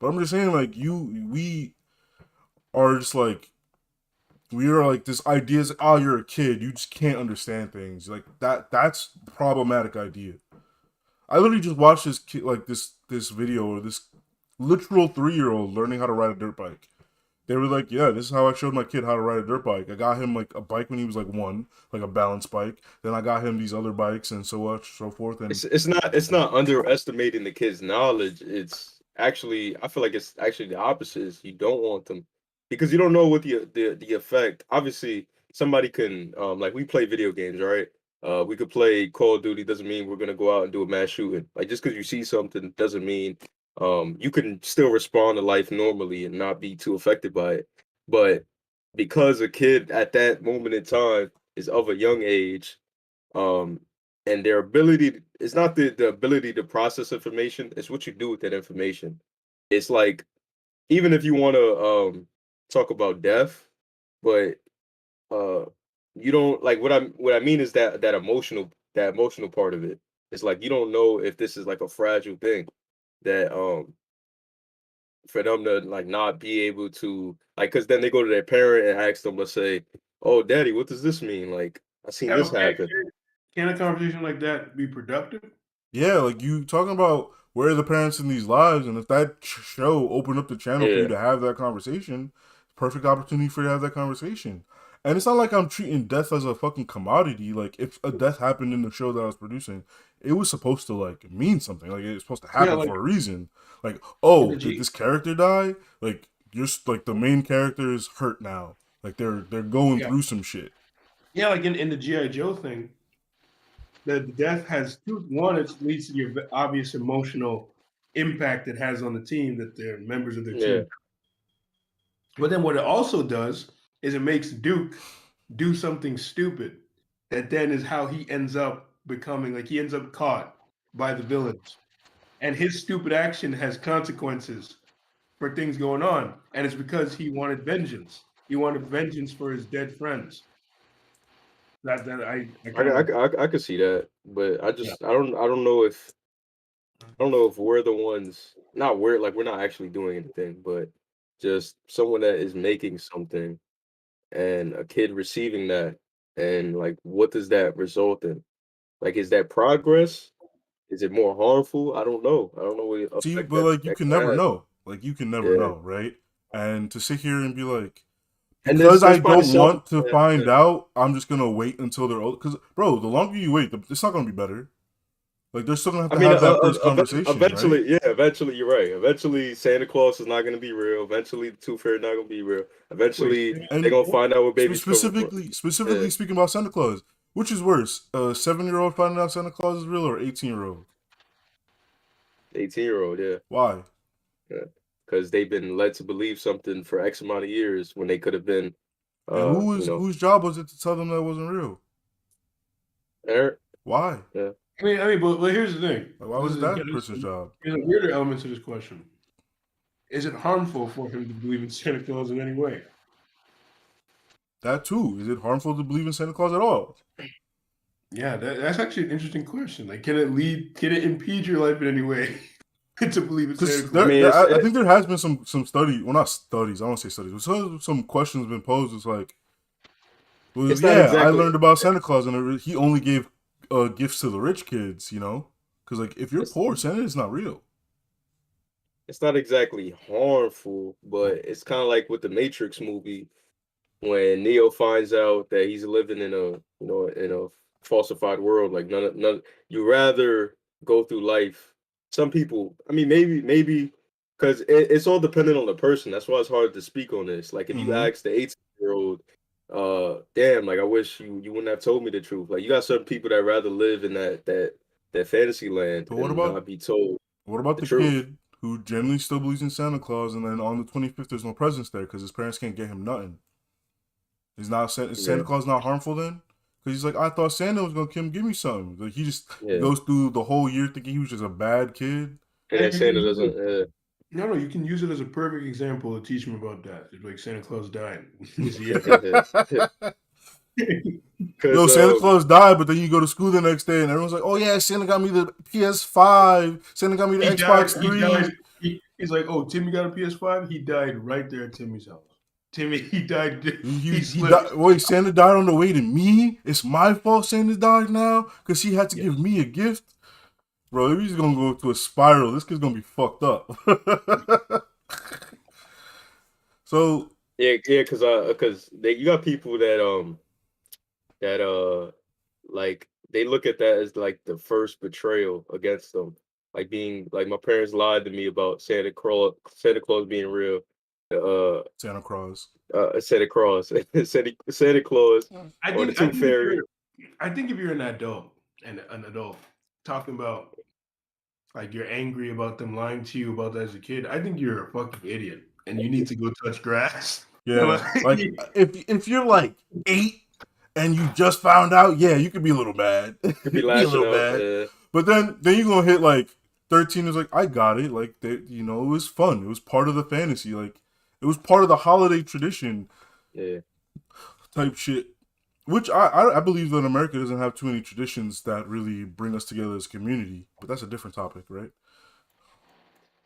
But I'm just saying like we are just like we are like this idea is oh you're a kid, you just can't understand things. Like that's problematic idea. I literally just watched this kid like this video of this literal 3-year-old learning how to ride a dirt bike. They were like, yeah, this is how I showed my kid how to ride a dirt bike. I got him like a bike when he was like 1, like a balance bike. Then I got him these other bikes and so much, so forth. And it's not underestimating the kid's knowledge. It's actually I feel like it's actually the opposite. Is you don't want them because you don't know what the effect. Obviously, somebody can like we play video games, right? We could play Call of Duty. Doesn't mean we're gonna go out and do a mass shooting. Like just because you see something doesn't mean you can still respond to life normally and not be too affected by it. But because a kid at that moment in time is of a young age, um, and their ability it's not the ability to process information, it's what you do with that information. It's like even if you want to talk about death, but uh you don't like what I mean is that emotional part of it. It's like you don't know if this is like a fragile thing that for them to like not be able to like because then they go to their parent and ask them, let's say, oh daddy, what does this mean? Like I seen Yeah, this but happen. can a conversation like that be productive? yeah, like you talking about where are the parents in these lives, and if that show opened up the channel for you Yeah. to have that conversation, perfect opportunity for you to have that conversation. And it's not like I'm treating death as a fucking commodity. Like if a death happened in the show that I was producing, it was supposed to like mean something. Like it's supposed to Yeah, happen like for a reason. Like in oh, the did G. this character die? Like like the main character is hurt now. Like they're going Yeah, through some shit. yeah, like in the GI Joe thing, the death has two. One, it leads to the obvious emotional impact it has on the team that they're members of their Yeah. team. But then what it also does is it makes Duke do something stupid that then is how he ends up becoming like he ends up caught by the villains. And his stupid action has consequences for things going on. And it's because he wanted vengeance. He wanted vengeance for his dead friends. That I I, kind I, of I, I could see that, but yeah. I don't know if we're the ones not we're like we're not actually doing anything, but just someone that is making something and a kid receiving that and like what does that result in? Like is that progress? Is it more harmful? I don't know. I don't know what See, effect but like you that can could never have. know. Like you can never Yeah. know, right? And to sit here and be like, And because there's I probably don't some want to find out, I'm just gonna wait until they're old. Because bro, the longer you wait, it's not gonna be better. Like they're still gonna have I to mean, have that first conversation, right? eventually, yeah, eventually you're right. Eventually, Santa Claus is not going to be real. Eventually, the Tooth Fairy not going to be real. Wait, Eventually, they're And going to find out where babies coming from. Yeah, specifically speaking about Santa Claus, which is worse, a 7-year-old finding out Santa Claus is real or 18-year-old? 18-year-old, yeah, Why? yeah, because they've been led to believe something for X amount of years when they could have been, And you know, whose job was it to tell them that it wasn't real? Eric. Why? Yeah, but here's the thing. Like, why This was it is again, that person's job? there's a weirder element to this question. Is it harmful for him to believe in Santa Claus in any way? That too. Is it harmful to believe in Santa Claus at all? Yeah, that's actually an interesting question. Like, can it impede your life in any way to believe in Santa Because I Claus? mean, I think there has been some study. Well, not studies. I don't want to say studies, but some questions been posed. It's like, well, it's not yeah, I exactly. learned about Santa Claus, and he only gave gifts to the rich kids. You know, because like if you're It's poor, Santa is not real. it's not exactly harmful, but it's kind of like with the Matrix movie when Neo finds out that he's living in a in a falsified world, like none you rather go through life. Some people, I mean, maybe because it's all dependent on the person. That's why it's hard to speak on this. Like if you Mm-hmm. ask the 18-year-old, damn, like I wish you wouldn't have told me the truth. Like you got certain people that rather live in that fantasy land But and not be told what about the the truth. kid who generally still believes in Santa Claus, and then on the 25th there's no presents there because his parents can't get him nothing? Is Yeah, Santa Claus not harmful then? Because he's like, I thought Santa was gonna come give me something. Like he yeah. goes through the whole year thinking he was just a bad kid. And then And you can Santa use it. doesn't. No, you can use it as a perfect example to teach him about that. It's like Santa Claus died. Is he? Yeah. Cause Yo, Santa Claus died, but then you go to school the next day and everyone's like, oh yeah, Santa got me the PS5. Santa got me the he died. Xbox He 3. died. He's like, oh, Timmy got a PS5. He died right there at Timmy's house. Timmy, he died. He He slept. died. Wait, Santa died on the way to me? It's my fault Santa died now? Because he had to give me a gift? Bro, if he's going to go to a spiral, this kid's going to be fucked up. So, yeah, cause you got people that like they look at that as like the first betrayal against them, like being like my parents lied to me about Santa Claus being real, uh, Santa Claus. Santa Claus, Santa Claus, I or the think. I Tooth think if Fairy. you're. I think if you're an adult and an adult talking about like you're angry about them lying to you about that as a kid, I think you're a fucking idiot and you need to go touch grass. Yeah, like if you're like 8 and you just found out, yeah, you could be a little mad. Could be a lashing little out. mad. But then you're gonna hit like 13. Is like, I got it. Like it was fun. It was part of the fantasy. Like it was part of the holiday tradition. Yeah. Type shit. Which I believe that America doesn't have too many traditions that really bring us together as a community. But that's a different topic, right?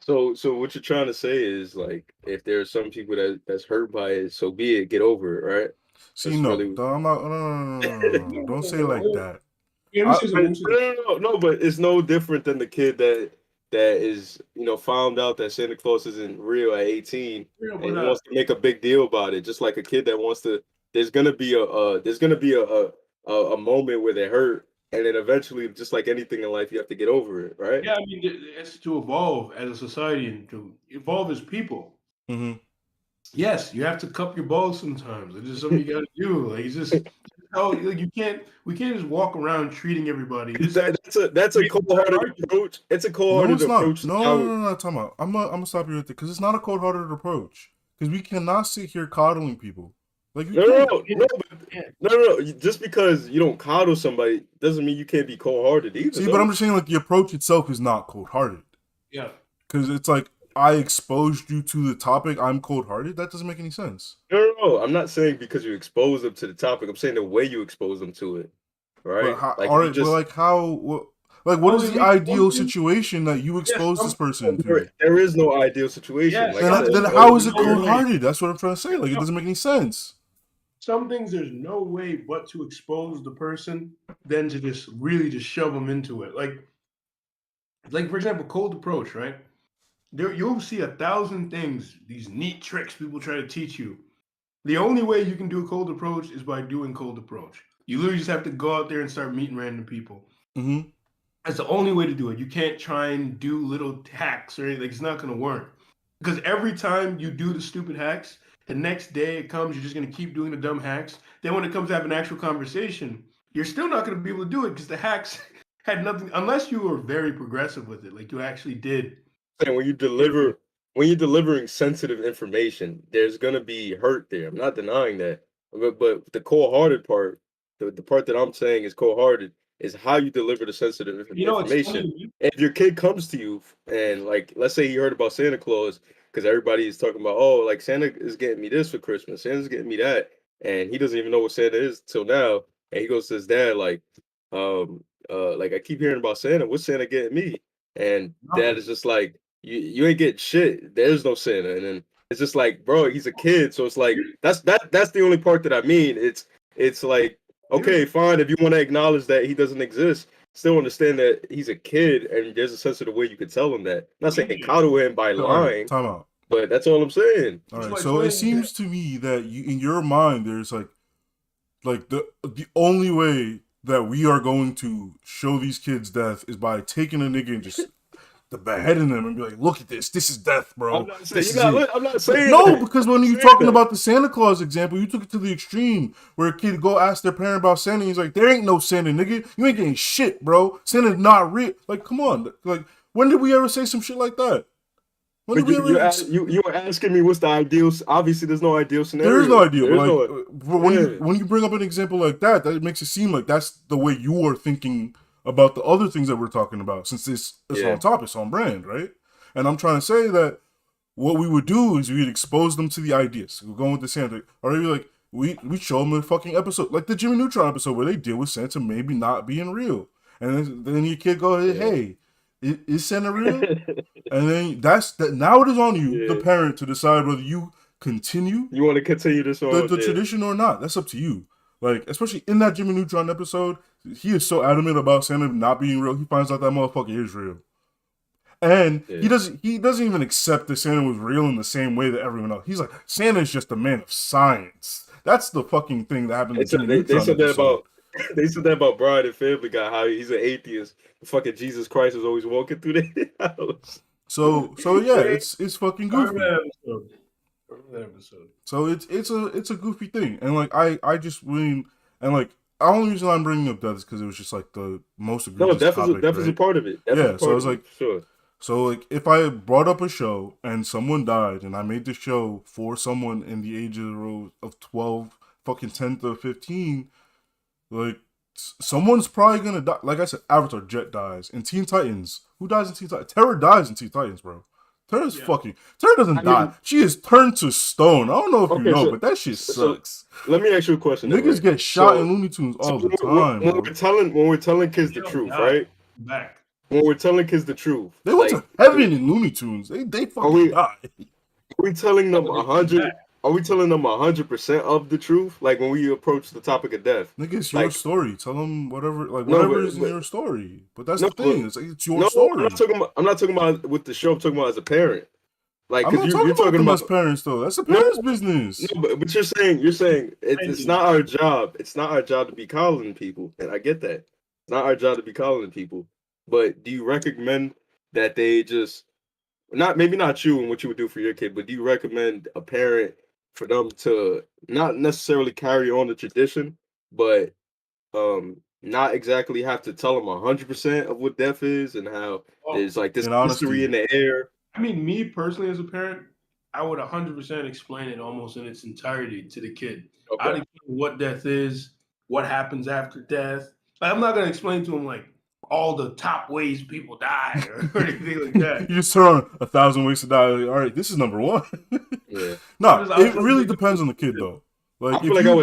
So what you're trying to say is like if there are some people that's hurt by it, so be it, get over it, right? See, That's no, really I'm not. No. Don't say it like that. Yeah, I- no, but it's no different than the kid that is, found out that Santa Claus isn't real at 18 and he wants to make a big deal about it. Just like a kid that wants to, there's gonna be a moment where they hurt, and then eventually, just like anything in life, you have to get over it, right? Yeah, I mean, it's to evolve as a society and to evolve as people. Mhm. Yes, you have to cup your balls sometimes. It's just something you got to do. Like it's just like you can't. We can't just walk around treating everybody. That's a cold-hearted approach. It's a No, cold-hearted it's not. approach. No. Time out. I'm gonna stop you right there because it's not a cold-hearted approach. Because we cannot sit here coddling people. Like No. Just because you don't coddle somebody doesn't mean you can't be cold-hearted either. See, but I'm just saying, like the approach itself is not cold-hearted. Yeah. Because it's like I exposed you to the topic. I'm cold-hearted. That doesn't make any sense. No. I'm not saying because you expose them to the topic. I'm saying the way you expose them to it. Right? But how, Like all right, just, but like how? What is the ideal situation that you expose this person to? there is no ideal situation. Yes. Like I said, Then how is it cold-hearted? That's what I'm trying to say. Like it doesn't make any sense. Some things there's no way but to expose the person than to just really just shove them into it. Like for example, cold approach, right? You'll see 1,000 things, these neat tricks people try to teach you. The only way you can do a cold approach is by doing cold approach. You literally just have to go out there and start meeting random people. Mm-hmm. That's the only way to do it. You can't try and do little hacks or anything. It's not going to work. Because every time you do the stupid hacks, the next day it comes, you're just going to keep doing the dumb hacks. Then when it comes to have an actual conversation, you're still not going to be able to do it because the hacks had nothing, unless you were very progressive with it, like you actually did. And when you're delivering sensitive information, there's gonna be hurt there. I'm not denying that. But the cold-hearted part, the part that I'm saying is cold-hearted, is how you deliver the sensitive It's information. funny. If your kid comes to you and like, let's say he heard about Santa Claus, because everybody is talking about, oh, like Santa is getting me this for Christmas, Santa's getting me that, and he doesn't even know what Santa is till now, and he goes to his dad like I keep hearing about Santa. What's Santa getting me? And dad is just like, you ain't getting shit. There's no Santa. And then it's just like, bro, he's a kid, so it's like that's the only part that I mean. It's like, okay, fine, if you want to acknowledge that he doesn't exist, still understand that he's a kid, and there's a sensitive way you could tell him that. I'm not saying coddle him by lying, Time out. but that's all I'm saying. All right, so it seems to me that in your mind, there's like the only way that we are going to show these kids death is by taking a nigga and just beheading them and be like, look at this. This is death, bro. I'm not saying no, that. because when you're talking about the Santa Claus example, you took it to the extreme where a kid go ask their parent about Santa. And he's like, there ain't no Santa, nigga. You ain't getting shit, bro. Santa's not real. Like, come on. Like, when did we ever say some shit like that? When did we ever... you were asking me what's the ideal. Obviously, there's no ideal scenario. There is no ideal. But like, when you bring up an example like that, that makes it seem like that's the way you are thinking about the other things that we're talking about, since it's on top, it's on brand, right? And I'm trying to say that what we would do is we'd expose them to the ideas. We're going with the Santa, or maybe like, we show them a fucking episode like the Jimmy Neutron episode where they deal with Santa maybe not being real, and then your kid go, hey, is Santa real? And then now it is on you, the parent, to decide whether you continue. You want to continue this on the tradition or not? That's up to you. Like, especially in that Jimmy Neutron episode, he is so adamant about Santa not being real. He finds out that motherfucker is real, and he doesn't even accept that Santa was real in the same way that everyone else. He's like, Santa is just a man of science. That's the fucking thing that happened. They said that about Brian and Family Guy. How he's an atheist. Fucking Jesus Christ is always walking through their house. So yeah, it's fucking goofy. That episode. So it's a goofy thing, and like I just really, and like the only reason I'm bringing up that is because it was just like the most egregious topic. That was a part of it. So I was like, sure. So like if I brought up a show and someone died, and I made the show for someone in the age of 12, fucking 10 to 15, like someone's probably gonna die. Like I said, Avatar, Jet dies. In Teen Titans, who dies in Teen Titans? Terra dies in Teen Titans, bro. Terra doesn't die. She is turned to stone. I don't know if you know, but that shit sucks. Let me ask you a question. Niggas get shot in Looney Tunes all the time. When we're telling kids the truth, right? When we're telling kids the truth, they went to heaven in Looney Tunes. They fucking die. Are we telling them 100? Are we telling them 100% of the truth? Like when we approach the topic of death, nigga, it's your story. Tell them whatever is in your story. But that's the thing. It's your story. I'm not talking about with the show. I'm talking about as a parent. Like, I'm not you're talking about as parents though. That's a parent's business. No, but you're saying it's not our job. It's not our job to be calling people, and I get that. It's not our job to be calling people. But do you recommend that they just maybe not you and what you would do for your kid, but do you recommend a parent for them to not necessarily carry on the tradition, but not exactly have to tell them 100% of what death is and how there's like this mystery in the air? I mean, me personally as a parent, I would 100% explain it almost in its entirety to the kid. Okay. I'd explain what death is, what happens after death. Like, I'm not going to explain to him like all the top ways people die or anything like that. You just turn on 1,000 ways to die. Like, all right, this is number one. Yeah. No, it really depends on the kid though. Like, I feel like I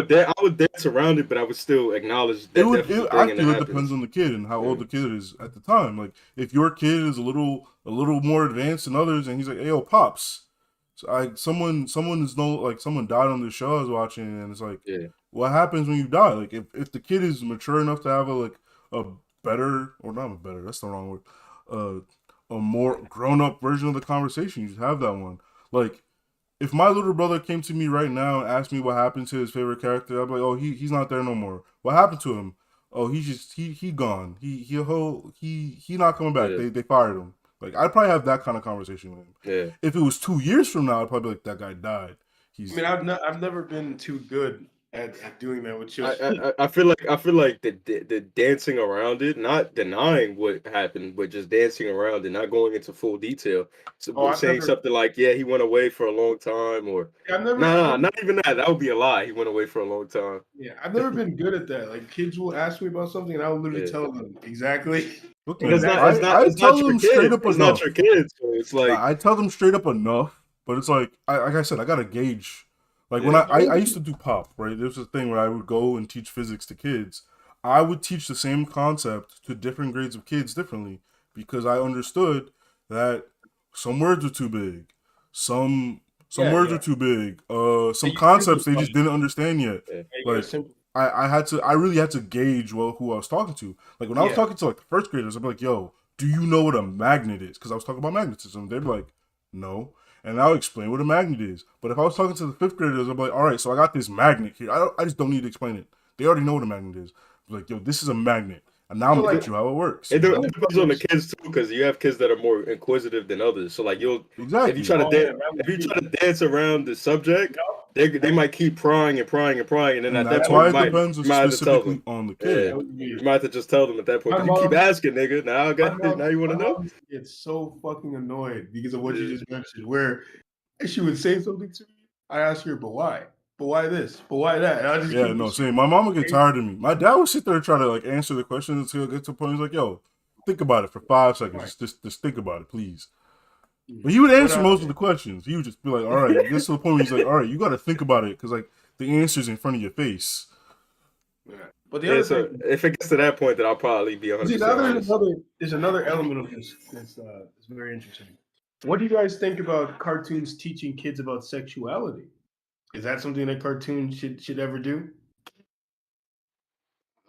would dance around it, but I would still acknowledge that. I feel it depends on the kid and how old the kid is at the time. Like, if your kid is a little more advanced than others, and he's like, "Hey, yo, pops," so someone died on the show I was watching, and it's like, what happens when you die? Like, if the kid is mature enough to have a better, or not a better, that's the wrong word, a more grown up version of the conversation, you just have that one. Like, if my little brother came to me right now and asked me what happened to his favorite character, I'd be like, oh, he's not there no more. What happened to him? Oh, he gone. He not coming back. Yeah. They fired him. Like, I'd probably have that kind of conversation with him. Yeah. If it was 2 years from now, I'd probably be like, that guy died. I've never been too good at doing that with children. I feel like the dancing around it, not denying what happened, but just dancing around it, not going into full detail. So saying something like, "Yeah, he went away for a long time," or not even that. That would be a lie. He went away for a long time. Yeah, I've never been good at that. Like, kids will ask me about something, and I'll literally tell them exactly. It's not your kids. So it's like I tell them straight up enough, but it's like I said, I gotta gauge. Like, when I used to do pop, right? There was a thing where I would go and teach physics to kids. I would teach the same concept to different grades of kids differently because I understood that some words are too big. Some words are too big. Some concepts they just didn't understand yet. Like, I really had to gauge who I was talking to. Like, when I was talking to like the first graders, I'd be like, yo, do you know what a magnet is? Because I was talking about magnetism. They'd be like, no. And I'll explain what a magnet is. But if I was talking to the fifth graders, I'd be like, all right, so I got this magnet here. I just don't need to explain it. They already know what a magnet is. Like, yo, this is a magnet. And now I'm going to teach you how it works. It depends on the kids, too, because you have kids that are more inquisitive than others. So, like, if you try to dance around the subject, they might keep prying, and then at that point, you might have to tell them. On the kid. You might have to just tell them at that point. You keep asking, nigga. Now you want to know? It's so fucking annoyed because of what you just mentioned, where she would say something to me. I ask her, but why? But why this? But why that? And I just my mom would get tired of me. My dad would sit there and try to like answer the questions until it gets to a point. He's like, yo, think about it for 5 seconds. Right. Just think about it, please. But he would answer most of the questions. He would just be like, all right, this to the point where he's like, all right, you got to think about it. Because like the answers in front of your face. Yeah. But the Yeah, other so thing, if it gets to that point, then I'll probably be 100% now honest. there's another element of this that's very interesting. What do you guys think about cartoons teaching kids about sexuality? Is that something that cartoons should ever do?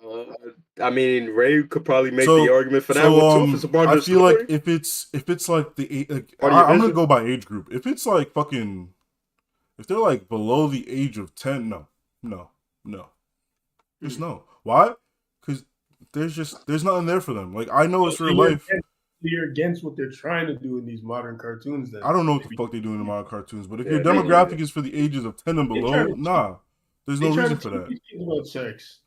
Uh, I mean, Ray could probably make the So, argument for that one too if it's a part I of the feel story. like if it's like Part of your I'm gonna vision? go by age group. If it's like fucking, if they're like below the age of 10, no, just no. Why? Because there's nothing there for them. Like I know it's real life. You're against what they're trying to do in these modern cartoons. Then I don't know what the fuck they do in the modern cartoons, but if Yeah, your they- demographic is for the ages of 10 and They below, try to- nah, there's they no try reason to for teach that. these kids about sex,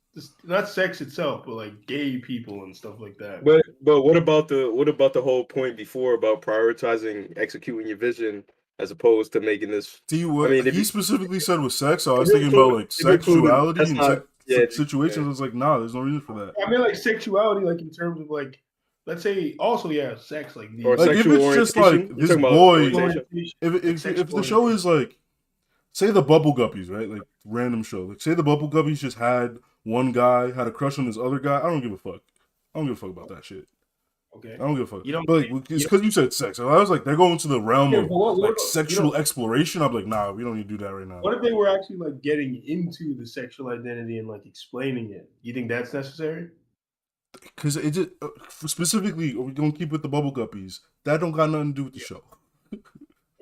not sex itself, but like gay people and stuff like that. But what about the whole point before about prioritizing executing your vision as opposed to making this? See what I mean, if he you- specifically said was sex. So I was if you're thinking about including- like if you're including- sexuality that's and not- yeah, situations. yeah. I was like, nah, there's no reason for that. I mean, like sexuality, like in terms of like, let's say, also sex, like Or Like, if sexual it's just, orientation? like, You're this talking about boy- orientation? If the show is like, say the Bubble Guppies, right? Like random show. Like say the Bubble Guppies just had one guy had a crush on this other guy. I don't give a fuck. I don't give a fuck about that shit. Okay. I don't give a fuck. You don't- But like, it's because you said sex. So I was like, they're going to the realm Yeah, of but what like about- sexual exploration. I'm like, nah, we don't need to do that right now. What if they were actually like getting into the sexual identity and like explaining it? You think that's necessary? Because it just specifically, are we gonna keep with the Bubble Guppies? That don't got nothing to do with the show.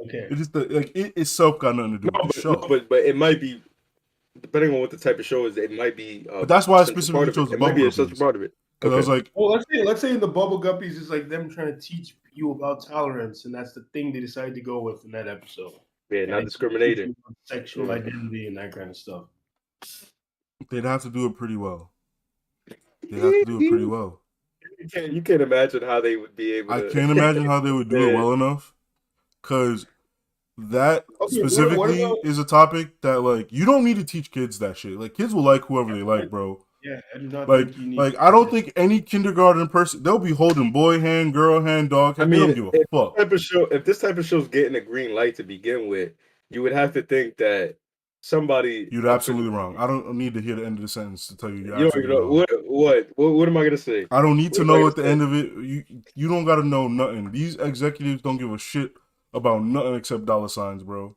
Okay. It just it itself got nothing to do with the show. But it might be depending on what the type of show is. It might be. But that's why I central specifically part of chose it. the It might be Bubble a central Guppies. part of it. Because I was like, Well, let's say in the Bubble Guppies is like them trying to teach you about tolerance, and that's the thing they decided to go with in that episode. Yeah, And not they teach discriminating. you about sexual Yeah. identity and that kind of stuff. they'd have to do it pretty well. They'd have to do it pretty well. You can't imagine how they would be able. I to... can't imagine how they would do it Yeah. well enough. Because that Okay, what specifically about- is a topic that, like, you don't need to teach kids that shit. Like, kids will like whoever they like, bro. Yeah, I do not Like, think you need. I don't think any kindergarten person, they'll be holding boy hand, girl hand, dog hand. I mean, they don't give a fuck. If this type of show's getting a green light to begin with, you would have to think that somebody. You're absolutely wrong. I don't need to hear the end of the sentence to tell you you're You don't absolutely even know wrong. what am I gonna say? I don't need to What know am I at the gonna end of it. You don't got to know nothing. These executives don't give a shit about nothing except dollar signs, bro.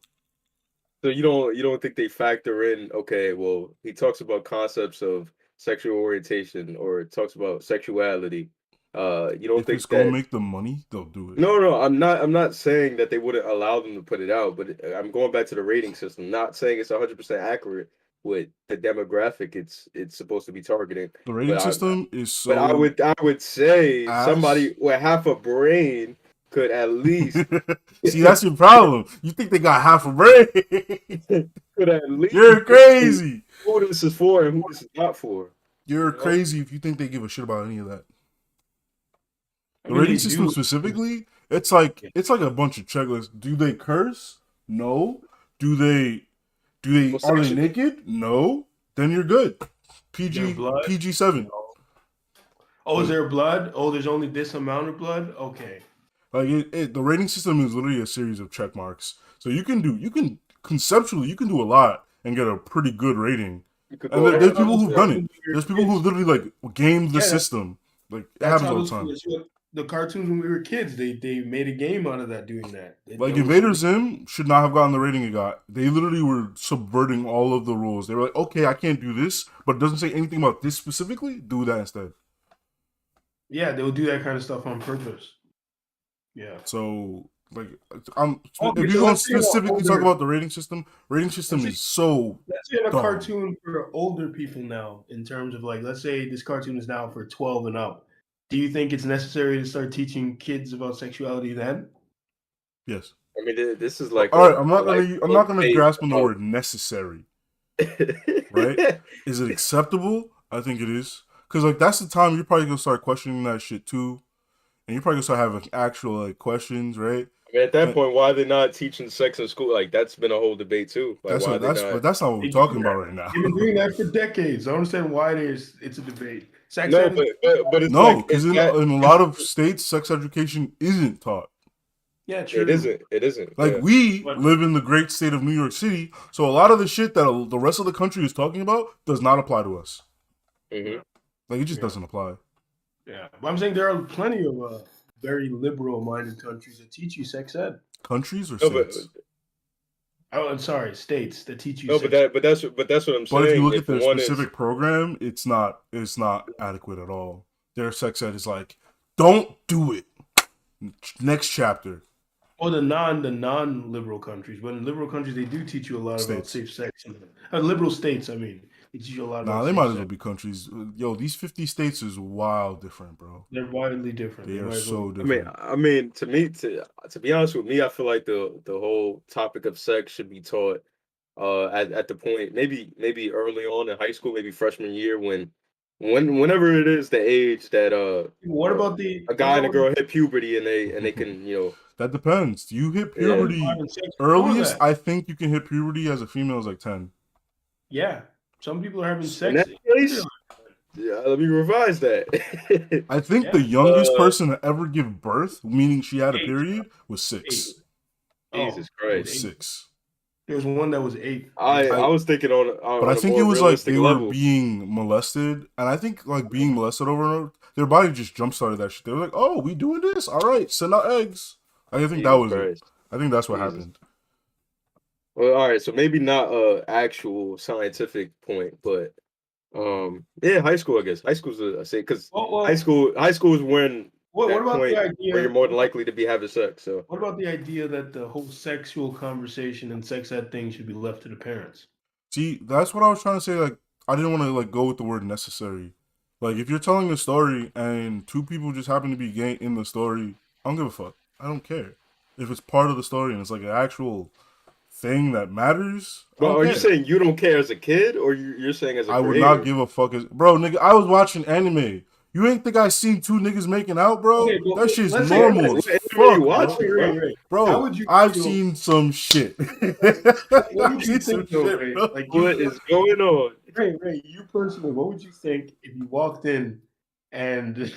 So you don't think they factor in? Okay, well, he talks about concepts of sexual orientation or talks about sexuality. You don't If think it's gonna that? make them money, they'll do it. No, I'm not saying that they wouldn't allow them to put it out, but I'm going back to the rating system. Not saying it's 100% accurate with the demographic it's supposed to be targeting. The rating But system is so. But I would say ass. somebody with half a brain could at least See, that's your problem. You think they got half a brain? could at least You're crazy. who this is for and who this is not for. You're You know? crazy if you think they give a shit about any of that. I The mean, rating they system do- specifically, it's like a bunch of checklists. Do they curse? No. Do they Well, are they section- naked? No. Then you're good. Their blood? PG-7. Oh, is there blood? Oh, there's only this amount of blood. Okay. Like the rating system is literally a series of check marks. So you can conceptually do a lot and get a pretty good rating. You could And go there's around- people who've done it. When we were There's people kids, who've literally like gamed the Yeah, system. Like it that's happens how all the those- time. The cartoons when we were kids, they made a game out of that doing that. Like Invader Zim should not have gotten the rating it got. They literally were subverting all of the rules. They were like, okay, I can't do this, but it doesn't say anything about this specifically. Do that instead. Yeah, they'll do that kind of stuff on purpose. Yeah. So like, Okay, if so you're going to let's say about specifically talk older- about the rating system is so. Let's say in a Dumb. cartoon for older people now, in terms of like, let's say this cartoon is now for 12 and up. Do you think it's necessary to start teaching kids about sexuality then? Yes. I mean, this is like. All right. I'm not gonna grasp on the word necessary. word. Right? Is it acceptable? I think it is. Because, like, that's the time you're probably going to start questioning that shit, too. And you're probably going to start having actual, like, questions, right? I mean, at that point, why are they not teaching sex in school? Like, that's been a whole debate, too. Like, But that's not what we're They do talking that. about right now. They've been doing that for decades. I don't understand why it's a debate. Sex No, ed is- but it's No, like, because it's in that- a lot of states, sex education isn't taught. Yeah, true. It isn't. It isn't. Like yeah. we But- live in the great state of New York City, so a lot of the shit that the rest of the country is talking about does not apply to us. Mhm. Like it just Yeah. doesn't apply. Yeah, but I'm saying there are plenty of very liberal-minded countries that teach you sex ed. Countries or No, but states. Oh, I'm sorry, states that teach you. no, sex but that's what I'm But if saying. you look at their one specific program, it's not adequate at all. Their sex ed is like, don't do it. Next chapter. Or the non-liberal countries. But in liberal countries, they do teach you a lot about States. safe sex. Liberal states, I mean, they teach you a lot about. Nah, they safe might as sex. well be countries. Yo, these 50 states is wild different, bro. They're widely different. They are might as well so be- different. I mean, to be honest with me, I feel like the whole topic of sex should be taught at the point maybe early on in high school, maybe freshman year whenever it is the age that What about the a guy and a girl hit puberty and they can That depends. You hit Yeah. puberty having sex before earliest. that? I think you can hit puberty as a female is like 10. Yeah, some people are having in sex. that case, yeah, let me revise that. I think Yeah. the youngest person to ever give birth, meaning she had a 8. period, was 6. 8. Jesus Oh, It was Christ. 6. There was one that was 8. I was thinking on But I a think more it was like realistic they level. were being molested, and I think like being molested over and over, their body just jump started that shit. They were like, "Oh, we doing this? All right, send out eggs." I think that was Jesus it. Christ. I think that's what Jesus. happened. Well, all right, so maybe not a actual scientific point, but yeah, high school, I guess. High school's I say because Well, high school is when what that about point the idea? where you're more than likely to be having sex. So What about the idea that the whole sexual conversation and sex ed thing should be left to the parents? See, that's what I was trying to say. Like, I didn't want to like go with the word necessary. Like, if you're telling a story and 2 people just happen to be gay in the story, I don't give a fuck. I don't care if it's part of the story and it's like an actual thing that matters. I well, don't are care. you saying you don't care as a kid, or you're saying as a I would creator? not give a fuck. Bro, nigga, I was watching anime. You ain't think I seen 2 niggas making out, bro? Okay, well, that shit's let's say- normal What as anime fuck, you bro. watching, bro? How Bro, would you I've feel- seen some shit. What I've would seen you some think, though, shit, Ray? bro. Like, What is going on? Ray, you personally, what would you think if you walked in and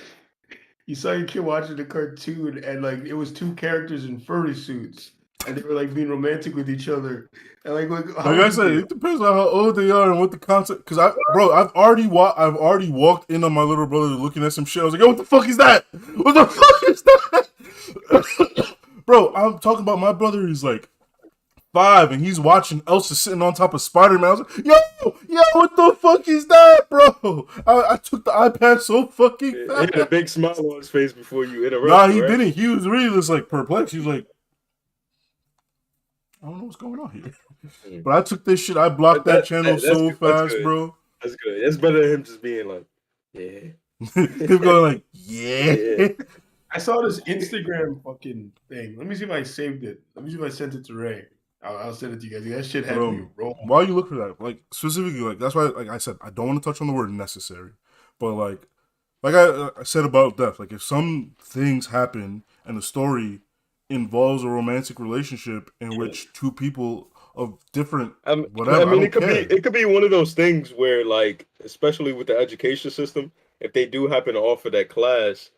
you saw your kid watching the cartoon and like it was 2 characters in furry suits and they were like being romantic with each other and like how Like would I you said, feel? it depends on how old they are and what the concept. Cause I've already walked in on my little brother looking at some shit. I was like, yo, what the fuck is that? What the fuck is that? Bro, I'm talking about my brother is like 5 and he's watching Elsa sitting on top of Spider-Man. I was like, yo, what the fuck is that, bro? I took the iPad so fucking He fast. had a big smile on his face before you interrupted. Nah, he right? didn't. He was really just like perplexed. He was like, I don't know what's going on here. But I took this shit. I blocked that channel that's so good, that's fast, good. bro. That's good. That's better than him just being like, yeah. Him going like, yeah. I saw this Instagram fucking thing. Let me see if I saved it. Let me see if I sent it to Ray. I'll send it to you guys. That shit had me Bro, rolling. while you look for that, like specifically, like that's why, like I said, I don't want to touch on the word necessary, but like I said about death, like if some things happen and the story involves a romantic relationship in which 2 people of different whatever, I mean, don't it could care. be one of those things where, like, especially with the education system, if they do happen to offer that class,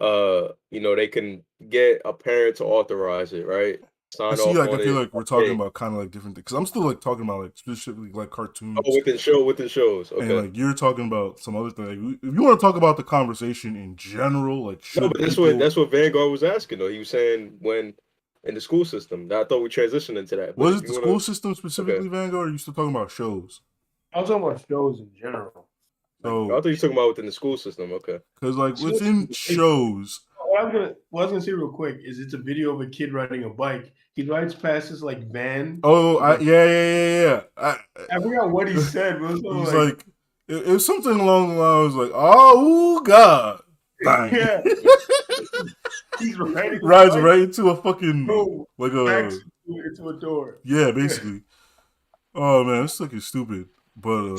they can get a parent to authorize it, right? Sign I see, off like, on I feel it. like we're talking about kind of like different things because I'm still like talking about like specifically like cartoons. Oh, within shows. Okay. And like you're talking about some other thing. Like, if you want to talk about the conversation in general, like No, but that's what Vanguard was asking though. He was saying when in the school system. I thought we transitioned into that. but Was if it you the wanna- school system specifically, Vanguard? Or are you still talking about shows? I was talking about shows in general. I So, thought you were talking about within the school system. Okay. because like School within system- shows, What I was gonna say real quick is it's a video of a kid riding a bike. He rides past this like van. yeah. I forgot what he said. But it was He's something like, it was something along the lines like, oh God, bang. yeah. He's riding. a Rides bike, right into a fucking boom, like backs a into a door. yeah, basically. Oh man, this look is stupid, but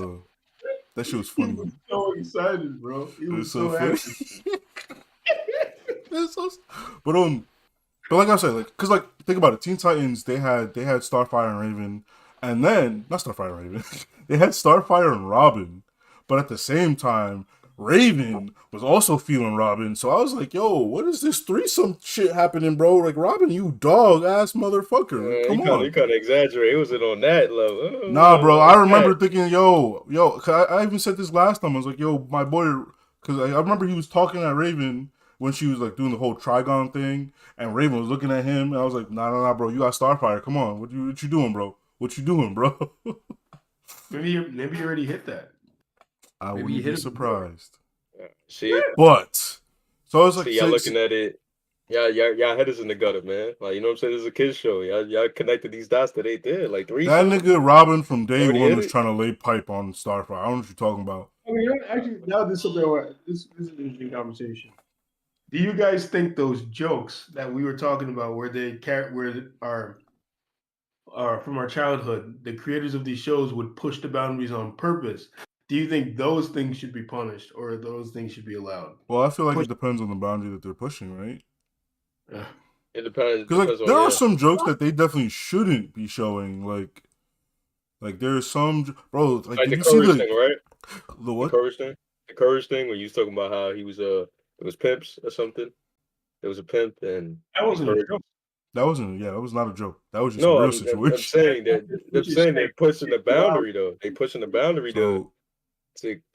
that shit was He funny. was so excited, bro. He It was was so so funny. happy. It's so- but like I said, like, cause like think about it, Teen Titans they had Starfire and Raven, and then not Starfire and Raven, they had Starfire and Robin, but at the same time, Raven was also feeling Robin. So I was like, yo, what is this threesome shit happening, bro? Like, Robin, you dog ass motherfucker. Like, You come kind on. of exaggerate. It wasn't on that level. Nah, bro. I remember That. thinking, yo, 'cause I even said this last time. I was like, yo, my boy, because I remember he was talking at Raven when she was like doing the whole Trigon thing, and Raven was looking at him, and I was like, nah, bro, you got Starfire. Come on, what you doing, bro? What you doing, bro? Maybe you already hit that. I Maybe you wouldn't hit be it before. surprised. See, But so I was like, see, y'all looking at it. Y'all head is in the gutter, man. Like, you know what I'm saying? This is a kid's show. Y'all connected these dots that they did. Like that threesome. nigga Robin from day Already one hit was it? trying to lay pipe on Starfire. I don't know what you're talking about. I mean, actually, now this is something where this is an interesting conversation. Do you guys think those jokes that we were talking about, where are from our childhood, the creators of these shows would push the boundaries on purpose? Do you think those things should be punished, or those things should be allowed? Well, I feel like Push- it depends on the boundary that they're pushing, right? Uh, It depends. Because like Depends there on are some jokes that they definitely shouldn't be showing. Like there's some bro. Like like did the you see courage thing, right? the The what? courage thing. The courage thing when you was talking about how he was it was pimps or something. There was a pimp and that wasn't a courage. joke. That wasn't. Yeah, that was not a joke. That was just a No, real I'm situation. saying that What you're saying. they're pushing the boundary though. They pushing the boundary So,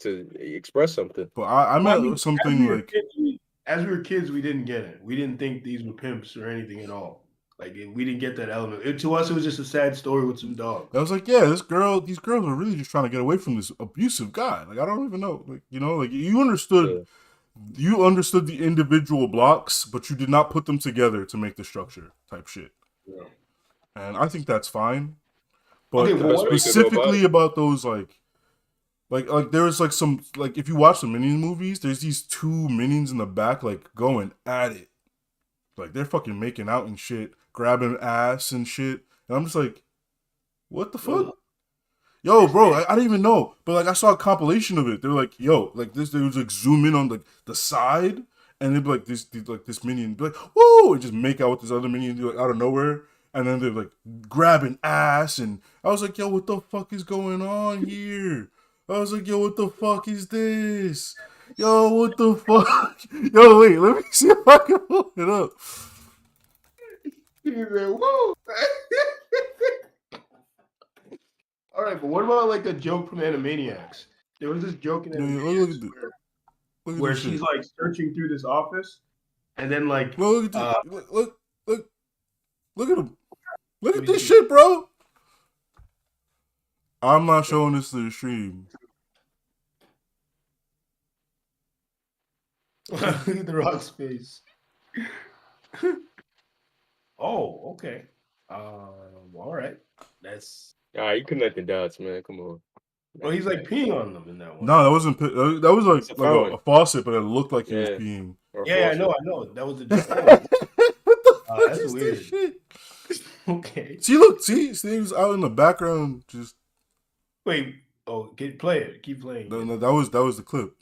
to express something. but I Well, I meant mean, something like as we were kids, we didn't get it. We didn't think these were pimps or anything at all. Like we didn't get that element. To us, it was just a sad story with some dogs. I was like, yeah, these girls are really just trying to get away from this abusive guy. Like I don't even know. Like like you understood. Yeah. You understood the individual blocks, but you did not put them together to make the structure type shit. Yeah. And I think that's fine. But Okay, well, Best way you could go about specifically it. about those like there's like some like if you watch the Minion movies, there's these two Minions in the back like going at it. Like they're fucking making out and shit, grabbing ass and shit. And I'm just like, what the fuck? Yo, bro, I didn't even know. But like I saw a compilation of it. They're like, yo, like this they was like zoom in on the side and they'd be like this minion be like, whoa, and just make out with this other minion like out of nowhere. And then they're like grabbing ass and I was like, yo, what the fuck is going on here? I was like, yo, what the fuck is this? Yo, what the fuck? Yo, wait, let me see if I can pull it up. He said, whoa. All right, but what about like a joke from Animaniacs? There was this joke in Yo, Animaniacs look at where this she's shit. like searching through this office, and then like Look at this. Look at him. Look Let at me this see. shit, bro. I'm not showing this to the stream. look at the rock's face. Oh, okay. All right. That's You connecting dots, man. Come on. well, he's like peeing on them in that one. No, that wasn't. That was It's a like fountain. a faucet, but it looked like he was Yeah. peeing. Or Yeah, I faucet. know. That was a What joke. the fuck that's is weird. this shit? Okay. See, look, see, he was out in the background. Just Wait. Oh, play it. Keep playing. no, that was the clip.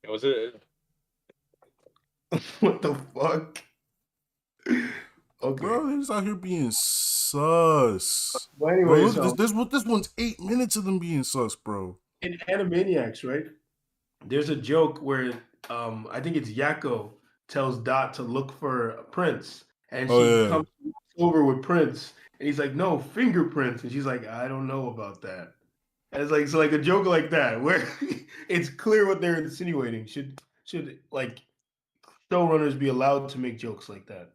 That was it. What the fuck? Okay. Bro, he was out here being sus. Well, Bro, anyways, look, this one's 8 minutes of them being sus, bro. in Animaniacs, right? There's a joke where I think it's Yakko tells Dot to look for Prince, and Oh, she yeah. comes over with Prince, and he's like, "No fingerprints," and she's like, "I don't know about that." And it's like so, like a joke like that where it's clear what they're insinuating. Should like showrunners be allowed to make jokes like that?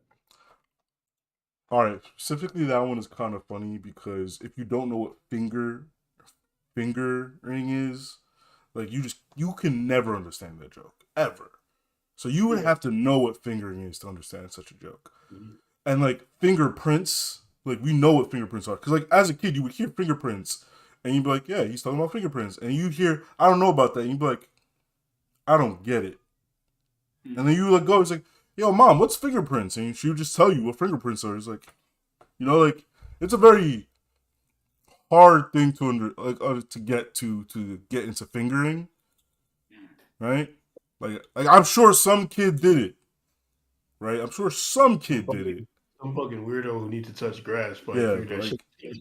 All right, specifically that one is kind of funny because if you don't know what fingering is, like you can never understand that joke ever. So you would have to know what fingering is to understand such a joke. Mhm. And like fingerprints, like we know what fingerprints are because like as a kid you would hear fingerprints and you'd be like, yeah, he's talking about fingerprints, and you hear I don't know about that, and you'd be like, I don't get it. And then you like go, it's like, yo, mom, what's fingerprints? And she would just tell you what fingerprints are. It's like, like it's a very hard thing to get to get into fingering, right? Like I'm sure some kid did it, right? I'm sure some kid did it. Some fucking weirdo who need to touch grass. But Yeah, figured that like- shit.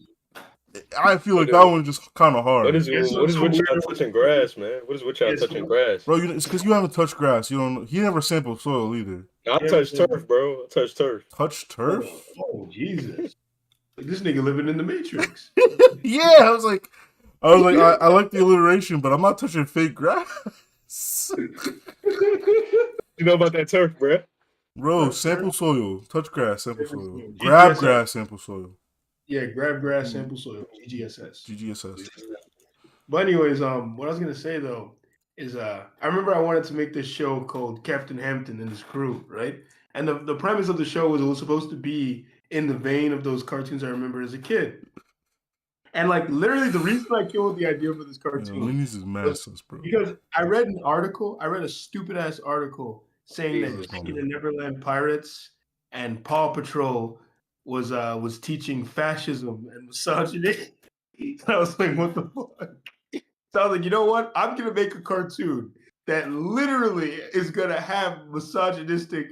I feel like that one's just kind of hard. What is with y'all touching grass, man? What is with y'all touching grass? Bro, it's because you haven't touched grass. You don't. He never sampled soil either. I touched turf, bro. I touched turf. Touch turf? Oh Jesus! This nigga living in the Matrix. Yeah, I was like, I like the alliteration, but I'm not touching fake grass. You know about that turf, bro? Bro, sample soil, touch grass, sample soil, grab grass, sample soil. Yeah, grab grass, sample soil. GGSS. GGSS. But anyways, what I was gonna say though is I remember I wanted to make this show called Captain Hampton and His Crew, right? And the premise of the show was it was supposed to be in the vein of those cartoons I remember as a kid. And like literally the reason I came with the idea for this cartoon Minis is massive, bro. because I read a stupid ass article saying that Jackie and the Neverland Pirates and Paw Patrol was teaching fascism and misogyny. I was like, what the fuck? So I was like, you know what? I'm gonna make a cartoon that literally is gonna have misogynistic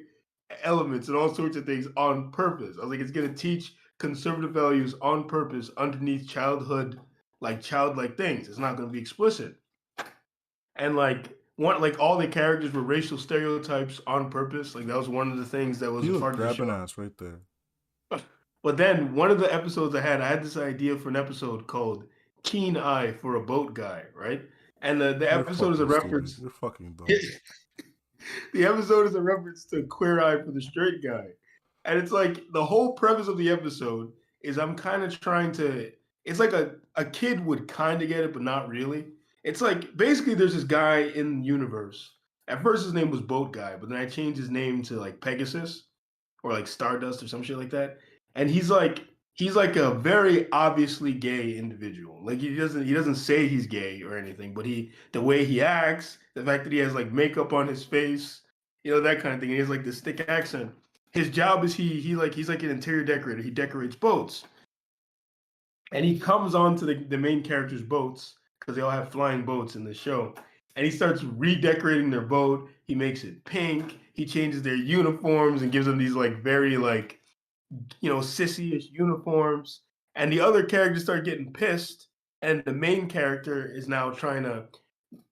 elements and all sorts of things on purpose. I was like, it's gonna teach conservative values on purpose underneath childlike things. It's not gonna be explicit. And all the characters were racial stereotypes on purpose. Like that was one of the things that was part of the show. Ass right there. But then one of the episodes I had this idea for an episode called Keen Eye for a Boat Guy, right? And the episode is a reference. You're fucking dumb. The episode is a reference to Queer Eye for the Straight Guy. And it's like the whole premise of the episode is I'm kind of trying to, it's like a kid would kind of get it, but not really. It's like basically there's this guy in the universe. At first his name was Boat Guy, but then I changed his name to like Pegasus or like Stardust or some shit like that. And he's like a very obviously gay individual. Like he doesn't say he's gay or anything, but the way he acts, the fact that he has like makeup on his face, that kind of thing. And he has like this thick accent. His job is he's like an interior decorator. He decorates boats. And he comes onto the main character's boats because they all have flying boats in the show. And he starts redecorating their boat. He makes it pink. He changes their uniforms and gives them these like very like sissy-ish uniforms, and the other characters start getting pissed, and the main character is now trying to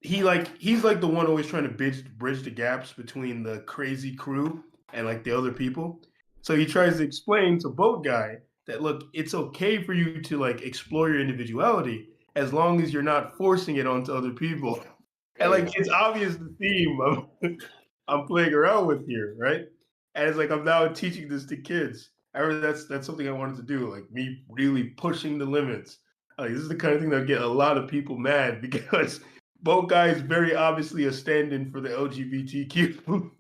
he's like the one always trying to bridge the gaps between the crazy crew and like the other people. So he tries to explain to Boat Guy that look, it's okay for you to like explore your individuality as long as you're not forcing it onto other people. And like it's obvious the theme I'm playing around with here, right? And it's like I'm now teaching this to kids. I remember that's something I wanted to do, like me really pushing the limits. Like this is the kind of thing that would get a lot of people mad because Boat Guy is very obviously a stand-in for the LGBTQ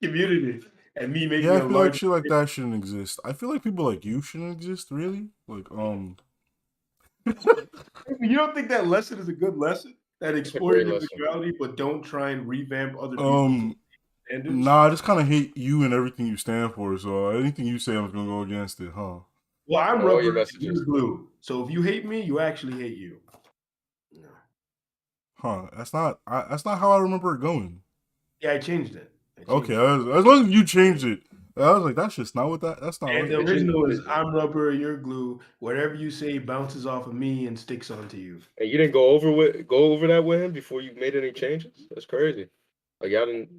community, and me making I feel like shit like that shouldn't exist. I feel like people like you shouldn't exist, really. Like You don't think that lesson is a good lesson? That explore individuality, but don't try and revamp other people. Nah, I just kind of hate you and everything you stand for. So anything you say, I'm gonna go against it, huh? Well, I'm rubber, you're blue. So if you hate me, you actually hate you. Huh? That's not how I remember it going. Yeah, I changed it. Okay, as long as you changed it, I was like, that's just not what that's not. And the original is I'm rubber, you're glue. Whatever you say bounces off of me and sticks onto you. And you didn't go over that with him before you made any changes? That's crazy. Like y'all didn't.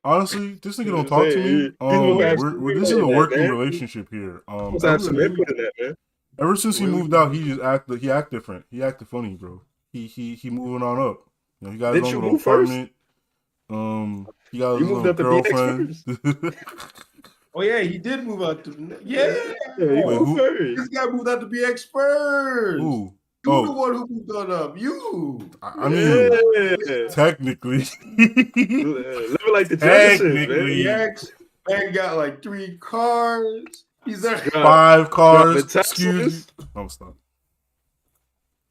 Honestly, this nigga don't talk to me. This is a working relationship here. Have some input in that, man. Ever since he moved out, he act different. He acted funny, bro. He moving on up. He got his own little apartment. He got his own girlfriend. Oh yeah, he did move out to this guy moved out to BX first. Who? You the one who moved on up. You. I mean, technically. Living like the Jeffersons, BX man got like 3 cars. He's there. 5 cars. Excuse me. I'm stop.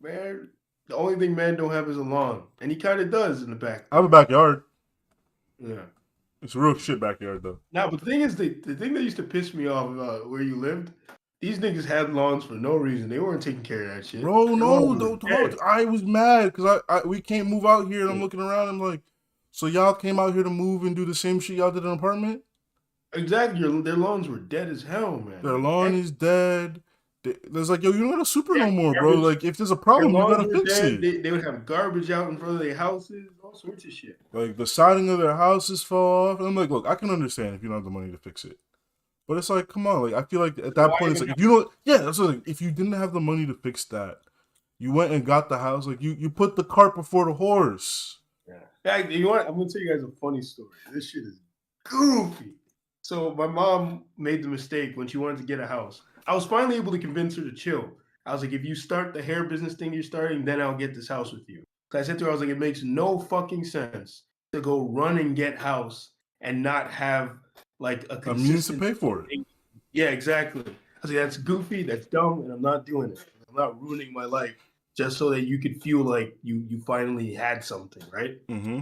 Man, the only thing man don't have is a lawn, and he kind of does in the back. I have a backyard. Yeah. It's a real shit backyard though. Now, but the thing is, the thing that used to piss me off about where you lived. These niggas had lawns for no reason. They weren't taking care of that shit. Bro, no. I was mad because we can't move out here, and I'm looking around. I'm like, so y'all came out here to move and do the same shit y'all did in an apartment? Exactly. Their lawns were dead as hell, man. Their lawn is dead. There's like, yo, you're not a super Yeah, no more, bro. garbage. Like, if there's a Their problem, you moms gotta were fix dead. it. They would have garbage out in front of their houses, all sorts of shit. Like, the siding of their houses fell off. And I'm like, look, I can understand if you don't have the money to fix it. But it's like, come on. Like, I feel like at that Why point, it's even like, if you don't, yeah, that's what, like, if you didn't have the money to fix that, you went and got the house. Like, you put the cart before the horse. Yeah. You know what? I'm gonna tell you guys a funny story. This shit is goofy. So my mom made the mistake when she wanted to get a house. I was finally able to convince her to chill. I was like, if you start the hair business thing you're starting, then I'll get this house with you. Because I said to her, I was like, it makes no fucking sense to go run and get house and not have like a A means to consistent pay for it. Yeah, exactly. I was like, that's goofy, that's dumb, and I'm not doing it. I'm not ruining my life just so that you could feel like you finally had something, right? Mm-hmm.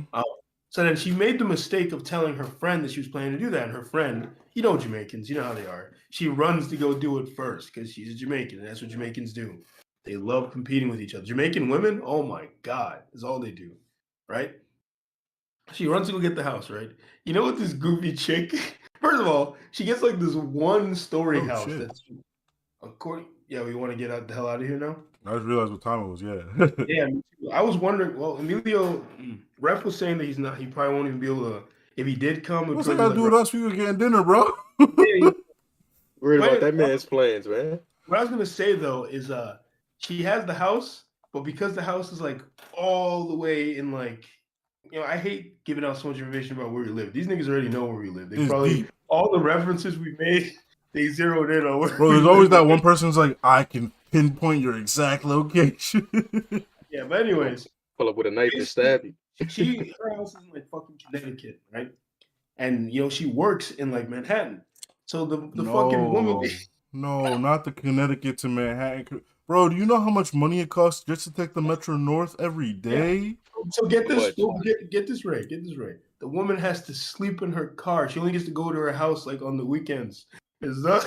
So then she made the mistake of telling her friend that she was planning to do that. And her friend, you know Jamaicans, you know how they are. She runs to go do it first because she's a Jamaican, and that's what Jamaicans do. They love competing with each other. Jamaican women, oh my God, is all they do, right? She runs to go get the house, right? You know what this goofy chick? First of all, she gets like this one-story house shit. that's according. Yeah, we want to get the hell out of here now. I just realized what time it was. Yeah. Yeah, me too. I was wondering. Well, Emilio, Ref was saying that he's not. He probably won't even be able to. If he did come, What's that got to do with us? We were getting dinner, bro. Worried about But- that man's plans, man. What I was gonna say though is, she has the house, but because the house is like all the way in like, you know, I hate giving out so much information about where we live. These niggas already know where we live. They It's probably deep. all the references we made, they zeroed in on where. Bro, we there's always live. that one person's like, I can pinpoint your exact location. Yeah, but anyways, Pull up with a knife and stab you. her house is in like fucking Connecticut, right? And you know she works in like Manhattan. So the fucking woman. No, not the Connecticut to Manhattan. Bro, do you know how much money it costs just to take the Metro North every day? So get this, What? get this right. Get this right. The woman has to sleep in her car. She only gets to go to her house like on the weekends. Is that?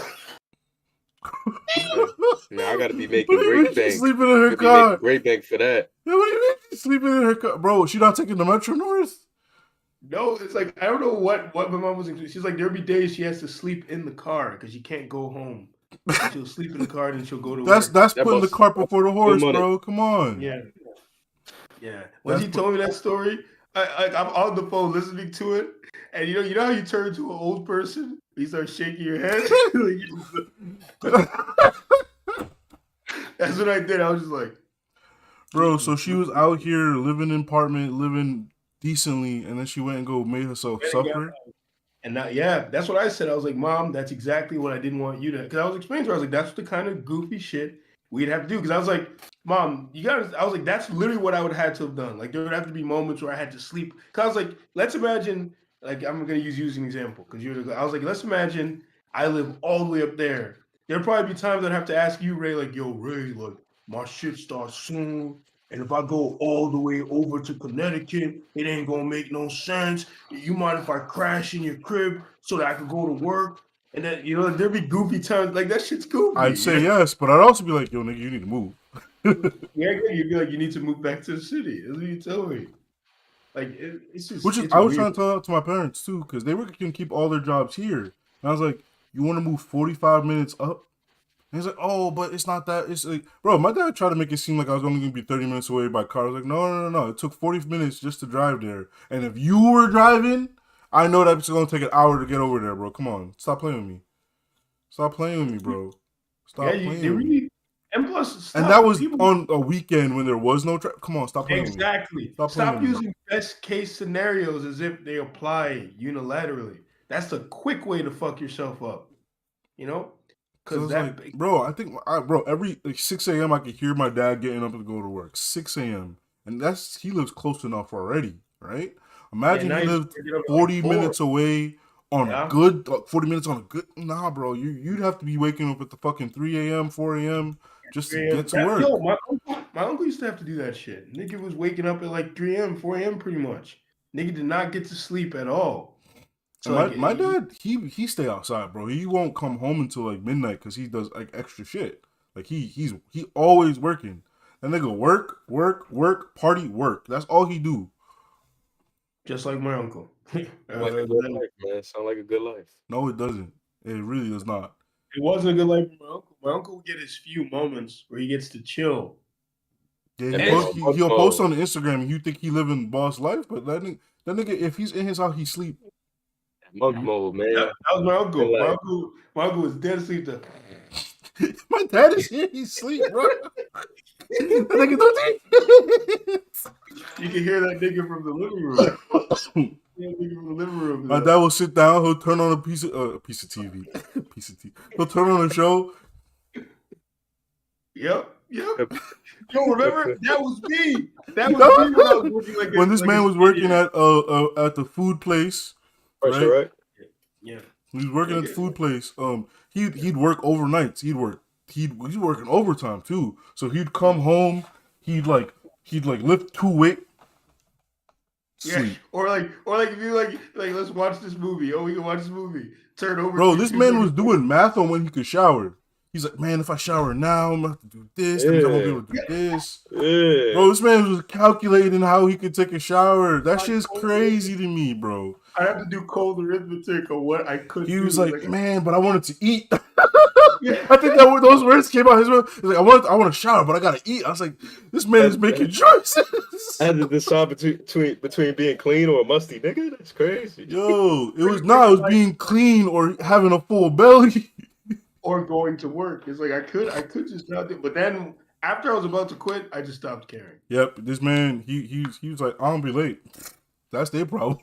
Now I gotta be making What do you mean great she's bank. sleeping in her Could be car? making great bank for that. Yeah, what do you mean she's sleeping in her car? Bro, she not taking the Metro North? No, it's like I don't know what my mom was. She's like there'll be days she has to sleep in the car because she can't go home. And she'll sleep in the car and she'll go to That's work. that's That putting the must- cart before the horse, money. bro. Come on. Yeah. When That's she told me that story, I'm on the phone listening to it, and you know how you turn to an old person, you start shaking your head. That's what I did. I was just like, Bro, so she was out here living in apartment, living decently, and then she went and go made herself suffer. and now, yeah, that's what I said. I was like, Mom, that's exactly what I didn't want you to. Because I was explaining to her, I was like, that's the kind of goofy shit we'd have to do. Because I was like, Mom, you gotta. I was like, that's literally what I would have had to have done. Like, there would have to be moments where I had to sleep. Because I was like, let's imagine. Like, I'm gonna use you as an example. Because I was like, let's imagine I live all the way up there. There'd probably be times I'd have to ask you, Ray, like, yo, Ray, like, my shit starts soon. And if I go all the way over to Connecticut, it ain't gonna make no sense. You mind if I crash in your crib so that I can go to work? And then, you know, there'd be goofy times. Like, that shit's goofy. I'd say yes, but I'd also be like, yo, nigga, you need to move. Yeah, you'd be like, you need to move back to the city. That's what you tell me. Like, it's just. Which is, it's I was weird. trying to tell that to my parents too, because they were going to keep all their jobs here. And I was like, you want to move 45 minutes up? And he's like, oh, but it's not that. It's like, bro, my dad tried to make it seem like I was only going to be 30 minutes away by car. I was like, no. It took 40 minutes just to drive there. And if you were driving, I know that's going to take an hour to get over there, bro. Come on. Stop playing with me. Stop playing with me, bro. Stop Yeah, playing they with me. really. And plus, And that was people, on a weekend when there was no traffic. Come on, stop playing with me. exactly. Stop playing Stop with me. using best case scenarios as if they apply unilaterally. That's the quick way to fuck yourself up. You know? So Because it's like, bro, I think, bro, every like 6 a.m. I could hear my dad getting up to go to work. 6 a.m. And he lives close enough already, right? Imagine now he you lived get up at 40 like 4. minutes away on Yeah. a good, 40 minutes on a good, nah, bro. You'd have to be waking up at the fucking 3 a.m., 4 a.m. just to get to work. Yo, my uncle used to have to do that shit. Nigga was waking up at like 3 a.m., 4 a.m. pretty much. Nigga did not get to sleep at all. So And my dad, he stay outside, bro. He won't come home until like midnight because he does like extra shit. Like he always working. That nigga work, party, work. That's all he do. just like my uncle. Like a good life, man. Sound like a good life. No, it doesn't. It really does not. It wasn't a good life for my uncle. My uncle would get his few moments where he gets to chill. Yeah, And And he'll post on Instagram and you think he living boss life, but that nigga, if he's in his house, he sleep. monk mode, man. that was my uncle. And, like, My uncle was dead asleep. My dad is here, he sleep, bro. That nigga You can hear that nigga from the living room. My dad will sit down. He'll turn on a piece of TV. He'll turn on a show. Yep. Yo, remember that was me. That was me when I was working like when this man was working at the food place. right? Yeah. He was working at the food place. He'd work overnights. He's working overtime too. So he'd come home. He'd lift 2 weights. Yeah, or like if you like let's watch this movie. Oh, we can watch this movie. Turn over. Bro, this man was doing math on when he could shower. He's like, man, if I shower now, I'm gonna have to do this. That means I won't be able to do this. Yeah. Bro, this man was calculating how he could take a shower. That shit's crazy to me, bro. I have to do cold arithmetic on what I could. He was like, man, but I wanted to eat. I think that those words came out his mouth. He's like, I want to shower, but I gotta eat. I was like, this man is making choices. I had to decide between being clean or a musty nigga. That's crazy. Yo, it was being clean or having a full belly. Or going to work. It's like I could just not do it. But then after I was about to quit, I just stopped caring. Yep, this man, he was like, I'm gonna be late. That's their problem.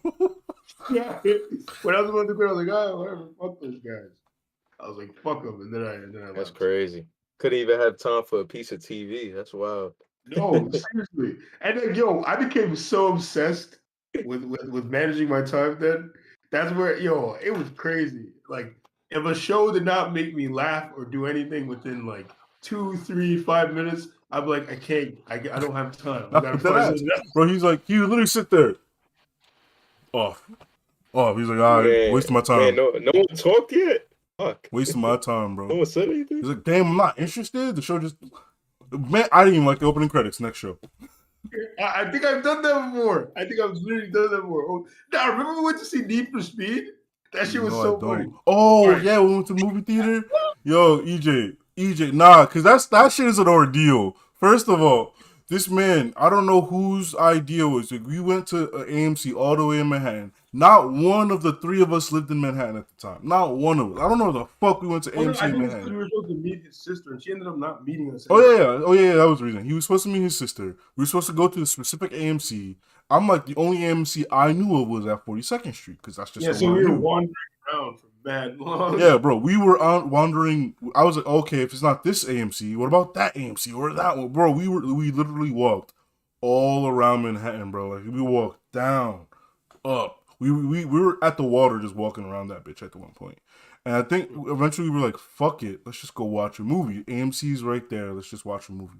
Yeah. When I was about to quit, I was like, oh, whatever, fuck those guys. I was like, fuck them, and then I That's left. crazy. Couldn't even have time for a piece of TV. That's wild. No, seriously. And then, yo, I became so obsessed with managing my time then. That's where, it was crazy. Like, if a show did not make me laugh or do anything within like 2, 3, 5 minutes, I'm like, I don't have time. I gotta find something else. Bro, he would literally sit there. Off. He's like, all right, wasting my time. Man, no one talked yet. Fuck. Wasting my time, bro. No one said anything. He's like, damn, I'm not interested. The show just, man, I didn't even like the opening credits. Next show. I think I've done that before. I think I've literally done that before. Oh, now, remember we went to see Need for Speed? That shit was so funny. Oh, right. Yeah, we went to the movie theater. Yo, EJ, nah, because that shit is an ordeal. First of all, this man, I don't know whose idea was it. We went to AMC all the way in Manhattan. Not one of the 3 of us lived in Manhattan at the time. Not one of us. I don't know where the fuck we went to AMC in Manhattan. We were supposed to meet his sister, and she ended up not meeting us. Oh yeah, that was the reason. He was supposed to meet his sister. We were supposed to go to the specific AMC. I'm like, the only AMC I knew of was at 42nd Street, because that's just so we were wandering around for mad long. Yeah, bro, we were wandering. I was like, okay, if it's not this AMC, what about that AMC or that one, bro? We literally walked all around Manhattan, bro. Like, we walked down, up. We were at the water just walking around that bitch at the one point. And I think eventually we were like, fuck it, let's just go watch a movie. AMC's right there. Let's just watch a movie.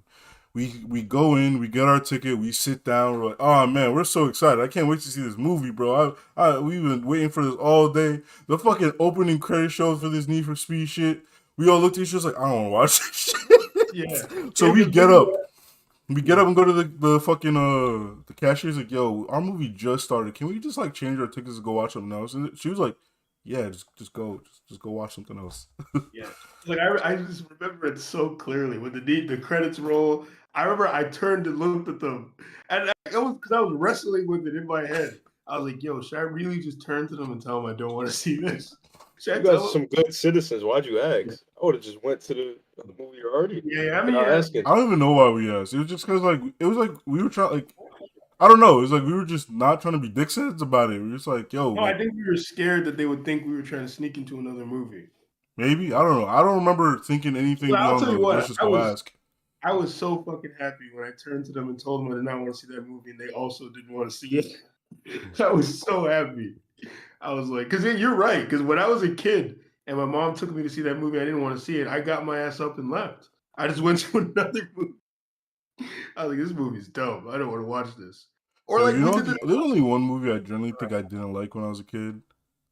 We go in, we get our ticket, we sit down. We're like, oh man, we're so excited! I can't wait to see this movie, bro. We've been waiting for this all day. The fucking opening credit show for this Need for Speed shit. We all looked at each other like, I don't want to watch this shit. Yeah. So we get up. We get up and go to the fucking the cashier's like, yo, our movie just started. Can we just like change our tickets and go watch something else? And she was like, yeah, just go watch something else. Yeah, like I just remember it so clearly when the credits roll. I remember I turned and looked at them, and it was because I was wrestling with it in my head. I was like, yo, should I really just turn to them and tell them I don't want to see this? You guys are some good citizens. Why'd you ask? I would have just went to the movie already. Yeah, I mean, I don't even know why we asked. It was just because we were trying, like, I don't know. It was like we were just not trying to be dickheads about it. We were just like, yo. No, I think we were scared that they would think we were trying to sneak into another movie. Maybe. I don't know. I don't remember thinking anything beyond let's just go ask. I was so fucking happy when I turned to them and told them I did not want to see that movie, and they also didn't want to see it. I was so happy. I was like, because you're right. Because when I was a kid and my mom took me to see that movie, I didn't want to see it. I got my ass up and left. I just went to another movie. I was like, this movie's dumb. I don't want to watch this. Or so, like, there's only one movie I generally think I didn't like when I was a kid.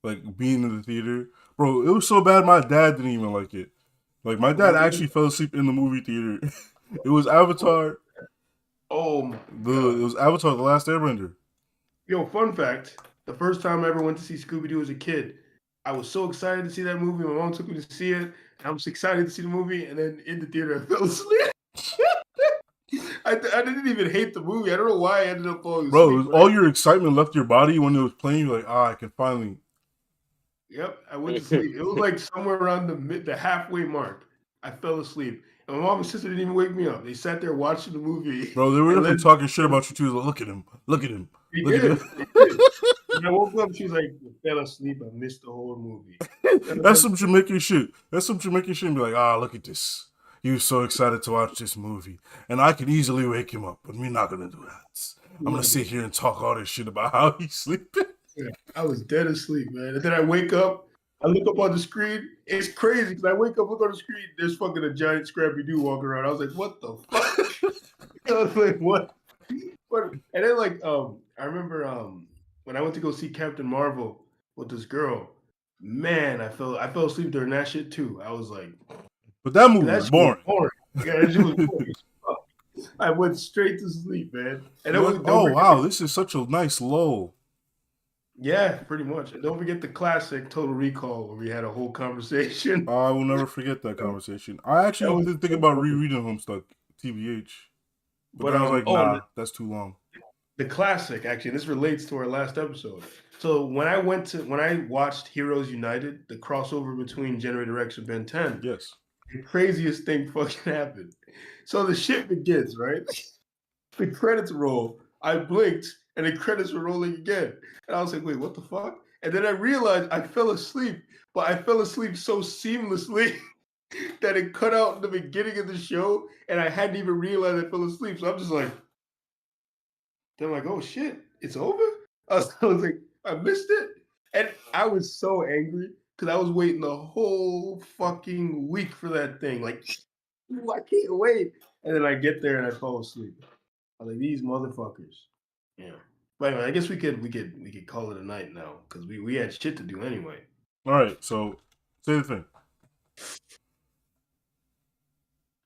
Like, being in the theater. Bro, it was so bad my dad didn't even like it. Like, my dad actually fell asleep in the movie theater. It was Avatar. Oh my God. It was Avatar: The Last Airbender. Yo, fun fact. The first time I ever went to see Scooby-Doo as a kid, I was so excited to see that movie. My mom took me to see it. I was excited to see the movie, and then in the theater, I fell asleep. I didn't even hate the movie. I don't know why I ended up falling Bro, asleep. all your excitement left your body when it was playing. You're like, I can finally. Yep, I went to sleep. It was like somewhere around the halfway mark. I fell asleep. And my mom and sister didn't even wake me up. They sat there watching the movie. Bro, they were definitely talking shit about you too. Like, look at him. Look at him. They Look did. at him. They did. When I woke up, she was like, I fell asleep. I missed the whole movie. That's some Jamaican shit. That's some Jamaican shit and be like, look at this. He was so excited to watch this movie. And I can easily wake him up, but we're not going to do that. I'm going to sit here and talk all this shit about how he's sleeping. Yeah, I was dead asleep, man. And then I wake up. I look up on the screen. It's crazy because I wake up, look on the screen. There's fucking a giant Scrappy-Doo walking around. I was like, what the fuck? I was like, what? And then, like, I remember when I went to go see Captain Marvel with this girl, man, I fell asleep during that shit too. I was like, but that movie was boring. Yeah, that shit was boring. I went straight to sleep, man. And like, wow, this is such a nice lull. Yeah, pretty much. And don't forget the classic Total Recall where we had a whole conversation. I will never forget that conversation. I actually did think about rereading Homestuck, TBH. But I was like, nah, that's too long. The classic, actually, this relates to our last episode. So when I watched Heroes United, the crossover between Generator X and Ben 10, yes, the craziest thing fucking happened. So the shit begins, right? The credits roll. I blinked, and the credits were rolling again. And I was like, wait, what the fuck? And then I realized I fell asleep, but I fell asleep so seamlessly that it cut out in the beginning of the show, and I hadn't even realized I fell asleep. So I'm just like, then I'm like, oh shit, it's over? I was like, I missed it. And I was so angry because I was waiting the whole fucking week for that thing. Like, I can't wait. And then I get there and I fall asleep. I was like, these motherfuckers. Yeah. But anyway, I guess we could call it a night now because we had shit to do anyway. All right, so say the thing.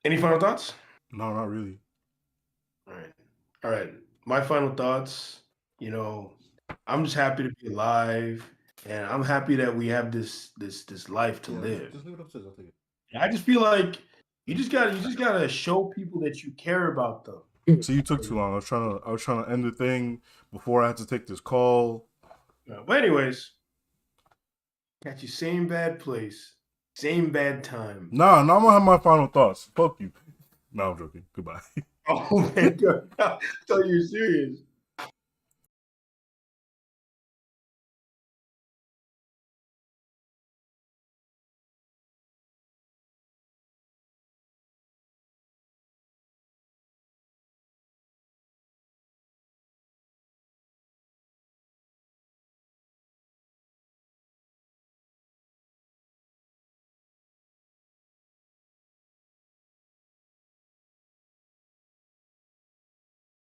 Any final thoughts? No, not really. All right. My final thoughts, I'm just happy to be alive, and I'm happy that we have this life to live. Just leave it upstairs. I'll take it. I just feel like you just gotta show people that you care about them. So you took too long. I was trying to end the thing before I had to take this call. But anyways, catch you same bad place, same bad time. Nah, I'm gonna have my final thoughts. Fuck you. No, I'm joking. Goodbye. Oh my god! I thought you were serious.